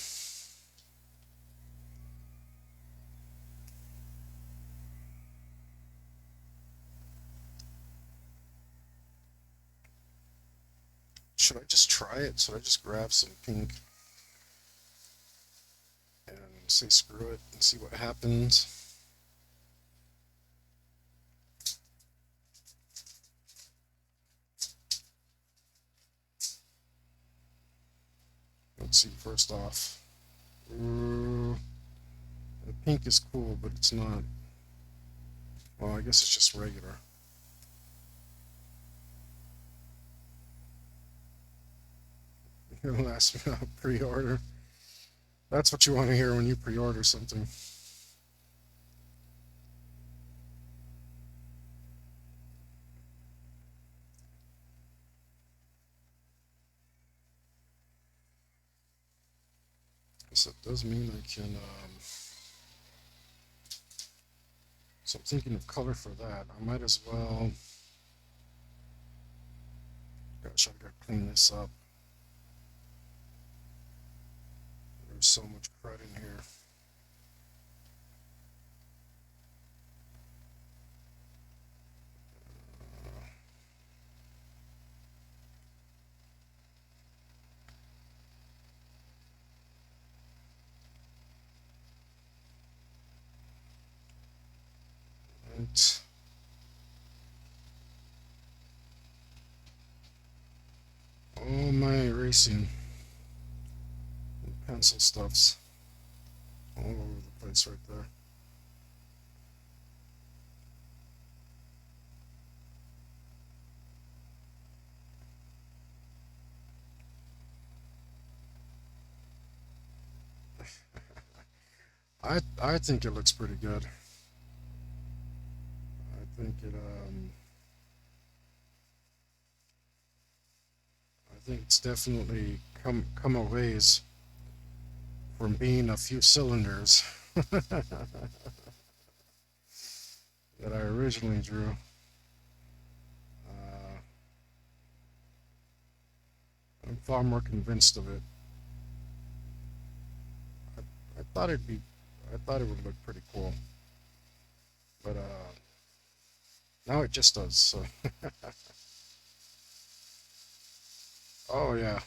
Should I just try it? Should I just grab some pink and say screw it and see what happens? Let's see, first off. The pink is cool, but it's not. Well, I guess it's just regular. Last pre-order. That's what you want to hear when you pre-order something. So it does mean I can. So I'm thinking of color for that. I might as well. Gosh, I gotta clean this up. There's so much crud in here. Right. All my erasing pencil stuffs all over the place right there. I think it looks pretty good. I think it I think it's definitely come a ways from being a few cylinders that I originally drew. Uh, I'm far more convinced of it. I thought it'd be, I thought it would look pretty cool, but now it just does. So, oh yeah,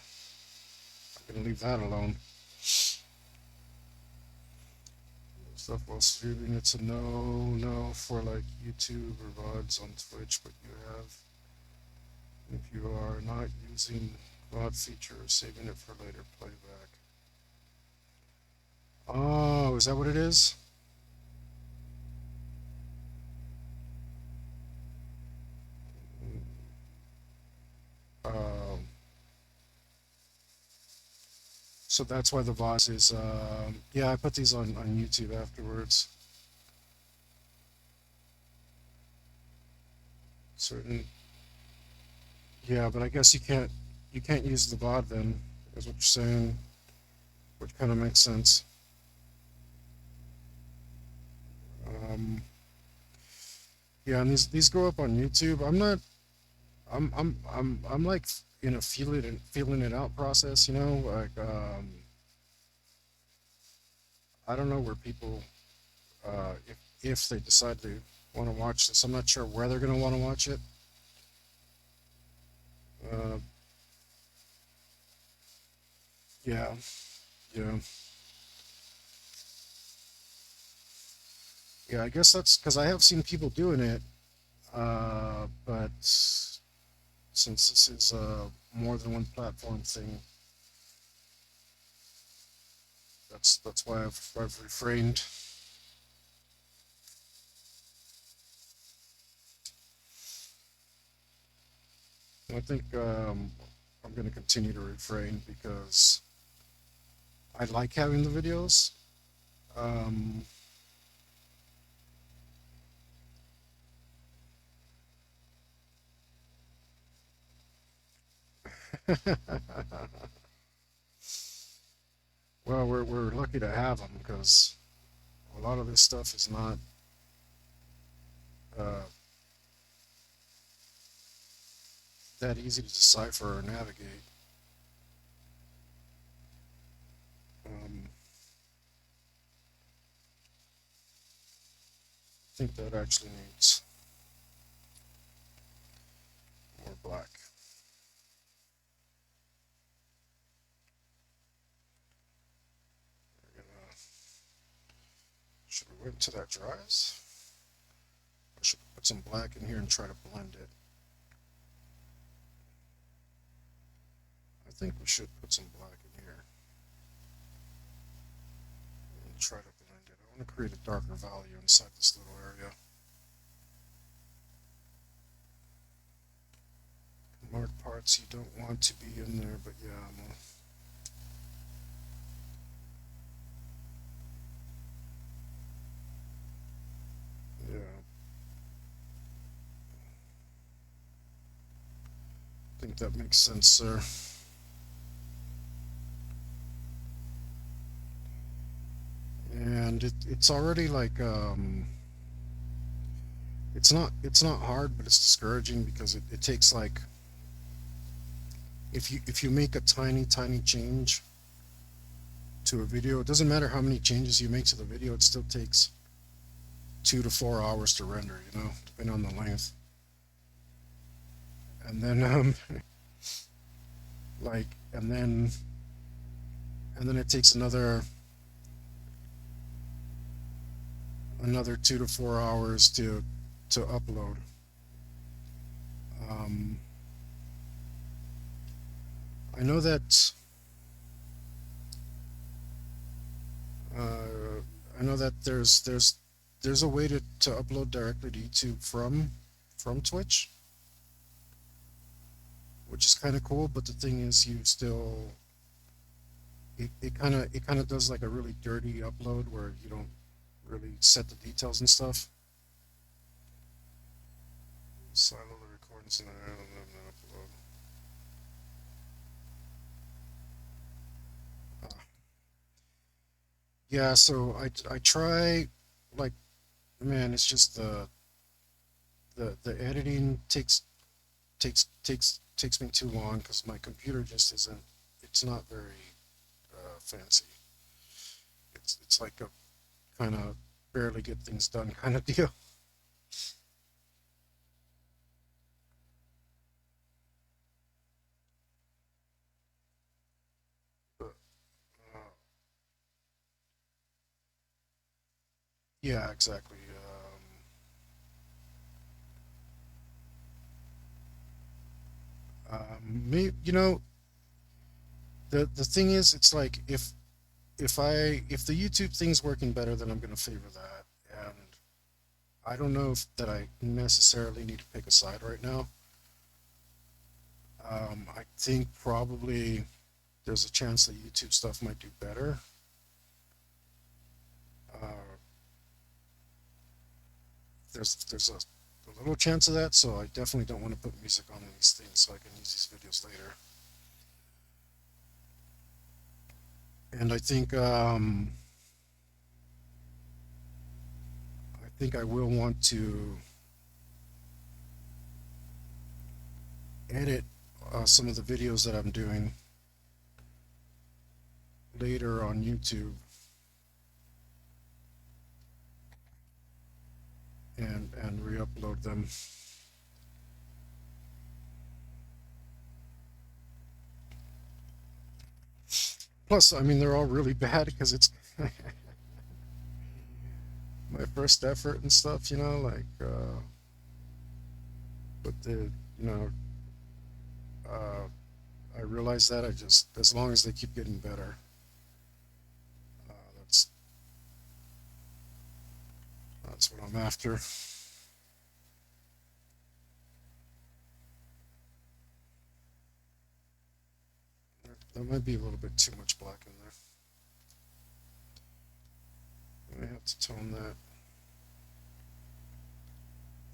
I'm gonna leave that alone. Stuff while streaming, it's a no for like YouTube or VODs on Twitch, but you have, if you are not using VOD feature, saving it for later playback. Oh, is that what it is? Um, so that's why the VOD is, yeah, I put these on YouTube afterwards. Certain, yeah, but I guess you can't use the VOD then, is what you're saying, which kind of makes sense. Um, yeah, and these go up on YouTube. I'm like in a feeling it out process, you know, like I don't know where people if they decide they want to watch this. I'm not sure where they're gonna want to watch it. Uh, yeah, yeah, yeah. I guess that's because I have seen people doing it, but since this is a more than one platform thing, that's why I've refrained. I think I'm gonna continue to refrain because I like having the videos. Um, Well, we're lucky to have them because a lot of this stuff is not uh, that easy to decipher or navigate. I think that actually needs more black. We're gonna, should we wait until that dries? Or should we put some black in here and try to blend it? I think we should put some black in here and try to blend it. I want to create a darker value inside this little area. Marked parts you don't want to be in there, but yeah, yeah, I think that makes sense, sir. And it's already like it's not hard, but it's discouraging because it takes like if you make a tiny change to a video, it doesn't matter how many changes you make to the video, it still takes 2 to 4 hours to render, depending on the length. And then like and then it takes another 2 to 4 hours to upload. Um, I know that I know that there's a way to upload directly to YouTube from Twitch, which is kind of cool. But the thing is, you still it kind of does like a really dirty upload where you don't really set the details and stuff. Silo the recordings and then upload. Yeah, so I try like man, it's just the editing takes me too long because my computer just isn't it's not very fancy. It's like a kind of barely get things done kind of deal. But, uh, yeah, exactly. Maybe the thing is, it's like if the YouTube thing's working better, then I'm gonna favor that. And I don't know if that I necessarily need to pick a side right now. I think probably there's a chance that YouTube stuff might do better. Uh, there's a little chance of that, so I definitely don't want to put music on these things so I can use these videos later. And I think I will want to edit some of the videos that I'm doing later on YouTube and re-upload them. Plus, I mean, they're all really bad because it's my first effort and stuff, like, but you know, uh, I realize that as long as they keep getting better, uh, that's, that's what I'm after. There might be a little bit too much black in there. I may have to tone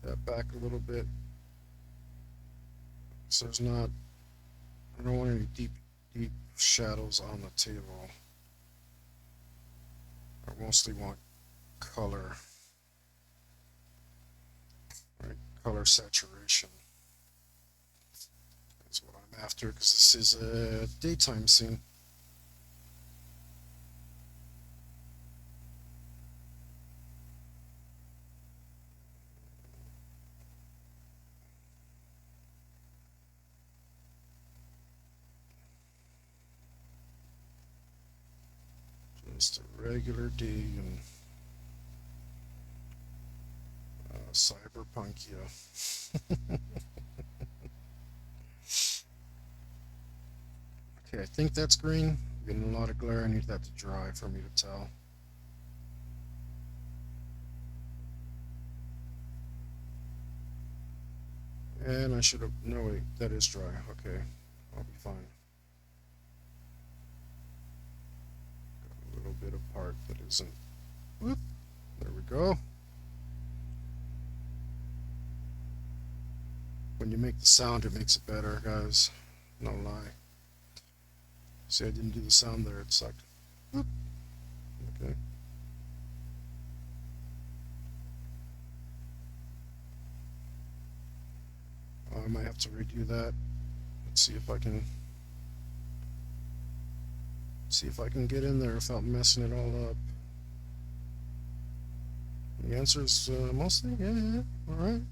that back a little bit. So I don't want any deep shadows on the table. I mostly want color, right? Color saturation is what I'm after because this is a daytime scene. Just a regular day in cyberpunk, yeah. Okay, I think that's green. I'm getting a lot of glare. I need that to dry for me to tell. And I should have. No, wait, that is dry. Okay, I'll be fine. Got a little bit of part that isn't. Whoop. There we go. When you make the sound, it makes it better, guys. No lie. See, I didn't do the sound there. It sucked. Whoop. Okay. I might have to redo that. Let's see if I can. See if I can get in there without messing it all up. The answer is mostly, yeah, all right.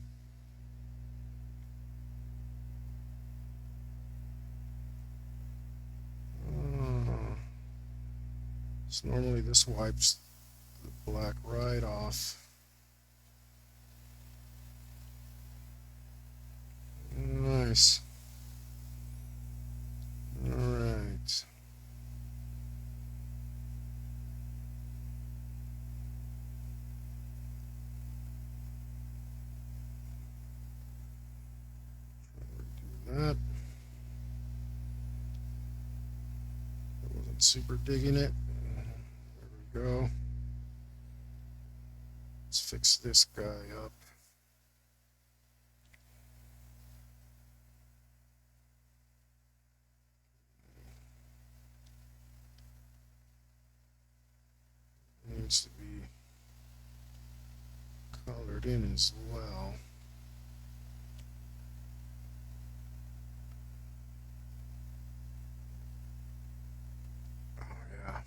So normally this wipes the black right off. Nice. All right. Do that. I wasn't super digging it. There we go. Let's fix this guy up. Needs to be colored in as well. Oh yeah.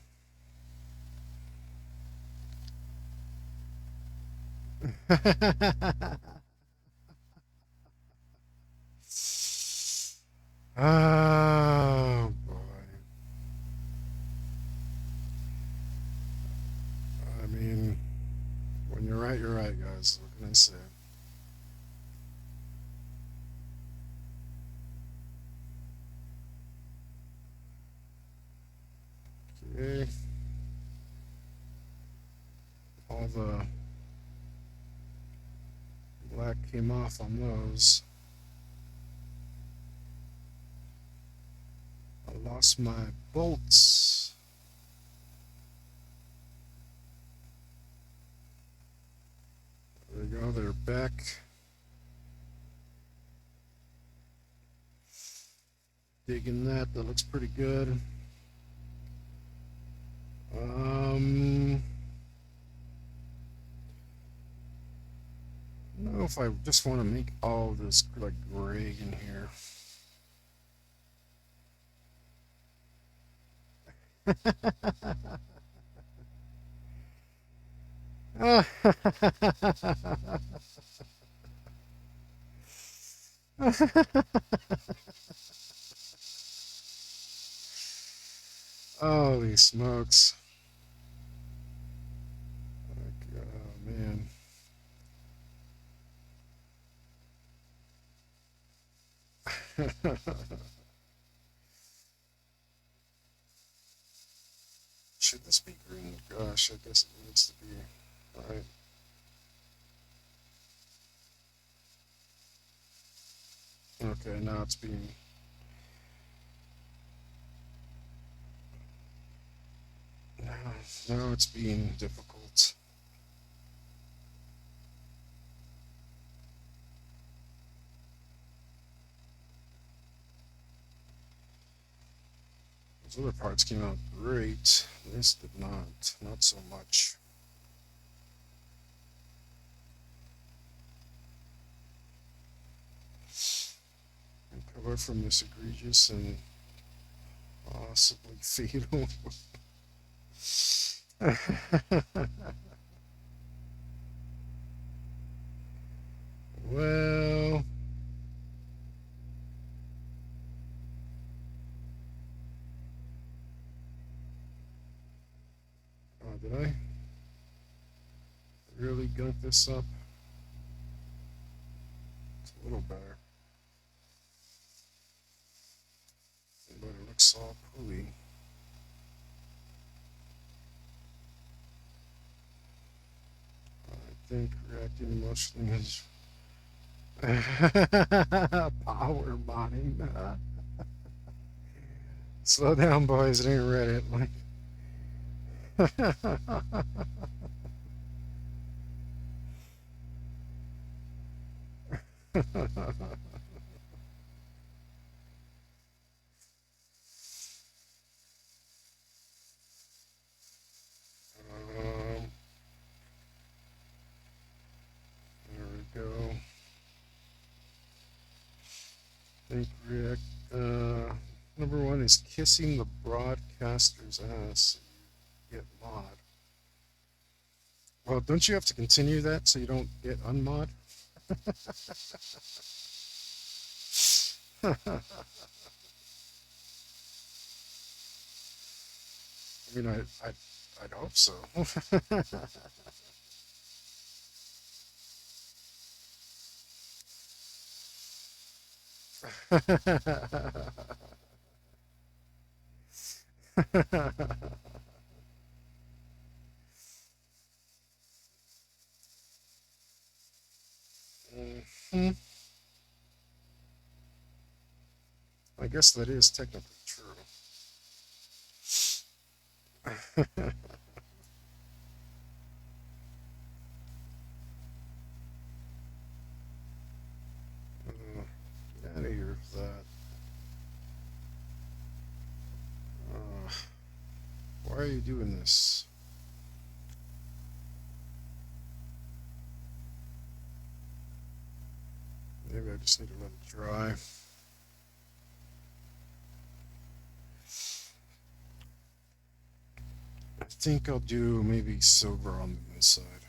Oh boy. I mean, when you're right, guys. What can I say? Okay. All the black came off on those. I lost my bolts. There we go, they're back. Digging that, that looks pretty good. I don't know if I just want to make all this like gray in here. Holy smokes. Like, oh man. Should this be green? Gosh, I guess it needs to be. Alright. Okay, now it's being. Now it's being difficult. Those other parts came out great. This did not. Not so much. Recover from this egregious and possibly fatal. Well, did I really gunk this up? It's a little better, but it looks all pooey. I think reacting emotionally is power botting. Slow down, boys. It ain't Reddit. There we go. Think react. Number one is kissing the broadcaster's ass. You get mod. Well, don't you have to continue that so you don't get unmod? I mean, I'd hope so. Mhm. I guess that is technically true. Get out of here with that. Why are you doing this? Maybe I just need to let it dry. I think I'll do maybe silver on the inside.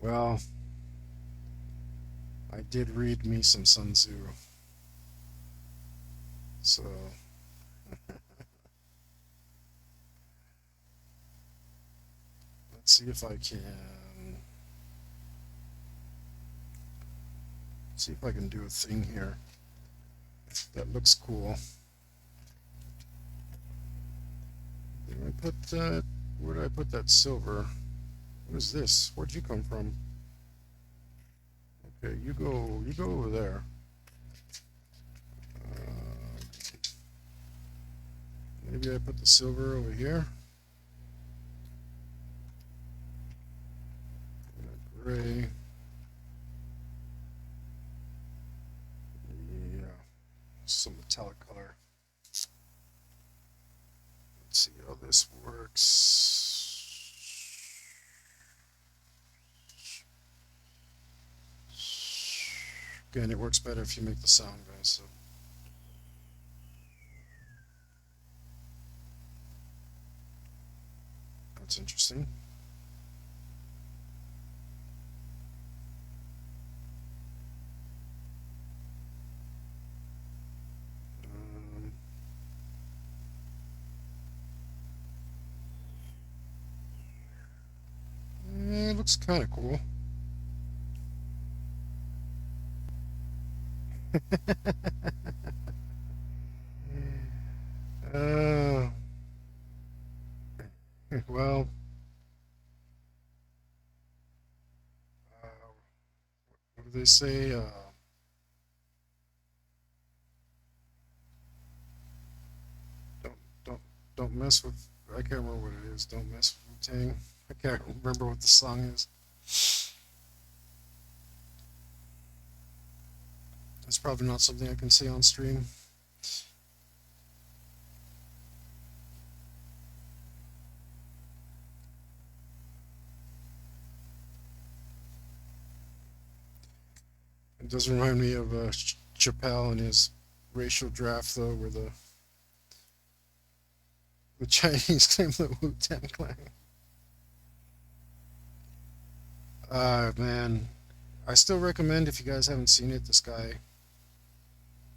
Well, I did read me some Sun Tzu, so let's see if I can do a thing here that looks cool. Did I put that? Where did I put that silver? What is this? Where'd you come from? Okay, you go over there. Maybe I put the silver over here. Gray. Yeah, some metallic color. Let's see how this works. Again, it works better if you make the sound, guys. So. That's interesting. It looks kind of cool. uh, well, what do they say? Don't don't don't mess with. I can't remember what it is. Don't mess with Wu-Tang. I can't remember what the song is. It's probably not something I can say on stream. It does remind me of Chappelle and his racial draft, though, where the Chinese claim the Wu-Tang Clan. Man, I still recommend if you guys haven't seen it. This guy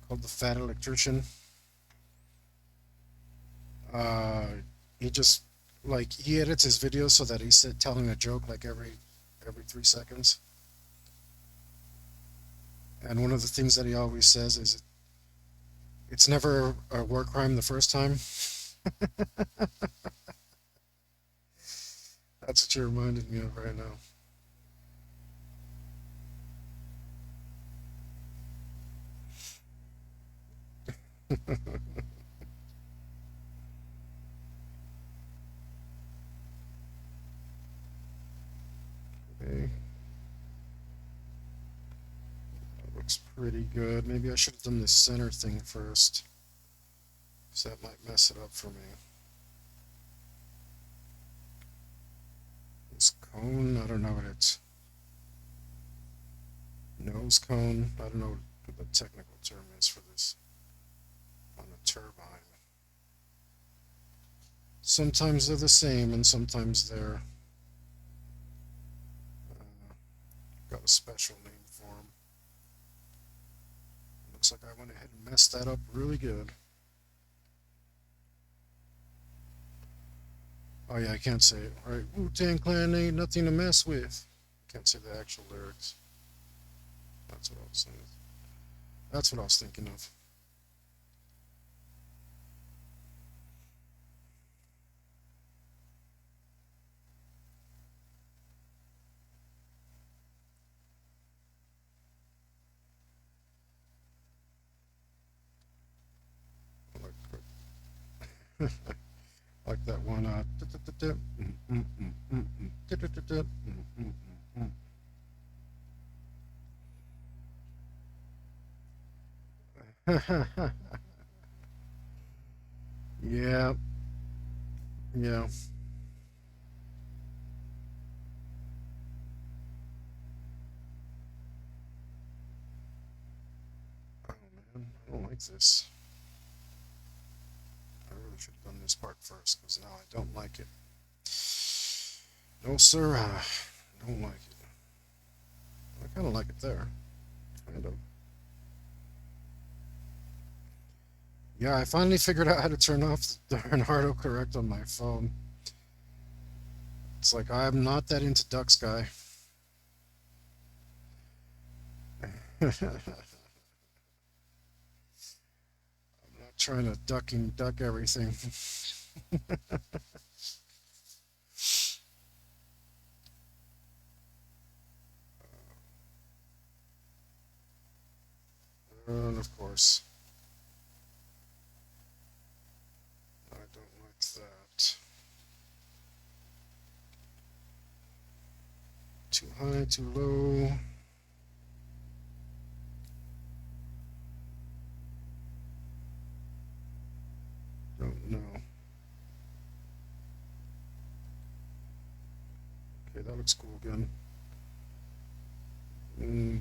called the Fat Electrician. Uh, he just like he edits his videos so that he's telling a joke like every 3 seconds. And one of the things that he always says is, "It's never a war crime the first time." That's what you reminded me of right now. Okay, that looks pretty good. Maybe I should have done this center thing first, because that might mess it up for me. This cone, I don't know what it's. Nose cone, I don't know what the technical term is for this on a turbine. Sometimes they're the same, and sometimes they're uh, got a special name for them. Looks like I went ahead and messed that up really good. Oh yeah, I can't say it. All right, Wu-Tang Clan ain't nothing to mess with. Can't say the actual lyrics. That's what I was saying. That's what I was thinking of. Like, like that one. Yeah, yeah. Oh man, I don't like this. I really should have done this part first because now I don't like it. No, sir, I don't like it. I kind of like it there. Kind of. Yeah, I finally figured out how to turn off the darn autocorrect on my phone. It's like I'm not that into ducks, guy. I'm not trying to duck everything. And of course, I don't like that. Too high, too low. Don't know. Okay, that looks cool again.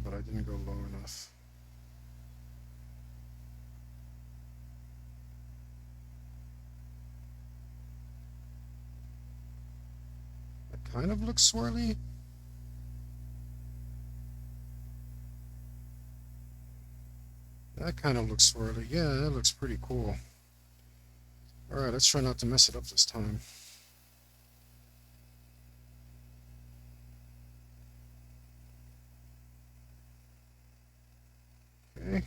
But I didn't go low enough. It kind of looks swirly. That kind of looks swirly. Yeah, that looks pretty cool. Alright, let's try not to mess it up this time. Okay.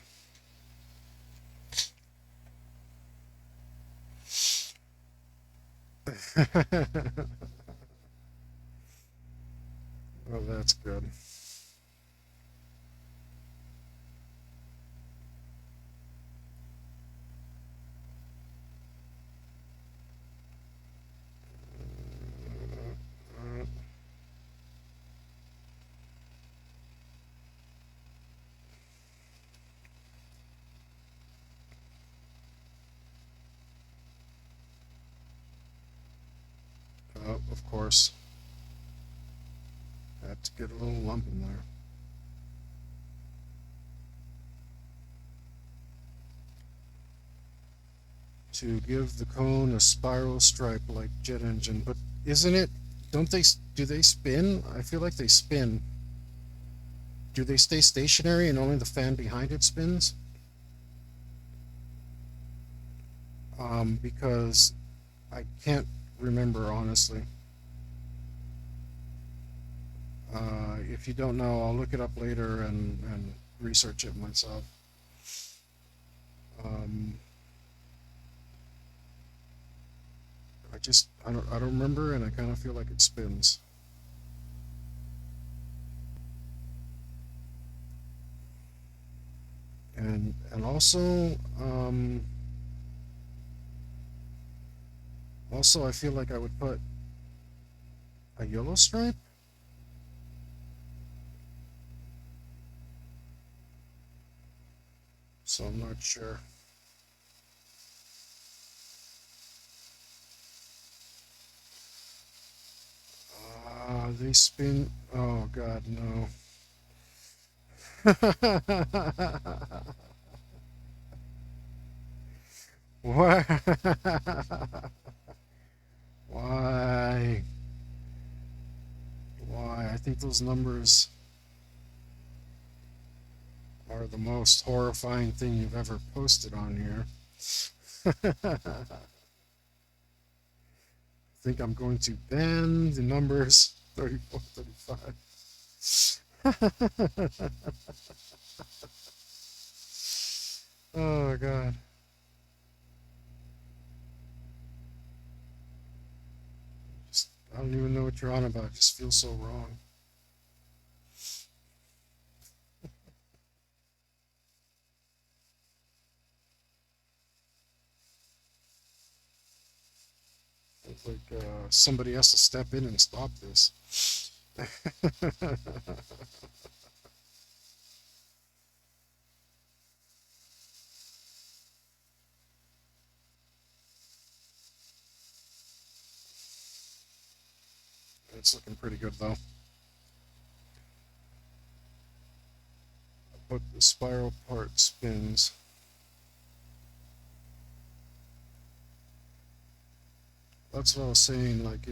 Oh, that's good. course. I have to get a little lump in there. To give the cone a spiral stripe like jet engine. But isn't it? Don't they? Do they spin? I feel like they spin. Do they stay stationary and only the fan behind it spins? Because I can't remember honestly. If you don't know, I'll look it up later and research it myself. Um, I don't remember, and I kind of feel like it spins. And also I feel like I would put a yellow stripe. So I'm not sure. They spin. Oh God, no. Why? Why? Why? I think those numbers are the most horrifying thing you've ever posted on here. I think I'm going to ban the numbers 34, 35. Oh God. Just, I don't even know what you're on about. It just feels so wrong. It's like somebody has to step in and stop this. It's looking pretty good though. But the spiral part spins. That's what I was saying. Like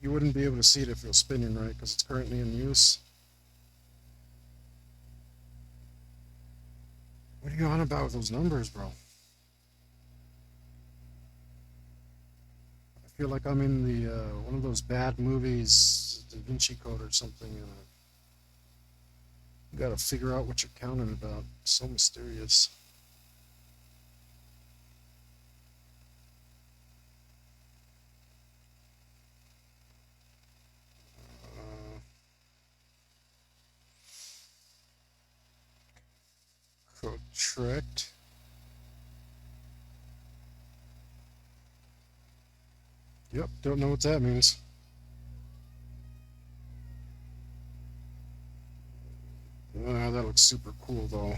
you wouldn't be able to see it if it was spinning, right? Because it's currently in use. What are you on about with those numbers, bro? I feel like I'm in the one of those bad movies, Da Vinci Code or something. And you got to figure out what you're counting about. It's so mysterious. Uh, Correct. Yep. Don't know what that means. That looks super cool though.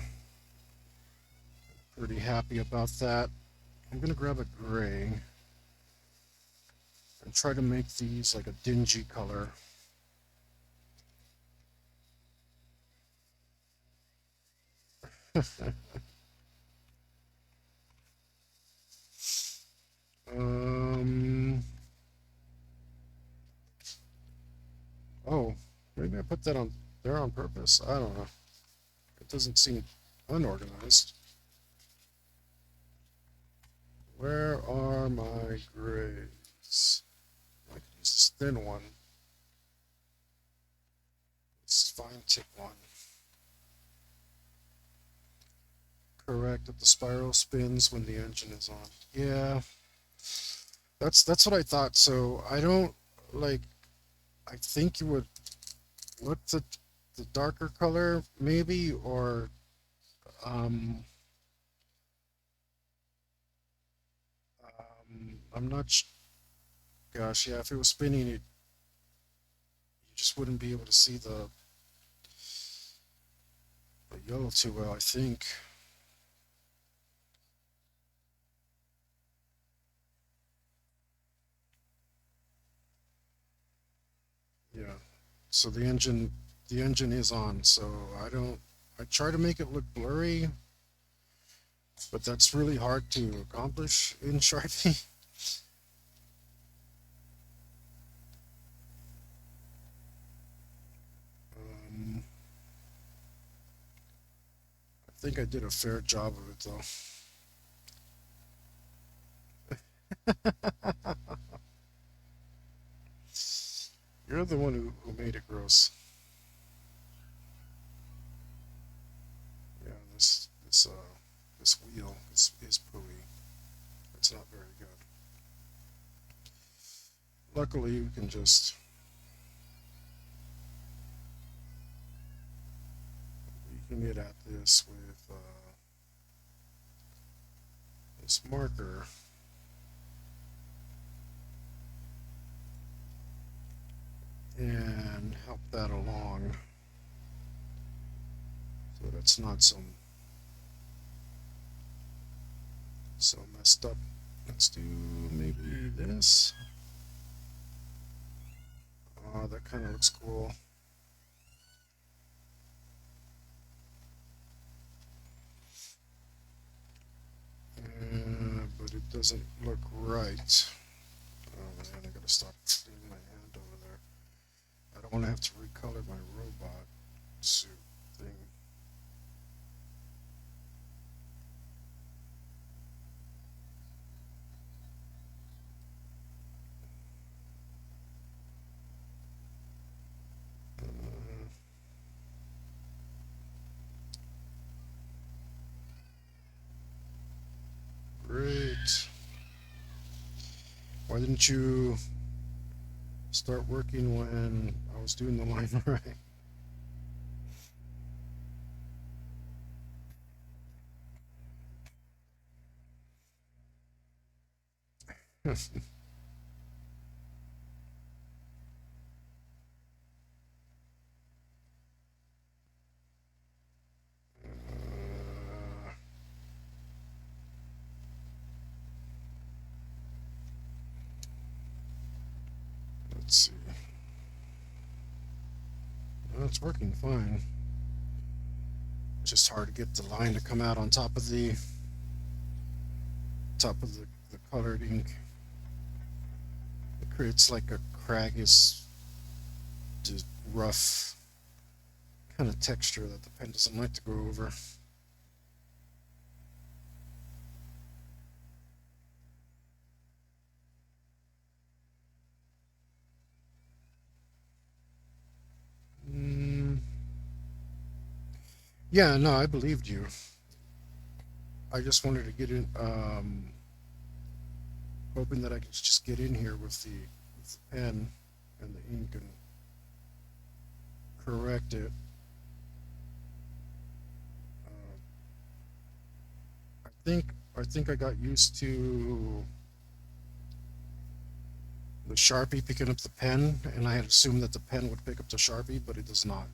Pretty happy about that. I'm gonna grab a gray and try to make these like a dingy color. um. Oh, maybe I put that on there on purpose. I don't know. It doesn't seem unorganized. Where are my grays? I can use this thin one. This fine tip one. Correct that the spiral spins when the engine is on. Yeah, that's what I thought. So I don't like. I think you would look the darker color maybe, or um, I'm not. Gosh, yeah. If it was spinning, you just wouldn't be able to see the yellow too well. I think. So the engine is on. So I don't. I try to make it look blurry, but that's really hard to accomplish in Sharpie. Um, I think I did a fair job of it though. You're the one who made it gross. Yeah, this wheel is pooey. It's not very good. Luckily, you can just you can get at this with this marker and help that along so that it's not so messed up. Let's do maybe this. Oh, that kind of looks cool. But it doesn't look right. Oh man, I gotta stop leaving my hand over there. I don't want to have to recolor my robot suit thing. Uh, Great. Why didn't you start working when I was doing the line right? Uh, let's see. No, it's working fine. It's just hard to get the line to come out on top of the colored ink. It creates like a craggish, just rough kind of texture that the pen doesn't like to go over. Mm, yeah, no, I believed you. I just wanted to get in, hoping that I could just get in here with the pen and the ink and correct it. Uh, I think I got used to the Sharpie picking up the pen, and I had assumed that the pen would pick up the Sharpie, but it does not.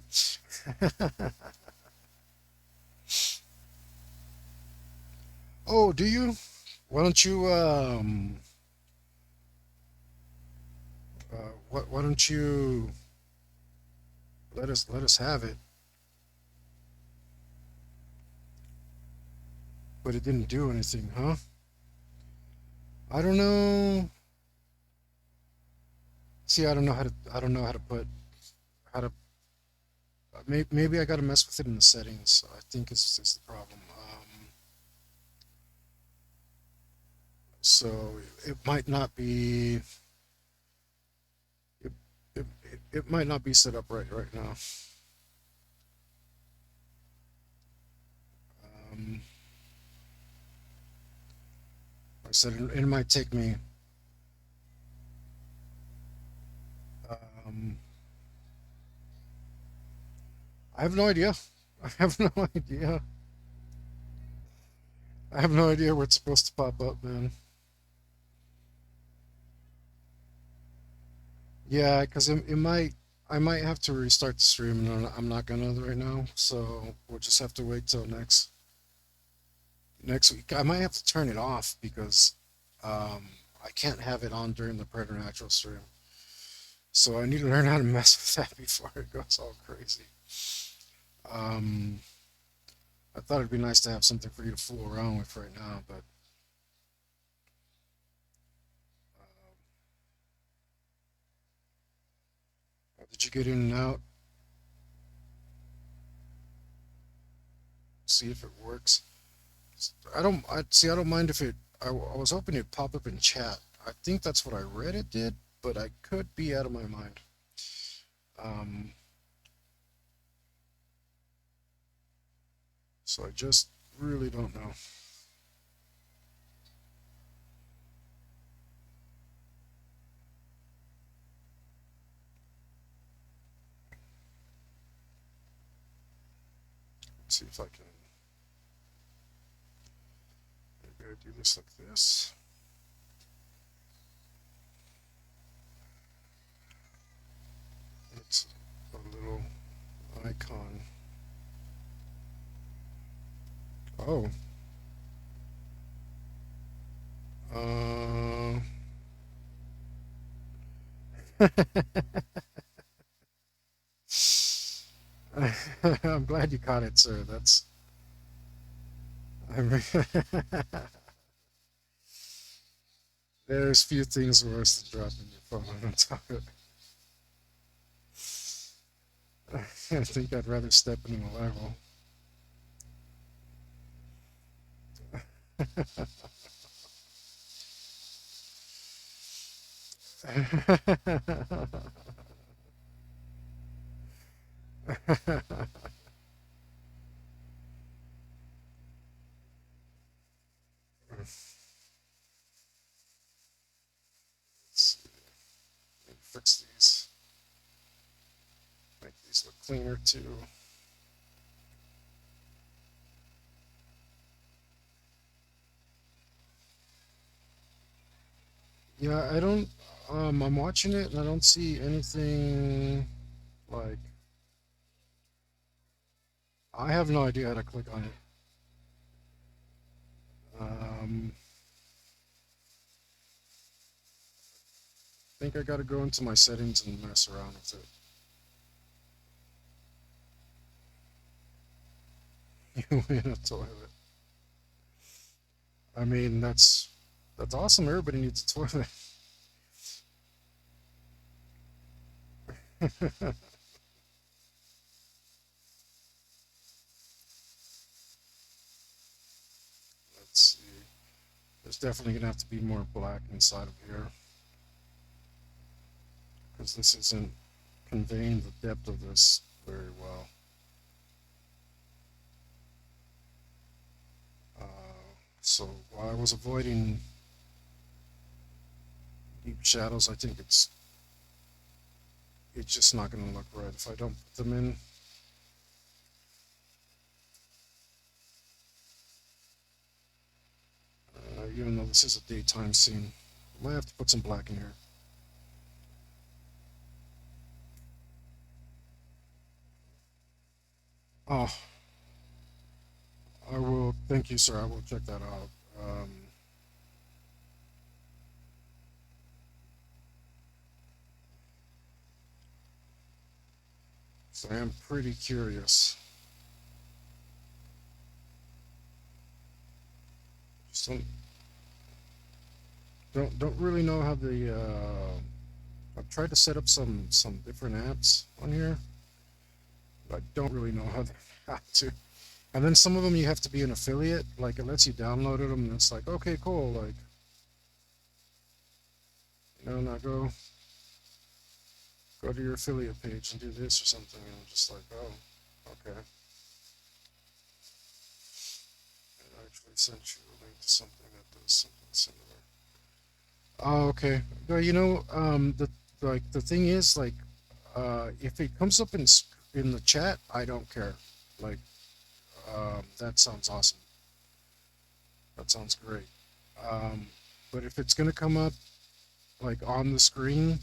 Oh, do you? Why don't you why don't you let us have it? But it didn't do anything, huh? I don't know. See, I don't know how to put how to maybe I got to mess with it in the settings. I think is the problem. So it might not be it, it might not be set up right now. Um, I said it might take me. Um, I have no idea. I have no idea. I have no idea where it's supposed to pop up, man. Yeah, because it might. I might have to restart the stream, and I'm not gonna right now. So we'll just have to wait till next week. I might have to turn it off because I can't have it on during the preternatural stream. So I need to learn how to mess with that before it goes all crazy. Um, I thought it'd be nice to have something for you to fool around with right now, but did you get in and out? See if it works. I don't mind if it. I was hoping it'd pop up in chat. I think that's what I read it did, but I could be out of my mind. Um, so I just really don't know. Let's see if I can. Maybe I do this like this. It's a little icon. Oh. Uh, I'm glad you caught it, sir. That's. I'm, there's few things worse than dropping your phone on top of it. I think I'd rather step in a level. Let's see. Fix these. Make these look cleaner too. Yeah, I don't. I'm watching it and I don't see anything like. I have no idea how to click on it. I think I got to go into my settings and mess around with it. You in a toilet. I mean, that's awesome. Everybody needs a toilet. Let's see. There's definitely gonna have to be more black inside of here because this isn't conveying the depth of this very well. So while I was avoiding deep shadows, I think it's just not going to look right if I don't put them in. Even though this is a daytime scene, I might have to put some black in here. Oh, I will. Thank you, sir. I will check that out. So I am pretty curious. Just don't really know how the. I've tried to set up some different apps on here, but I don't really know how to. And then some of them you have to be an affiliate. Like it lets you download them, and it's like, okay, cool. Like, now go to your affiliate page and do this or something. And I'm just like, oh, okay. It actually sent you a link to something that does something similar. Oh, okay. Well, the thing is, like, if it comes up in the chat, I don't care. Like, that sounds awesome. That sounds great. Um, but if it's gonna come up like on the screen,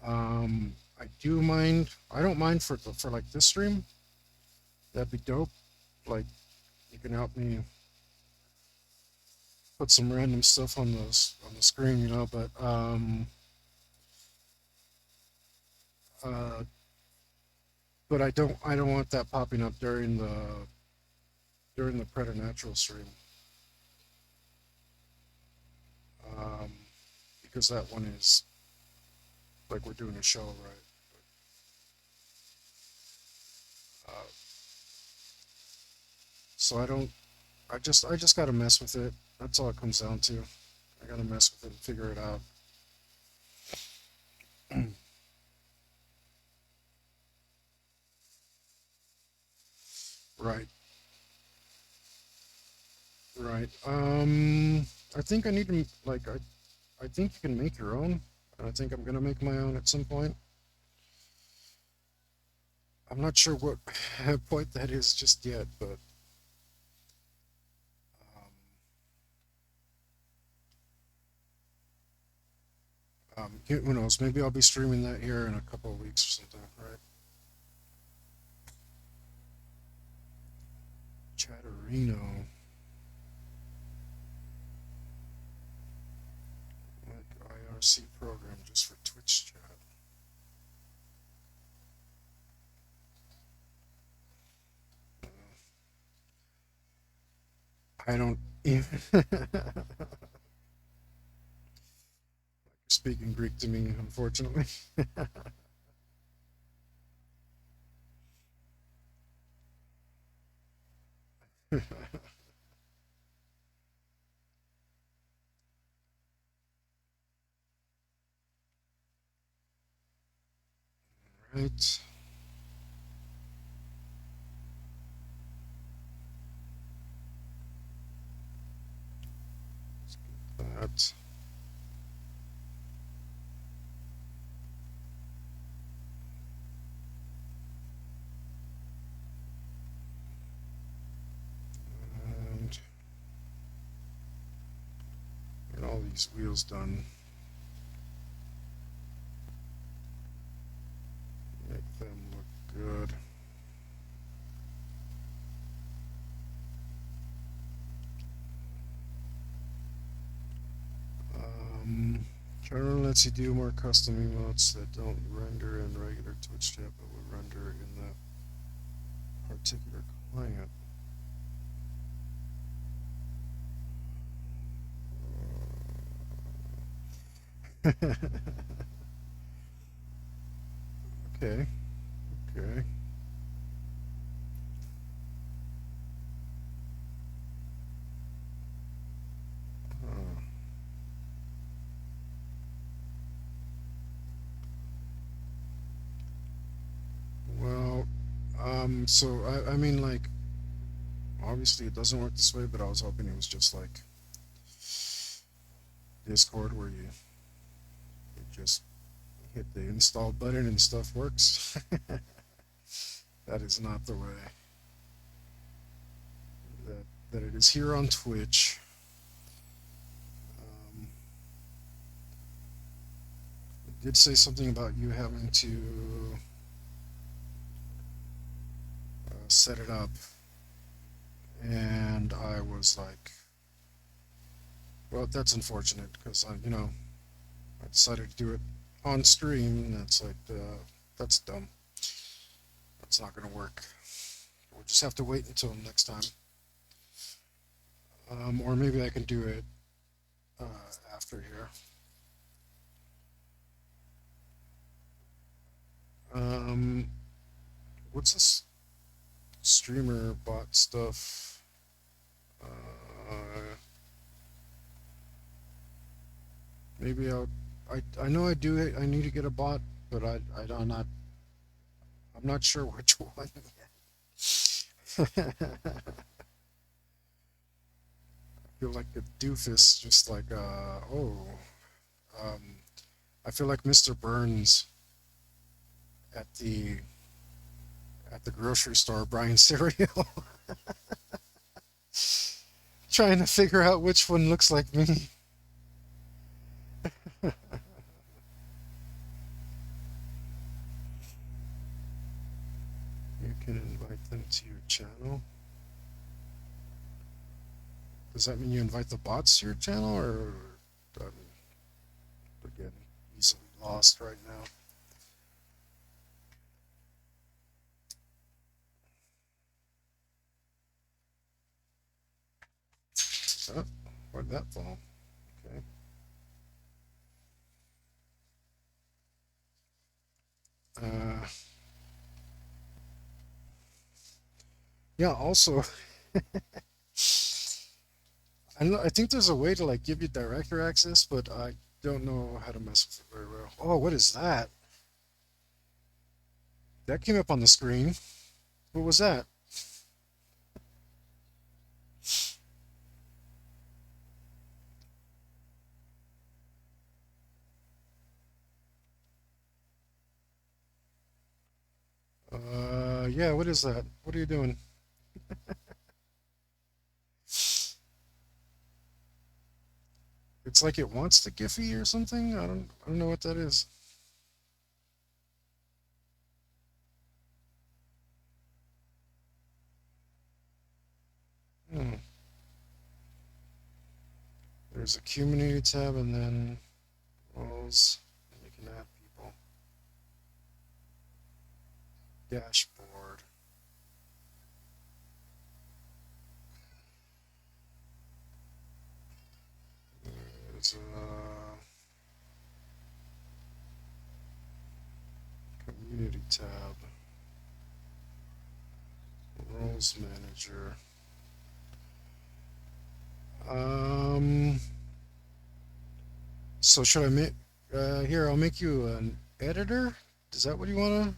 I do mind. I don't mind for like this stream. That'd be dope. Like, you can help me put some random stuff on the screen, But Uh, but I don't want that popping up during the preternatural stream, um, because that one is like we're doing a show, right? Uh, so I just gotta mess with it. That's all it comes down to. I gotta mess with it and figure it out. Right, right. I think I need to like I think you can make your own. I think I'm gonna make my own at some point. I'm not sure what point that is just yet, but who knows? Maybe I'll be streaming that here in a couple of weeks or something, right? Chatterino, like IRC program just for Twitch chat. I don't even speaking Greek to me, unfortunately. Right. That. And get all these wheels done. Make them look good. Generally lets you do more custom emotes that don't render in regular Twitch chat, but will render in that particular client. Okay, okay. Uh, well, so I mean, like, obviously it doesn't work this way, but I was hoping it was just like Discord where you just hit the install button and stuff works. That is not the way that it is here on Twitch. It did say something about you having to set it up, and I was like, well, that's unfortunate because I decided to do it on stream, and that's like, that's dumb. That's not going to work. We'll just have to wait until next time. Or maybe I can do it uh, after here. Um, what's this streamer bot stuff? Uh, maybe I know I do it. I need to get a bot, but I'm not sure which one yet. I feel like a doofus, just like um, I feel like Mr. Burns at the grocery store buying cereal, trying to figure out which one looks like me. You can invite them to your channel. Does that mean you invite the bots to your channel, or I'm again easily lost right now? did that fall? Okay. Uh, yeah. Also, I think there's a way to like give you director access, but I don't know how to mess with it very well. Oh, what is that? That came up on the screen. What was that? Yeah. What is that? What are you doing? It's like it wants the Giphy or something. I don't know what that is. Hmm. There's a community tab and then roles. And you can add people. Dashboard. There's a community tab. Roles manager. Um. So should I make? Here, I'll make you an editor. Is that what you wanna?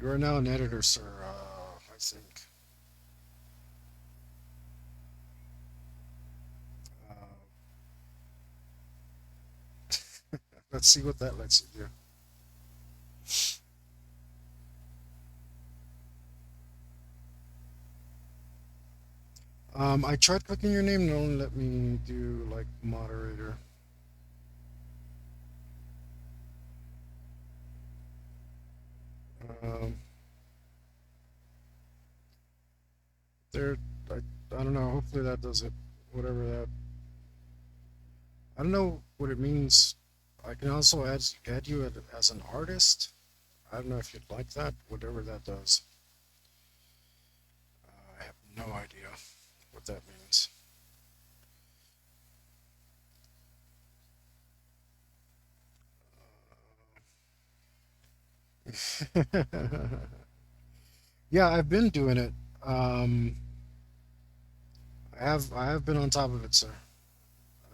You are now an editor, sir. I think. Uh, let's see what that lets you do. I tried clicking your name and it only let me do like moderator. Um, there, I don't know. Hopefully that does it. Whatever that. I don't know what it means. I can also add you as an artist. I don't know if you'd like that. Whatever that does, I have no idea what that means. Yeah, I've been doing it. Um, I have been on top of it, sir.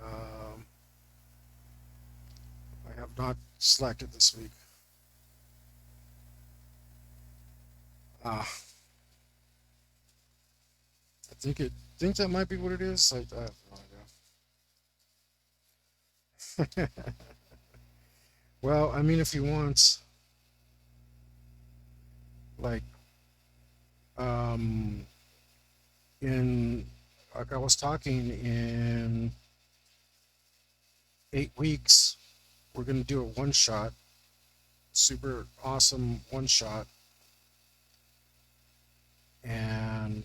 Um, I have not slacked it this week. Ah, I think that might be what it is. I have no idea. Well, I mean, if you want, like, um, in like I was talking in 8 weeks, we're gonna do a one shot, super awesome one shot, and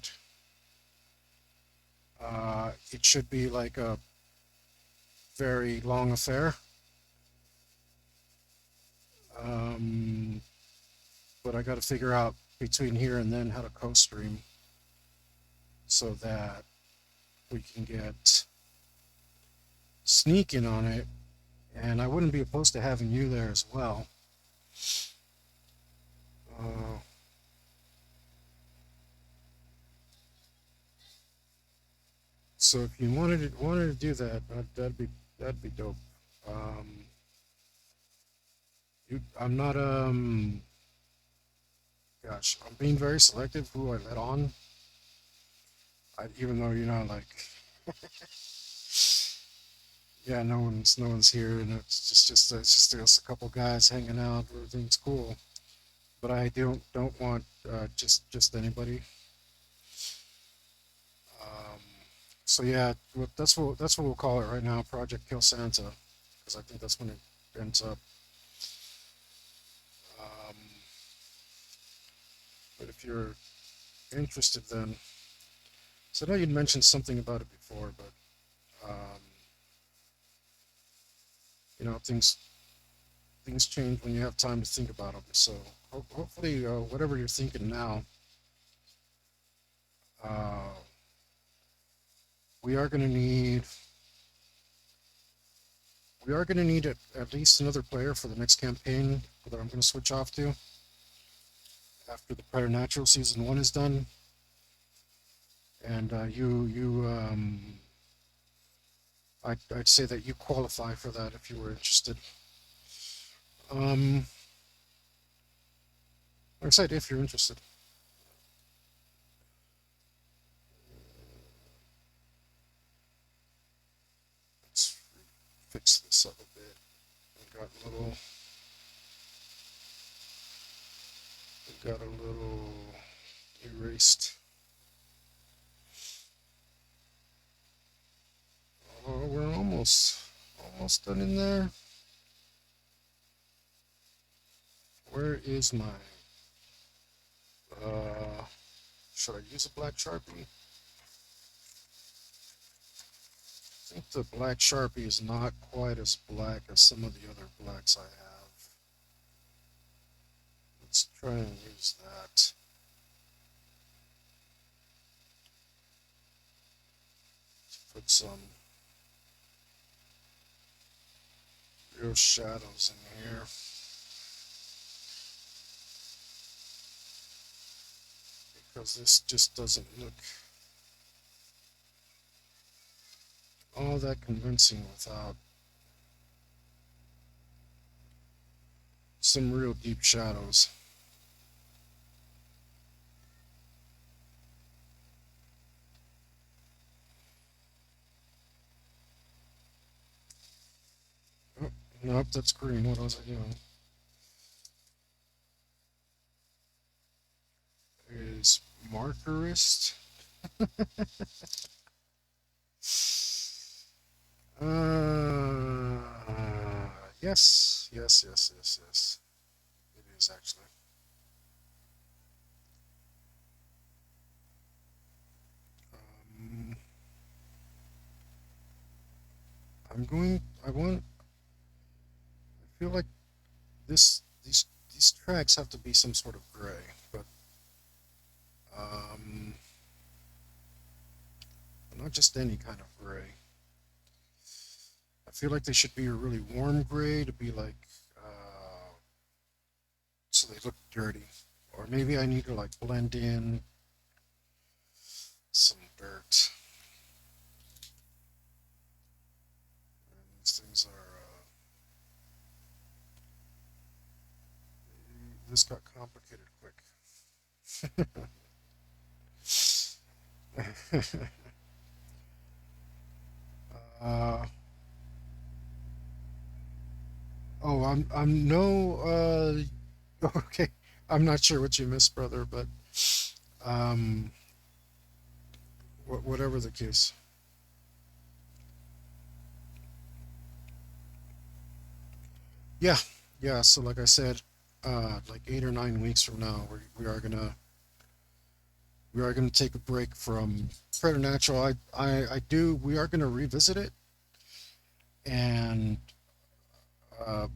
it should be like a very long affair. Um, but I got to figure out between here and then how to co-stream so that we can get sneaking on it. And I wouldn't be opposed to having you there as well. Uh, so if you wanted to do that, that'd be dope. Um, I'm not gosh, I'm being very selective who I let on. Even though like yeah, no one's here, and it's just us a couple guys hanging out. Everything's cool, but I don't want just anybody. Um, so yeah, that's what we'll call it right now, Project Kill Santa, because I think that's when it ends up. Um, but if you're interested, then so I know you'd mentioned something about it before, but things change when you have time to think about them. So hopefully, whatever you're thinking now, uh, we are going to need at least another player for the next campaign that I'm going to switch off to after the Preternatural season one is done. And I'd say that you qualify for that if you were interested. Um, like I said, if you're interested, let's fix this up a bit. We got a little erased. Oh, we're almost done in there. Where is my? Uh, should I use a black sharpie? I think the black sharpie is not quite as black as some of the other blacks I have. Let's try and use that. Let's put some real shadows in here. Because this just doesn't look all that convincing without some real deep shadows. Oh, nope, that's green. What was I doing? Is markerist? Uh, yes. It is actually. Um, I'm going. I want. I feel like these tracks have to be some sort of gray, but um, not just any kind of gray. I feel like they should be a really warm gray to be like, so they look dirty. Or maybe I need to like blend in some dirt. And these things are, this got complicated quick. uh, oh, I'm no, okay. I'm not sure what you missed, brother, but um, whatever the case. Yeah, yeah. So like I said, like 8 or 9 weeks from now, we are gonna take a break from Preternatural. We are gonna revisit it, and uh,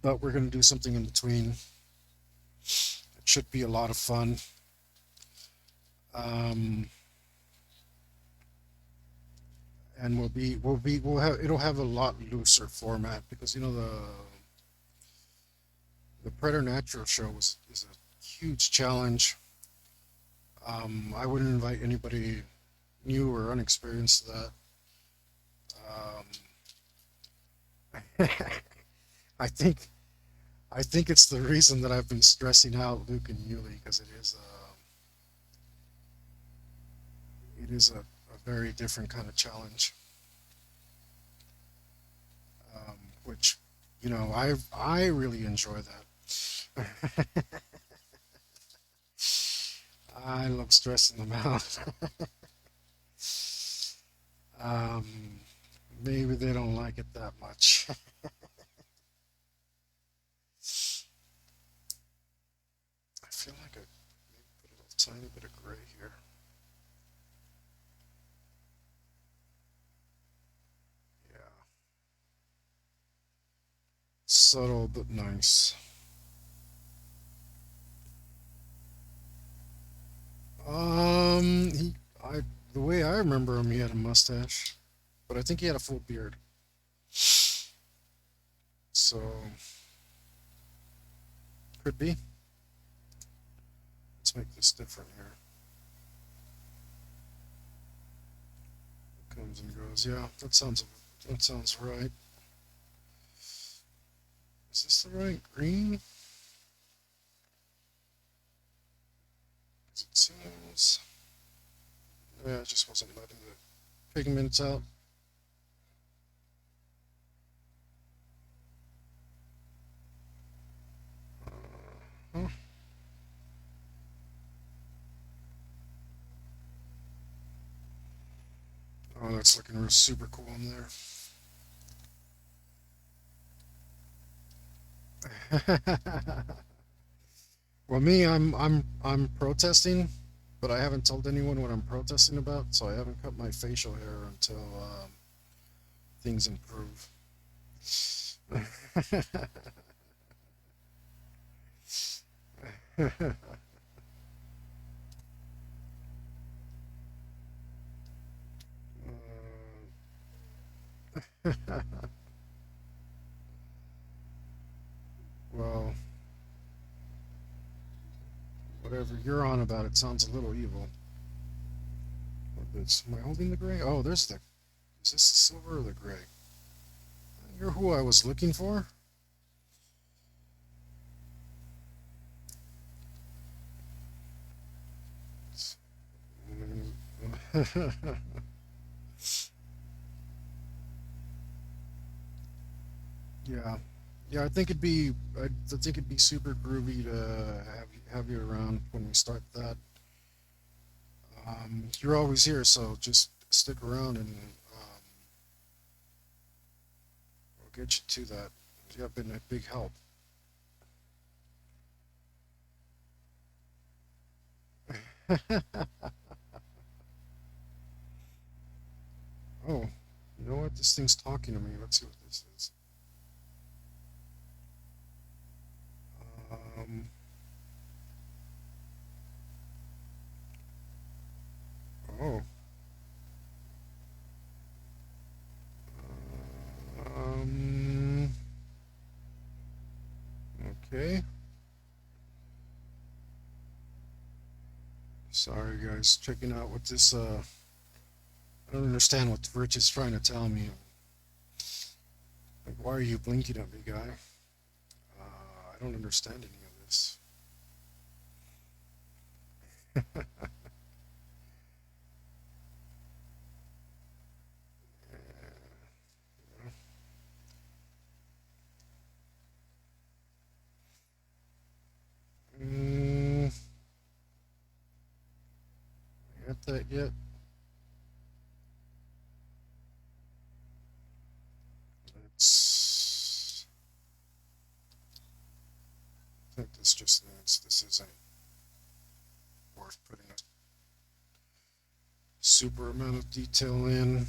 but we're gonna do something in between. It should be a lot of fun. Um, and we'll have it'll have a lot looser format because the Preternatural show is a huge challenge. I wouldn't invite anybody new or unexperienced to that. I think I think it's the reason that I've been stressing out Luke and Yuli because it is a very different kind of challenge, which I really enjoy that. I love stressing them out. um, Maybe they don't like it that much. I feel like I maybe put a little tiny bit of gray here. Yeah, subtle but nice. He, I The way I remember him, he had a mustache, but I think he had a full beard. So could be. Let's make this different here. Comes and goes. Yeah, that sounds right. Is this the right green? It seems. Yeah, it just wasn't letting the pigments out. Huh? Oh, that's looking real super cool in there. Well, me, I'm protesting, but I haven't told anyone what I'm protesting about, so I haven't cut my facial hair until things improve. Well, whatever you're on about, it sounds a little evil. Am I holding the gray? Oh, there's the. Is this the silver or the gray? You're who I was looking for. Yeah, yeah. I think it'd be super groovy to have you around when we start that. You're always here, so just stick around and we'll get you to that. You've been a big help. Oh, you know what? This thing's talking to me. Let's see what this is. Um, oh. Um, okay. Sorry, guys. Checking out what this. I don't understand what the Rich is trying to tell me. Like, why are you blinking at me, guy? I don't understand any of this. Mm, got that yet? It's. I think this just means this isn't worth putting a super amount of detail in.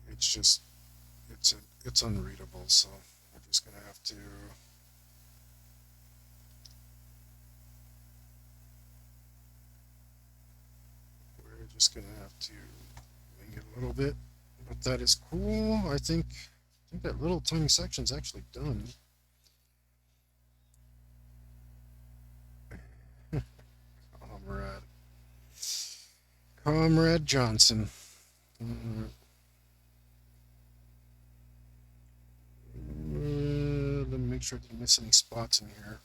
It's just it's unreadable. So we're just gonna have to. We're just gonna have to wing it a little bit. But that is cool. I think that little tiny section's actually done. Comrade. Comrade Johnson. Let me make sure I didn't miss any spots in here.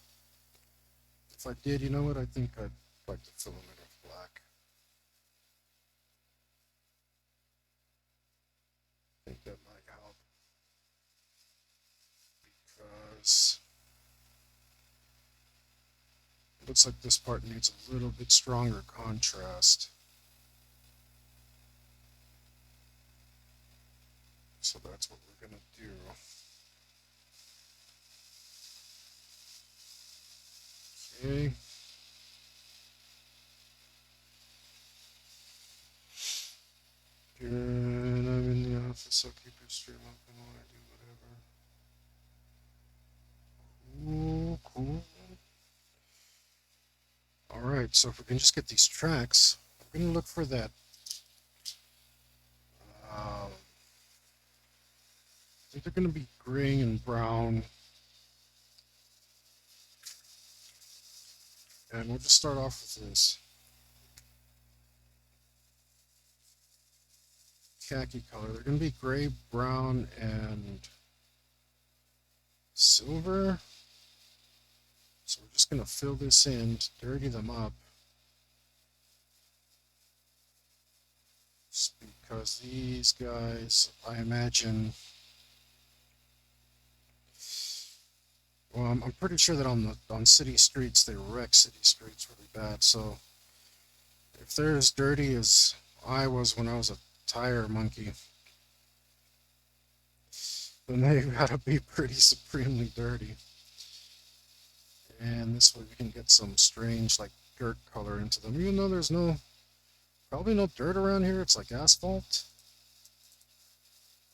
If I did, you know what? I think I'd like to fill them in with black. I think that might help because it looks like this part needs a little bit stronger contrast. So that's what we're gonna do. Okay. Good. I'm in the office. I'll keep your stream open while I do whatever. Cool, cool. All right. Alright, so if we can just get these tracks, I'm going to look for that. I think they're going to be gray and brown. And we'll just start off with this khaki color. They're going to be gray, brown, and silver. So we're just going to fill this in, dirty them up. Just because these guys, I imagine, well, I'm pretty sure that on city streets, they wreck city streets really bad. So if they're as dirty as I was when I was a tire monkey, then they gotta be pretty supremely dirty. And this way we can get some strange like dirt color into them, even though there's probably no dirt around here. It's like asphalt.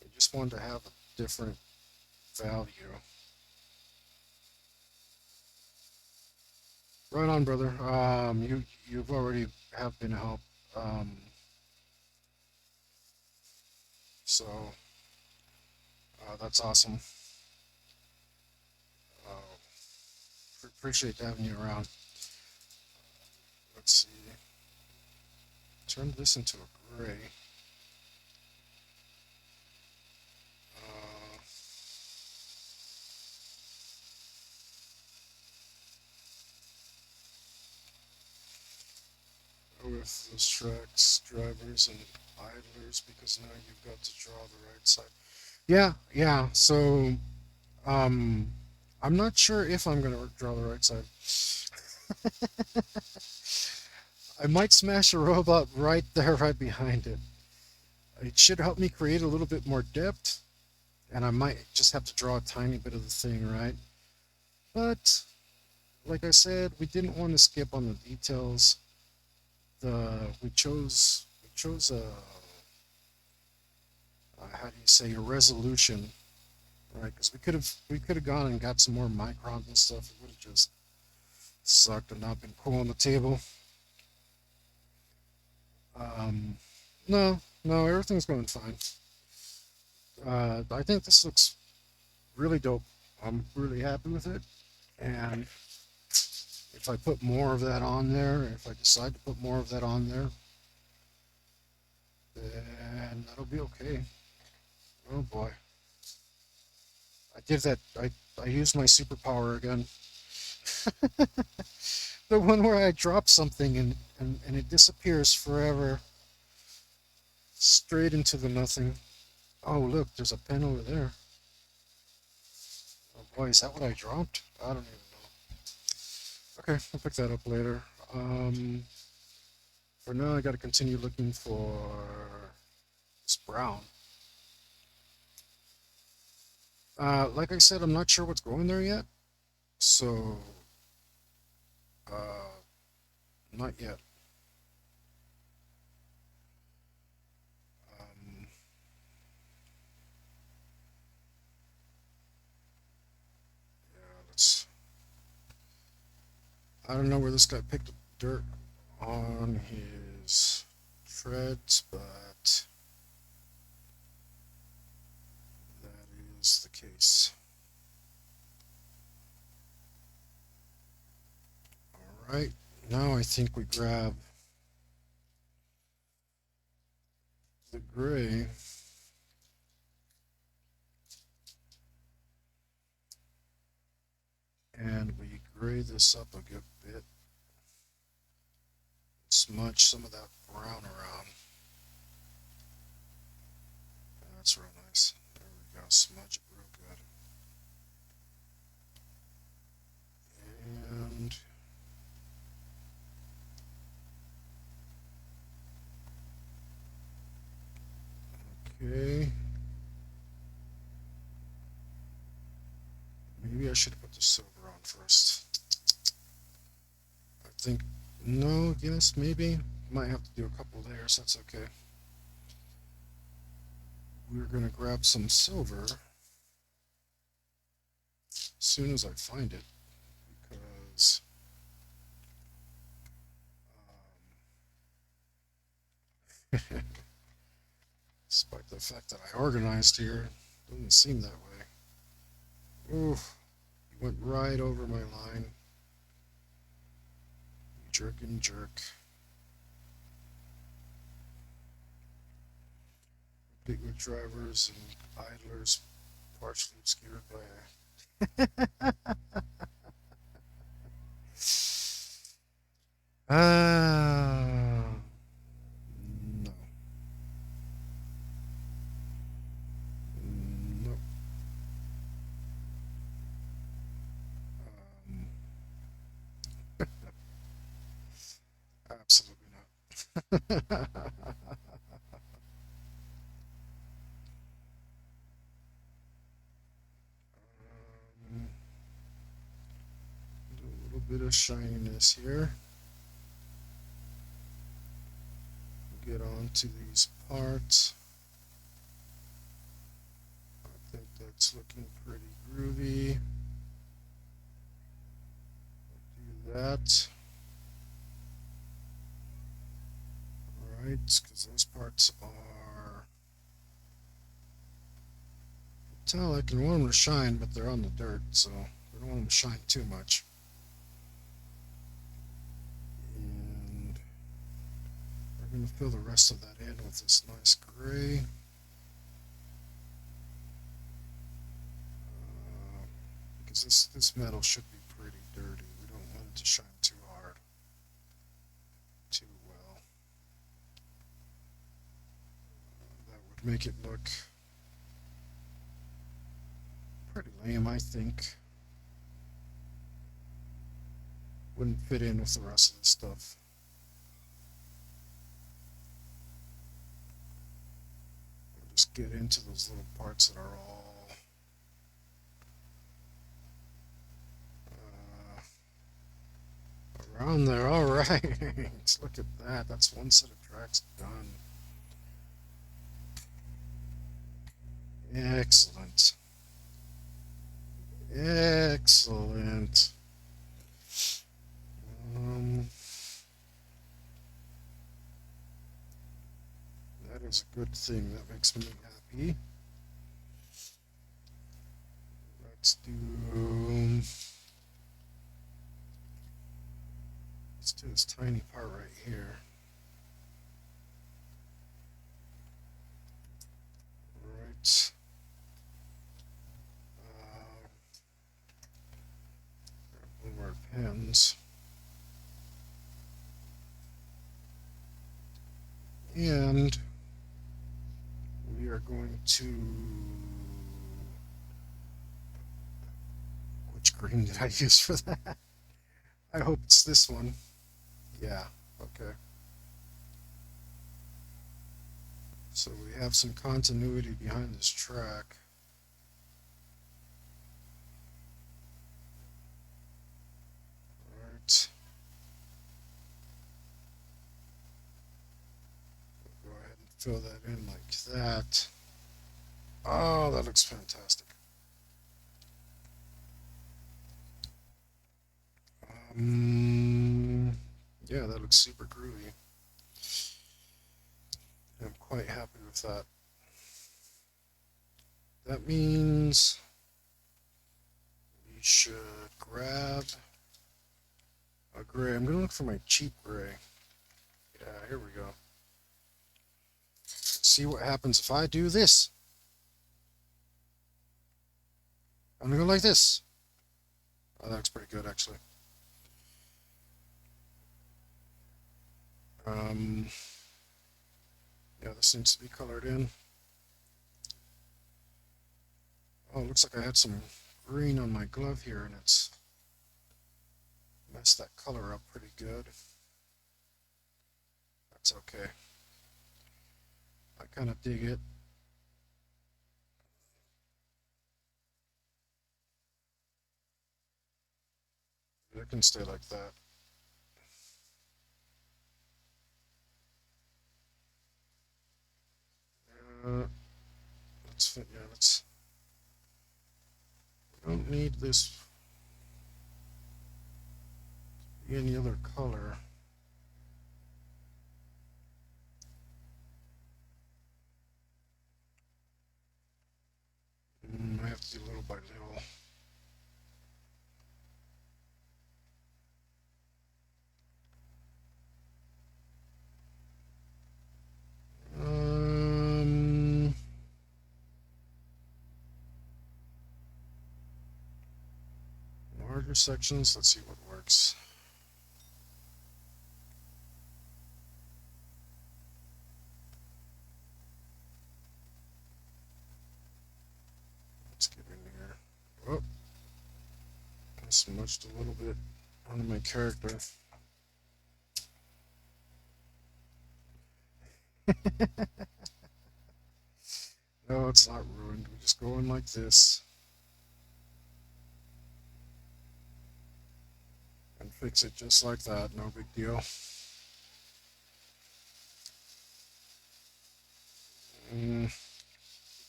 I just wanted to have a different value. Right on, brother. You've already have been a help. So that's awesome. Appreciate having you around. Let's see. Turn this into a gray. With those tracks, drivers, and idlers, because now you've got to draw the right side. Yeah. So, I'm not sure if I'm gonna draw the right side. I might smash a robot right there, right behind it. It should help me create a little bit more depth, and I might just have to draw a tiny bit of the thing, right? But, like I said, we didn't want to skip on the details. We chose a how do you say, a resolution, right? Because we could have gone and got some more microns and stuff. It would have just sucked and not been cool on the table. Um, no, everything's going fine. I think this looks really dope. I'm really happy with it. And if I put more of that on there, if I decide to put more of that on there, then that'll be okay. Oh boy. I did that. I used my superpower again. The one where I drop something and it disappears forever. Straight into the nothing. Oh, look, there's a pen over there. Oh boy, is that what I dropped? I don't even know. Okay, I'll pick that up later. For now, I gotta continue looking for this brown. Like I said, I'm not sure what's going there yet. So, uh, not yet. Um, yeah, let's. I don't know where this guy picked up dirt on his treads, but that is the case. All right, now I think we grab the gray. And we gray this up a good bit. Smudge some of that brown around. That's real nice. There we go. Smudge it real good. And okay. Maybe I should have put the silver on first. I think, no, yes, maybe. Might have to do a couple layers, that's okay. We're gonna grab some silver as soon as I find it, because Despite the fact that I organized here, doesn't seem that way. Oof, you went right over my line. You jerk and jerk. Big drivers and idlers partially obscured by Ah, no, no, um, absolutely not. A little bit of shininess here. Get on to these parts. I think that's looking pretty groovy. Do that. Alright, because those parts are... Tell I can want them to shine, but they're on the dirt, so I don't want them to shine too much. And we're going to fill the rest of that in with this nice gray. Because this metal should be pretty dirty. We don't want it to shine too hard, too well. That would make it look pretty lame, I think. Wouldn't fit in with the rest of the stuff. We'll just get into those little parts that are all around there. All right. Look at that. That's one set of tracks done. Excellent. Excellent. That is a good thing. That makes me happy. Let's do this tiny part right here. Right. Grab one of our pens. And we are going to... Which green did I use for that? I hope it's this one. Yeah, okay. So we have some continuity behind this track. Alright. We'll go ahead and fill that in like that. Oh, that looks fantastic. Yeah, that looks super groovy. I'm quite happy with that. That means we should grab a gray. I'm going to look for my cheap gray. Yeah, here we go. Let's see what happens if I do this. I'm going to go like this. Oh, that looks pretty good, actually. Yeah, this needs to be colored in. Oh, it looks like I had some green on my glove here, and it's messed that color up pretty good. That's okay. I kind of dig it. It can stay like that. Let's fit. Yeah, let's. We don't need this to be any other color. do little by little. Um, Larger sections. Let's see what works. Let's get in here. Oh, I smudged a little bit onto my character. No, it's not ruined. We just go in like this and fix it just like that. No big deal.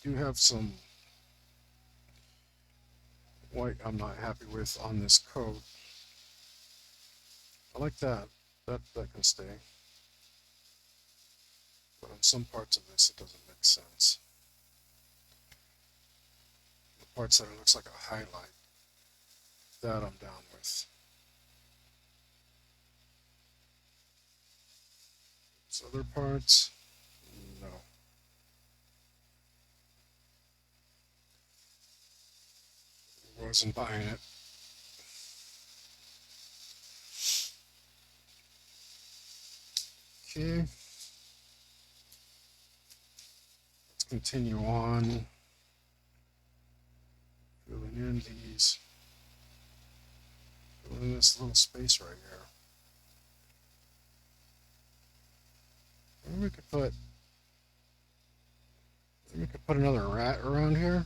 Do have some white I'm not happy with on this coat. I like that. That can stay. But on some parts of this, it doesn't make sense. The parts that it looks like a highlight, that I'm down with. These other parts, no. Wasn't buying it. Okay. Let's continue on. Filling in these. Filling in this little space right here. Maybe we could put another rat around here.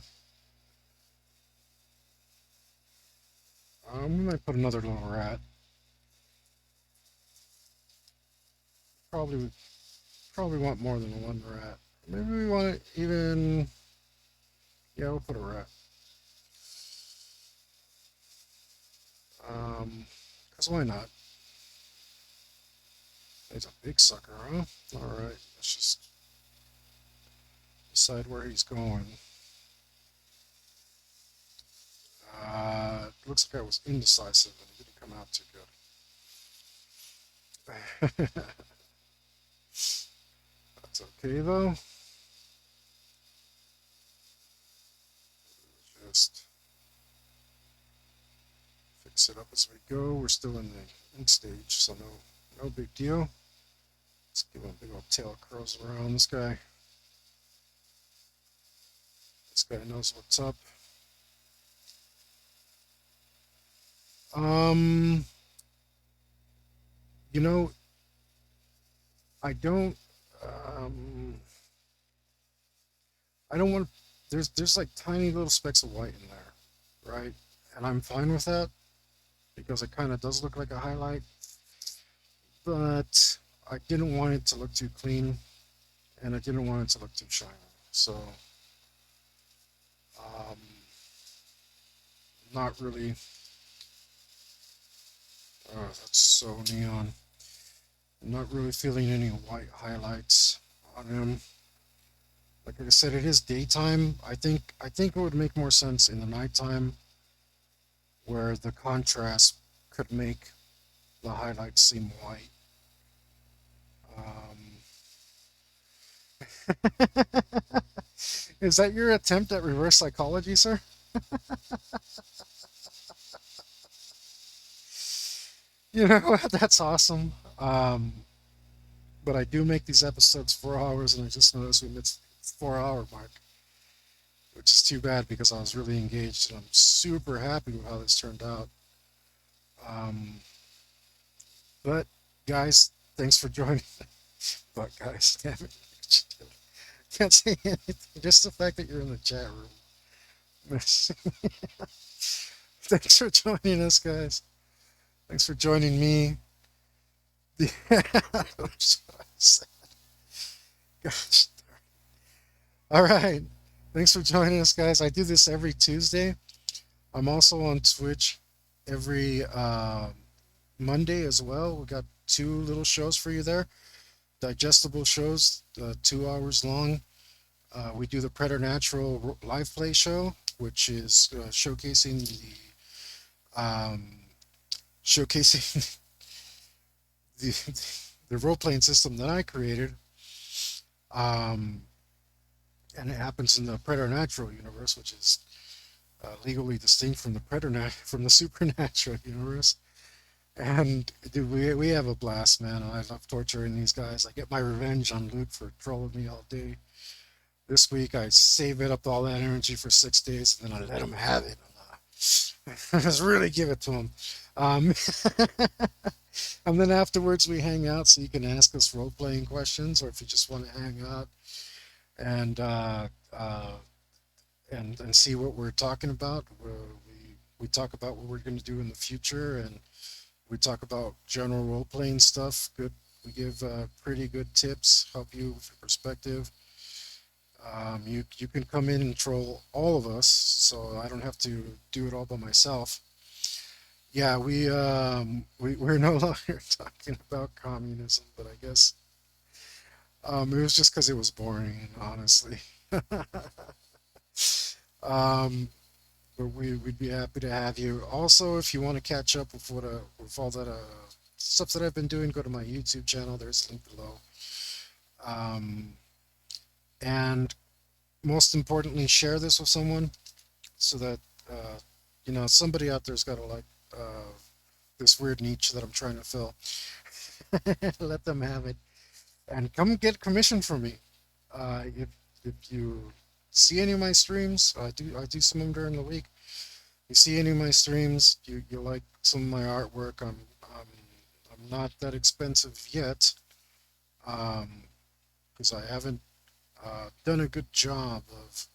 We might put another little rat. Probably want more than one rat. Maybe we want it even. Yeah, we'll put a rat. Cause why not? He's a big sucker, huh? All right, let's just decide where he's going. Looks like I was indecisive and it didn't come out too good. That's okay though. Just fix it up as we go. We're still in the ink stage, so no big deal. Let's give him a big old tail curls around this guy. This guy knows what's up. You know, I don't want. There's like tiny little specks of white in there, right? And I'm fine with that because it kind of does look like a highlight. But I didn't want it to look too clean, and I didn't want it to look too shiny. So, um, not really. Oh, that's so neon. I'm not really feeling any white highlights on him. Like I said, it is daytime. I think it would make more sense in the nighttime, where the contrast could make the highlights seem white. Is that your attempt at reverse psychology, sir? You know what? That's awesome. But I do make these episodes 4 hours, and I just noticed we missed the 4 hour mark, which is too bad because I was really engaged and I'm super happy with how this turned out. Um, but guys, thanks for joining. But guys, damn it, can't say anything. Just the fact that you're in the chat room. Thanks for joining us, guys. Thanks for joining me. Gosh. All right. Thanks for joining us, guys. I do this every Tuesday. I'm also on Twitch every Monday as well. We got two little shows for you there. Digestible shows, 2 hours long. We do the Preternatural live play show which is um, showcasing the the role playing system that I created. Um, and it happens in the preternatural universe, which is legally distinct from the from the supernatural universe. And dude, we have a blast, man. I love torturing these guys. I get my revenge on Luke for trolling me all day. This week, I save it up all that energy for 6 days, and then I let him have it. I just really give it to him. Um, and then afterwards, we hang out so you can ask us role playing questions, or if you just want to hang out and and see what we're talking about. We talk about what we're going to do in the future, and we talk about general role playing stuff. Good, we give pretty good tips, help you with your perspective. You can come in and troll all of us, so I don't have to do it all by myself. Yeah, we're no longer talking about communism, but I guess it was just because it was boring, honestly. um, but we'd be happy to have you. Also, if you want to catch up with with all that stuff that I've been doing, go to my YouTube channel. There's a link below. Um, and most importantly, share this with someone so that uh, somebody out there's got to like this weird niche that I'm trying to fill. Let them have it, and come get commission from me. If you see any of my streams, I do some of them during the week. You see any of my streams, you like some of my artwork. I'm not that expensive yet, because I haven't done a good job of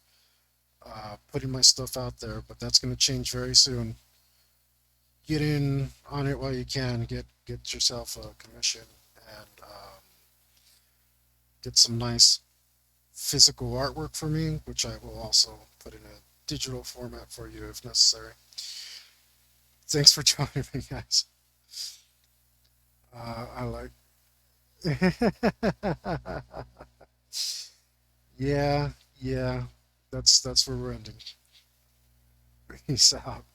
putting my stuff out there, but that's going to change very soon. Get in on it while you can. Get yourself a commission and get some nice physical artwork for me, which I will also put in a digital format for you if necessary. Thanks for joining me, guys. I like. Yeah, yeah. That's where we're ending. Peace out.